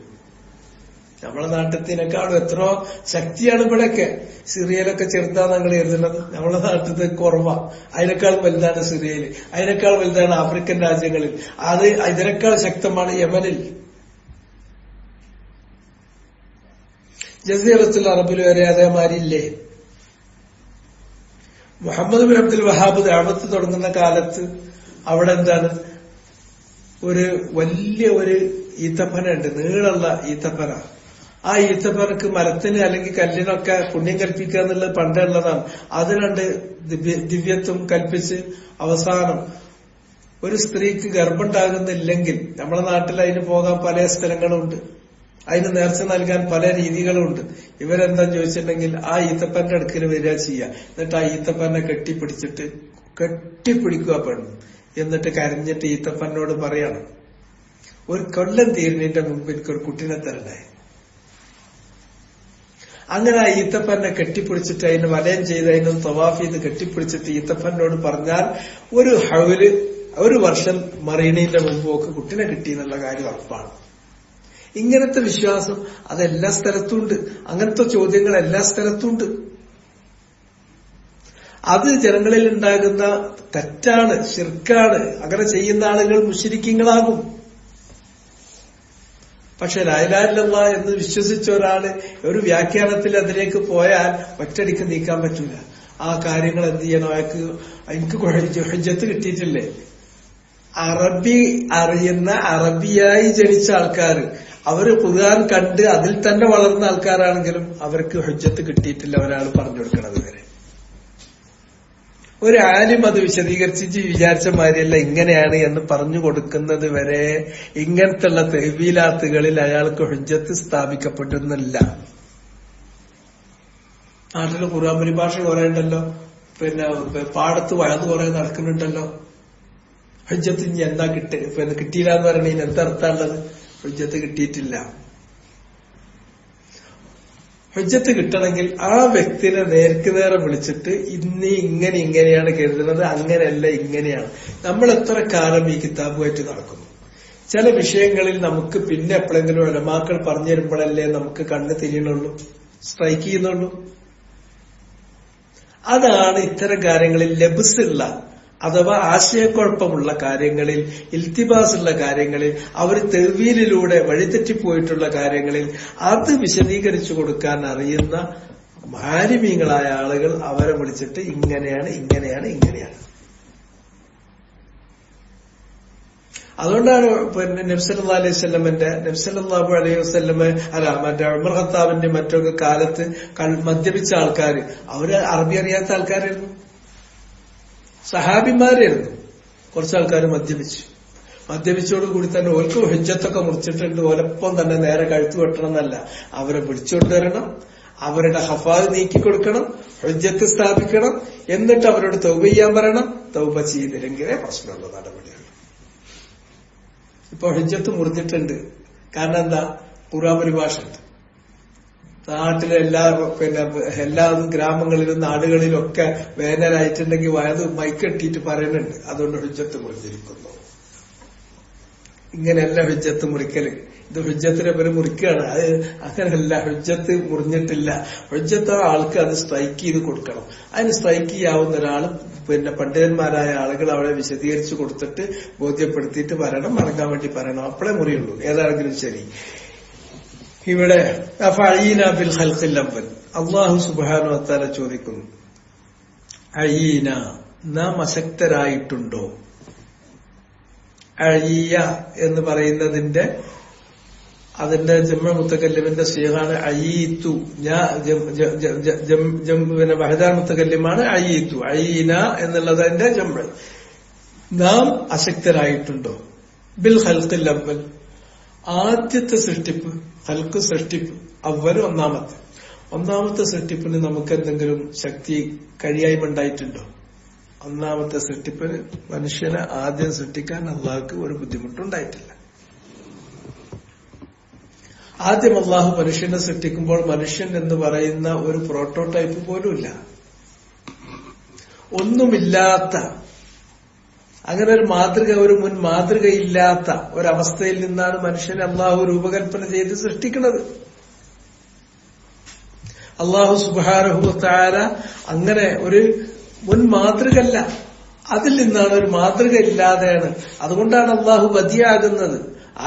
നമ്മളെ നാട്ടിനേക്കാളും എത്രയോ ശക്തിയാണ് ഇവിടെയൊക്കെ. സിറിയയിലൊക്കെ ചെറുതാണ് ഞങ്ങൾ എഴുതുന്നത്, നമ്മളെ നാട്ടിൽ കുറവാ. അതിനേക്കാൾ വലുതാണ് സിറിയയിൽ, അതിനേക്കാൾ വലുതാണ് ആഫ്രിക്കൻ രാജ്യങ്ങളിൽ, അത് ഇതിനേക്കാൾ ശക്തമാണ് യമനിൽ. ജസീറത്തുൽ അറബിൽ വരെ അതേമാരില്ലേ. മുഹമ്മദ് ബിൻ അബ്ദുൽ വഹാബ് ദഅവത്ത് തുടങ്ങുന്ന കാലത്ത് അവിടെ എന്താണ്, ഒരു വലിയ ഒരു ഈത്തപ്പന ഉണ്ട്, നീളമുള്ള ഈത്തപ്പന. ആ ഈത്തപ്പനക്ക് മരത്തിന് അല്ലെങ്കിൽ കല്ലിനൊക്കെ പുണ്യം കൽപ്പിക്കുക എന്നുള്ളത് പണ്ടേ ഉള്ളതാണ്. അത് രണ്ട് ദിവ്യത്വം കൽപ്പിച്ച് അവസാനം ഒരു സ്ത്രീക്ക് ഗർഭമുണ്ടാകുന്നില്ലെങ്കിൽ, നമ്മുടെ നാട്ടിൽ അതിന് പോകാൻ പല സ്ഥലങ്ങളുണ്ട്, അതിന് നേർച്ച നൽകാൻ പല രീതികളുണ്ട്. ഇവരെന്താ ചോദിച്ചിട്ടുണ്ടെങ്കിൽ ആ ഈത്തപ്പന്റെ അടുക്കൽ വരിക ചെയ്യുക, എന്നിട്ട് ആ ഈത്തപ്പനെ കെട്ടിപ്പിടിക്കുക പെണ്ണു, എന്നിട്ട് കരഞ്ഞിട്ട് ഈത്തപ്പനോട് പറയണം, ഒരു കൊല്ലം തീരുന്നതിന്റെ മുമ്പ് എനിക്കൊരു കുട്ടീനെ തരണ്ടായി. അങ്ങനെ ആ ഈത്തപ്പനെ കെട്ടിപ്പിടിച്ചിട്ട് അതിന് വലയം ചെയ്ത് അതിന് തവാഫ് ചെയ്ത് കെട്ടിപ്പിടിച്ചിട്ട് ഈത്തപ്പനോട് പറഞ്ഞാൽ ഒരു വർഷം മറീനയുടെ മുമ്പ് ഒക്കെ കുട്ടീനെ കിട്ടി എന്നുള്ള കാര്യം ഉറപ്പാണ്. ഇങ്ങനത്തെ വിശ്വാസം അതെല്ലാ സ്ഥലത്തുണ്ട്. അങ്ങനത്തെ ചോദ്യങ്ങൾ എല്ലാ സ്ഥലത്തുണ്ട്. അത് ജനങ്ങളിൽ ഉണ്ടാകുന്ന തെറ്റാണ്, ശിർക്കാണ്. അങ്ങനെ ചെയ്യുന്ന ആളുകൾ മുശ്രിക്കീങ്ങളാകും. പക്ഷെ ലാ ഇലാഹ ഇല്ലല്ലാഹ് എന്ന് വിശ്വസിച്ച ഒരാള് ഒരു വ്യാഖ്യാനത്തിൽ അതിലേക്ക് പോയാൽ ഒറ്റയടിക്ക് നീക്കാൻ പറ്റൂല. ആ കാര്യങ്ങൾ എന്ത് ചെയ്യണം? എനിക്ക് ഹുജ്ജത്ത് കിട്ടിയിട്ടില്ലേ? അറബി അറിയുന്ന, അറബിയായി ജനിച്ച ആൾക്കാർ, അവര് ഖുർആൻ കണ്ട് അതിൽ തന്നെ വളർന്ന ആൾക്കാരാണെങ്കിലും അവർക്ക് ഹുജ്ജത്ത് കിട്ടിയിട്ടില്ല ഒരാൾ പറഞ്ഞു കൊടുക്കണത് വരെ. ഒരു ആലിം അത് വിശദീകരിച്ച് വിചാരിച്ച മാതിരിയല്ല ഇങ്ങനെയാണ് എന്ന് പറഞ്ഞു കൊടുക്കുന്നത് വരെ ഇങ്ങനത്തുള്ള തെഹ്വീലാത്തുകളിൽ അയാൾക്ക് ഹുജ്ജത്ത് സ്ഥാപിക്കപ്പെടുന്നില്ല. നാട്ടില് ഖുർആൻ പരിഭാഷ കുറെ ഉണ്ടല്ലോ, പാടത്ത് വഴന്ന് കുറെ നടക്കുന്നുണ്ടല്ലോ. ഹുജ്ജത്ത് ഇനി എന്താ കിട്ടിയില്ല എന്ന് പറയണതിന് എന്തർത്ഥമുള്ളത്? ഹുജ്ജത്ത് കിട്ടിയിട്ടില്ല. ഹുജ്ജത്ത് കിട്ടണമെങ്കിൽ ആ വ്യക്തിനെ നേരെ വിളിച്ചിട്ട് ഇങ്ങനെയാണ് കരുതുന്നത്, അങ്ങനെയല്ല ഇങ്ങനെയാണ്. നമ്മൾ എത്ര കാലം ഈ കിതാബുമായിട്ട് നടക്കുന്നു. ചില വിഷയങ്ങളിൽ നമുക്ക് പിന്നെ എപ്പോഴെങ്കിലും ഉലമാക്കൾ പറഞ്ഞു തരുമ്പോഴല്ലേ നമുക്ക് കണ്ണ് തിരിയണുള്ളൂ, സ്ട്രൈക്ക് ചെയ്യുന്നുള്ളൂ. അതാണ് ഇത്തരം കാര്യങ്ങളിൽ ലബ്സുള്ള അഥവാ ആശയക്കുഴപ്പമുള്ള കാര്യങ്ങളിൽ, ഇൽത്തിബാസുള്ള കാര്യങ്ങളിൽ, അവർ തെവീലിലൂടെ വഴിതെറ്റിപ്പോയിട്ടുള്ള കാര്യങ്ങളിൽ അത് വിശദീകരിച്ചു കൊടുക്കാൻ അറിയുന്ന മാലിമീങ്ങളായ ആളുകൾ അവരെ വിളിച്ചിട്ട് ഇങ്ങനെയാണ്. അതുകൊണ്ടാണ് നബി സല്ലല്ലാഹു അലൈഹി വസല്ലമ മറ്റേ ഉമർ ഖത്താബിന്റെ മറ്റൊക്കെ കാലത്ത് മദ്യപിച്ച ആൾക്കാര്, അവര് അറബി അറിയാത്ത ആൾക്കാരായിരുന്നു, സഹാബിമാരായിരുന്നു. കുറച്ച് ആൾക്കാർ മദ്യപിച്ചോടുകൂടി തന്നെ ഓൽക്ക് ഹുജ്ജത്തൊക്കെ മുറിച്ചിട്ടുണ്ട്, ഓലപ്പം തന്നെ നേരെ കഴുത്ത് വെട്ടണം എന്നല്ല, അവരെ വിളിച്ചുകൊണ്ടുവരണം, അവരുടെ ഹഫാദ് നീക്കി കൊടുക്കണം, ഹുജ്ജത്ത് സ്ഥാപിക്കണം, എന്നിട്ട് അവരോട് തൗബ ചെയ്യാൻ പറയണം. തൗബ ചെയ്തില്ലെങ്കിലേ പ്രശ്നമുള്ള നടപടിയാണ്. ഇപ്പൊ ഹുജ്ജത്ത് മുറിഞ്ഞിട്ടുണ്ട്. കാരണം എന്താ? ഖുർആൻ പരിഭാഷ ഉണ്ട്. നാട്ടിലെ എല്ലാ ഗ്രാമങ്ങളിലും നാടുകളിലും ഒക്കെ വേനലായിട്ടുണ്ടെങ്കിൽ വയത് മൈക്കെട്ടിയിട്ട് പറയുന്നുണ്ട്, അതുകൊണ്ട് ഹുജ്ജത്ത് മുറിഞ്ഞിരിക്കുന്നു. ഇങ്ങനെയല്ല ഹുജ്ജത്ത് മുറിക്കല്. ഇത് ഹുജ്ജത്തിനെ പേര് മുറിക്കുകയാണ്. അത് അങ്ങനെയല്ല, ഹുജ്ജത്ത് മുറിഞ്ഞിട്ടില്ല. ഹുജ്ജത്ത് ആൾക്ക് അത് സ്ട്രൈക്ക് ചെയ്ത് കൊടുക്കണം. അതിന് സ്ട്രൈക്ക് ചെയ്യാവുന്ന ഒരാൾ പണ്ഡിതന്മാരായ ആളുകൾ അവിടെ വിശദീകരിച്ചു കൊടുത്തിട്ട് ബോധ്യപ്പെടുത്തിയിട്ട് വരണം, മടങ്ങാൻ വേണ്ടി പറയണം. അപ്പോഴേ മുറിയുള്ളൂ. ഏതാണെങ്കിലും ശരി. ഇവിടെ അഫഅയീന ബിൽ ഖൽഖിൽ അവ്വൽ, അല്ലാഹു സുബ്ഹാനഹു വ തആല ചോദിക്കുന്നു, അയീന, നാം അശക്തരായിട്ടുണ്ടോ? അഴിയ എന്ന് പറയുന്നതിന്റെ ജംഉ മുത്തകല്ലിമിന്റെ സീഗാണ് അയീതു. വഹദാൻ മുത്തകല്ലിമാണ് അയീതു. അയീന എന്നുള്ളത് അതിന്റെ ജംഉ. നാം അശക്തരായിട്ടുണ്ടോ? ബിൽ ഖൽഖിൽ അവ്വൽ, ആദ്യത്തെ സൃഷ്ടിപ്പ്, ഖൽഖ് സൃഷ്ടിപ്പ്, അവ്വൽ ഒന്നാമത്തെ സൃഷ്ടിപ്പിന് നമുക്ക് എന്തെങ്കിലും ശക്തി കഴിയായ്മ ഉണ്ടായിട്ടുണ്ടോ? ഒന്നാമത്തെ സൃഷ്ടിപ്പിന് മനുഷ്യനെ ആദ്യം സൃഷ്ടിക്കാൻ അള്ളാഹുക്ക് ഒരു ബുദ്ധിമുട്ടുണ്ടായിട്ടില്ല. ആദ്യം അള്ളാഹു മനുഷ്യനെ സൃഷ്ടിക്കുമ്പോൾ മനുഷ്യൻ എന്ന് പറയുന്ന ഒരു പ്രോട്ടോടൈപ്പ് പോലുമില്ല, ഒന്നുമില്ലാത്ത, അങ്ങനെ ഒരു മാതൃക, ഒരു മുൻ മാതൃകയില്ലാത്ത ഒരവസ്ഥയിൽ നിന്നാണ് മനുഷ്യനെ അള്ളാഹു രൂപകൽപ്പന ചെയ്ത് സൃഷ്ടിക്കുന്നത്. അള്ളാഹു സുബ്ഹാനഹു വ തആല അങ്ങനെ ഒരു മുൻ മാതൃകല്ല, അതിൽ നിന്നാണ്, ഒരു മാതൃക ഇല്ലാതെയാണ്. അതുകൊണ്ടാണ് അള്ളാഹു ബദിയാകുന്നത്.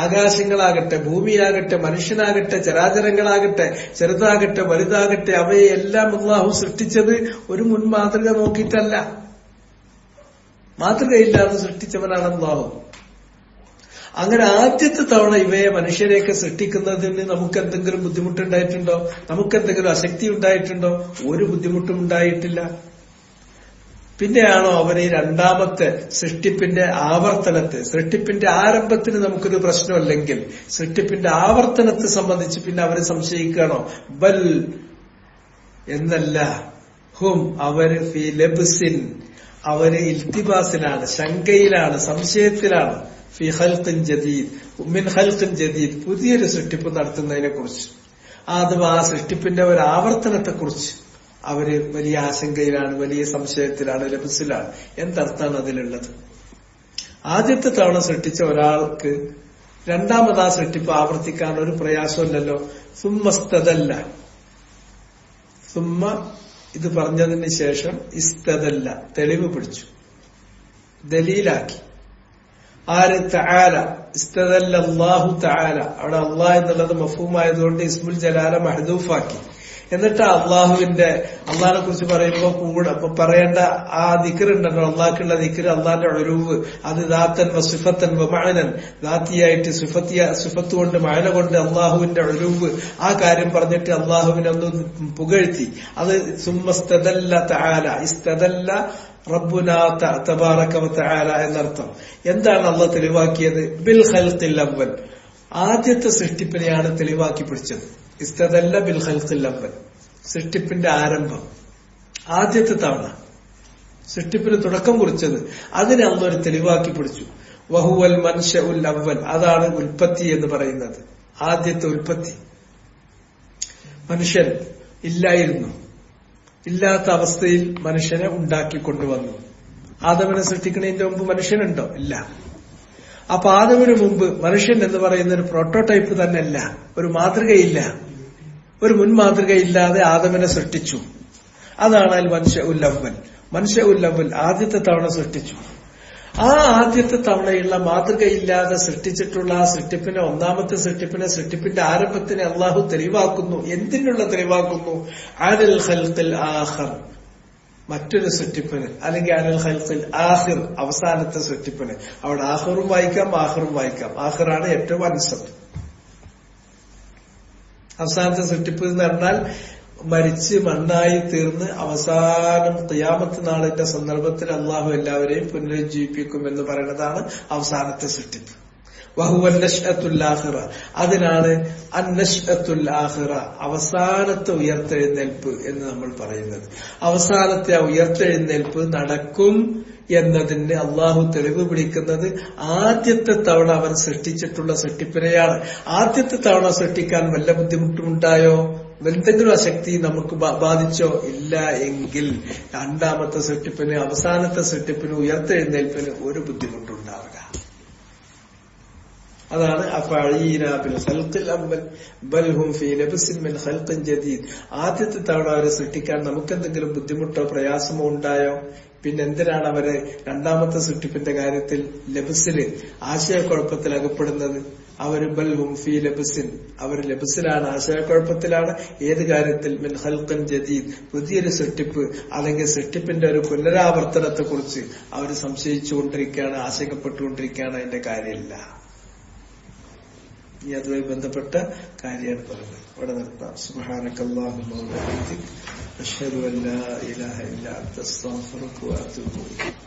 ആകാശങ്ങളാകട്ടെ, ഭൂമിയാകട്ടെ, മനുഷ്യനാകട്ടെ, ചരാചരങ്ങളാകട്ടെ, ചെറുതാകട്ടെ വലുതാകട്ടെ, അവയെ എല്ലാം അള്ളാഹു സൃഷ്ടിച്ചത് ഒരു മുൻ മാതൃക നോക്കിയിട്ടല്ല, മാതൃകയില്ലാതെ സൃഷ്ടിച്ചവനാണ് അള്ളാഹു. അങ്ങനെ ആദ്യത്തെ തവണ ഇവയെ മനുഷ്യരെയൊക്കെ സൃഷ്ടിക്കുന്നതിന് നമുക്ക് എന്തെങ്കിലും ബുദ്ധിമുട്ടുണ്ടായിട്ടുണ്ടോ? നമുക്കെന്തെങ്കിലും അശക്തി ഉണ്ടായിട്ടുണ്ടോ? ഒരു ബുദ്ധിമുട്ടും ഉണ്ടായിട്ടില്ല. പിന്നെയാണോ അവർ ഈ രണ്ടാമത്തെ സൃഷ്ടിപ്പിന്റെ ആവർത്തനത്തെ, സൃഷ്ടിപ്പിന്റെ ആരംഭത്തിന് നമുക്കൊരു പ്രശ്നമല്ലെങ്കിൽ സൃഷ്ടിപ്പിന്റെ ആവർത്തനത്തെ സംബന്ധിച്ച് പിന്നെ അവർ സംശയിക്കുകയാണോ? ബൽ എന്നല്ല, ഹും അവര് ഫീ ലബ്സിൻ, അവര് ഇൽത്തിബാസിലാണ്, ശങ്കയിലാണ്, സംശയത്തിലാണ്. ഫീ ഖൽഖിൻ ജദീദ്, മിൻ ഖൽഖിൻ ജദീദ്, പുതിയൊരു സൃഷ്ടിപ്പ് നടത്തുന്നതിനെ കുറിച്ച്, അഥവാ ആ സൃഷ്ടിപ്പിന്റെ ഒരു ആവർത്തനത്തെ കുറിച്ച് അവര് വലിയ ആശങ്കയിലാണ്, വലിയ സംശയത്തിലാണ്, ലബ്സിലാണ്. എന്തർത്ഥാണ് അതിലുള്ളത്? ആദ്യത്തെ തവണ സൃഷ്ടിച്ച ഒരാൾക്ക് രണ്ടാമത് ആ സൃഷ്ടിപ്പ് ആവർത്തിക്കാൻ ഒരു പ്രയാസമില്ലല്ലോ. സുമ്മസ്തദല്ല, സുമ്മ ഇത് പറഞ്ഞതിന് ശേഷം ഇസ്തദല്ല, തെളിവ് പിടിച്ചു, ദലീലാക്കി. ആര്? തആല. ഇസ്തദല്ല അല്ലാഹു തആല. അവിടെ അള്ളാഹ് എന്നുള്ളത് മഫ്ഹൂമായതുകൊണ്ട് ഇസ്മുൽ ജലാല മഹ്ദൂഫാക്കി. എന്നിട്ട് അള്ളാഹിനെ കുറിച്ച് പറയുമ്പോൾ കൂടെ പറയേണ്ട ആ ദിക്റുണ്ടല്ലോ, അള്ളാഹ്ക്കുള്ള ദിക്ർ, അള്ളാഹിന്റെ ഉലൂവ്, അത് ദാത്തൻ വ സിഫത്തൻ വ മഅനൻ, ദാത്തിയായിട്ട് സിഫത്ത് കൊണ്ട് മഅന കൊണ്ട് അള്ളാഹുവിന്റെ ഉലൂവ്, ആ കാര്യം പറഞ്ഞിട്ട് അള്ളാഹുവിനെ ഒന്ന് പുകഴ്ത്തി. അത് സുമ്മസ്തദല്ല തആല, ഇസ്തദല്ല റബ്ബുനാ തബാറക വ തആല എന്നർത്ഥം. എന്താണ് അള്ളാഹ് തെളിവാക്കിയത്? ബിൽ ഖൽഖിൽ അവ്വൽ, ആദ്യത്തെ സൃഷ്ടിപ്പിനെയാണ് തെളിവാക്കി പിടിച്ചത്. ഇസ്തദല്ല ബിൽ ഖൽഖിൽ അവ്വൽ, സൃഷ്ടിപ്പിന്റെ ആരംഭം, ആദ്യത്തെ തവണ സൃഷ്ടിപ്പിന് തുടക്കം കുറിച്ചത്, അതിനെ അള്ളാഹ് ഒരു തെളിവാക്കി പിടിച്ചു. വഹുവൽ മൻശഉൽ അവ്വൽ, അതാണ് ഉൽപ്പത്തി എന്ന് പറയുന്നത്, ആദ്യത്തെ ഉൽപ്പത്തി. മനുഷ്യൻ ഇല്ലായിരുന്നു, ഇല്ലാത്ത അവസ്ഥയിൽ മനുഷ്യനെ ഉണ്ടാക്കിക്കൊണ്ടുവന്നു. ആദമിനെ സൃഷ്ടിക്കുന്നതിന്റെ മുമ്പ് മനുഷ്യനുണ്ടോ? ഇല്ല. അപ്പൊ ആദമിന് മുമ്പ് മനുഷ്യൻ എന്ന് പറയുന്ന ഒരു പ്രോട്ടോടൈപ്പ് തന്നെയല്ല, ഒരു മാതൃകയില്ല, ഒരു മുൻ മാതൃകയില്ലാതെ ആദമിനെ സൃഷ്ടിച്ചു. അതാണ് അൽ മൻശഉൽ അവ്വൽ. മൻശഉൽ അവ്വൽ, ആദ്യത്തെ തവണ സൃഷ്ടിച്ചു. ആ ആദ്യത്തെ തവണയുള്ള മാതൃകയില്ലാതെ സൃഷ്ടിച്ചിട്ടുള്ള ആ സൃഷ്ടിപ്പിനെ, ഒന്നാമത്തെ സൃഷ്ടിപ്പിനെ, സൃഷ്ടിപ്പിന്റെ ആരംഭത്തിനെ അള്ളാഹു തെളിവാക്കുന്നു. എന്തിനുള്ള തെളിവാക്കുന്നു? അലൽ ഖൽഖിൽ ആഖിർ, മറ്റൊരു സൃഷ്ടിപ്പിന്, അല്ലെങ്കിൽ അലൽ ഖൽഖിൽ ആഖിർ, അവസാനത്തെ സൃഷ്ടിപ്പിന്. അവിടെ ആഖിറും വായിക്കാം, ആഖിറും വായിക്കാം. ആഖിറാണ് ഏറ്റവും അൻസബ്. അവസാനത്തെ സൃഷ്ടിപ്പ് എന്ന് പറഞ്ഞാൽ മരിച്ച് മണ്ണായി തീർന്ന് അവസാനം ഖിയാമത്ത് നാളിന്റെ സന്ദർഭത്തിൽ അള്ളാഹു എല്ലാവരെയും പുനരുജ്ജീവിപ്പിക്കും എന്ന് പറയുന്നതാണ് അവസാനത്തെ സൃഷ്ടിപ്പ്. വഹുവൻ നശ്അത്തുൽ ആഖിറ, അതിനാണ് അന്നശ്അത്തുൽ ആഖിറ, അവസാനത്തെ ഉയർത്തെഴുന്നേൽപ്പ് എന്ന് നമ്മൾ പറയുന്നത്. അവസാനത്തെ ഉയർത്തെഴുന്നേൽപ്പ് നടക്കും എന്നതിന് അള്ളാഹു തെളിവ് പിടിക്കുന്നത് ആദ്യത്തെ തവണ അവൻ സൃഷ്ടിച്ചിട്ടുള്ള സൃഷ്ടിപ്പിനെയാണ്. ആദ്യത്തെ തവണ സൃഷ്ടിക്കാൻ വല്ല ബുദ്ധിമുട്ടുമുണ്ടായോ? എന്തെങ്കിലും അശക്തി നമുക്ക് ബാധിച്ചോ? ഇല്ല. എങ്കിൽ രണ്ടാമത്തെ സൃഷ്ടിപ്പിന്, അവസാനത്തെ സൃഷ്ടിപ്പിന്, ഉയർത്തെഴുന്നേൽപ്പിന് ഒരു ബുദ്ധിമുട്ടുണ്ടാവില്ല. അതാണ് അഫഅഈനാ ബിൽ ഖൽഖിൽ അവ്വൽ ബൽ ഹും ഫീ ലബ്സിൻ മിൻ ഖൽഖിൻ ജദീദ്. ആദ്യത്തെ തവണ അവരെ സൃഷ്ടിക്കാൻ നമുക്കെന്തെങ്കിലും ബുദ്ധിമുട്ടോ പ്രയാസമോ ഉണ്ടായോ? പിന്നെ എന്തിനാണ് അവര് രണ്ടാമത്തെ സൃഷ്ടിപ്പിന്റെ കാര്യത്തിൽ ലബ്സില്, ആശയക്കുഴപ്പത്തിൽ അകപ്പെടുന്നത്? അവര് ബൽ ഹും ഫീ ലബ്സിൻ, അവർ ലബ്സിലാണ്, ആശയക്കുഴപ്പത്തിലാണ്. ഏത് കാര്യത്തിൽ? മിൻ ഖൽഖിൻ ജദീദ്, പുതിയൊരു സൃഷ്ടിപ്പ് അല്ലെങ്കിൽ സൃഷ്ടിപ്പിന്റെ ഒരു പുനരാവർത്തനത്തെ കുറിച്ച് അവർ സംശയിച്ചുകൊണ്ടിരിക്കുകയാണ്, ആശങ്കപ്പെട്ടുകൊണ്ടിരിക്കുകയാണ്. അതിന്റെ കാര്യമില്ല. ഈ അതുമായി ബന്ധപ്പെട്ട കാര്യമാണ് പറയുന്നത്. ഇവിടെ നിർത്താം. സുബ്ഹാനക്കല്ലാഹുമ്മ വ ബിഹംദിക അശ്ഹദു അൻ ലാ ഇലാഹ ഇല്ലാ അൻത അസ്തഗ്ഫിറുക വ അത്തൂബു ഇലൈക്.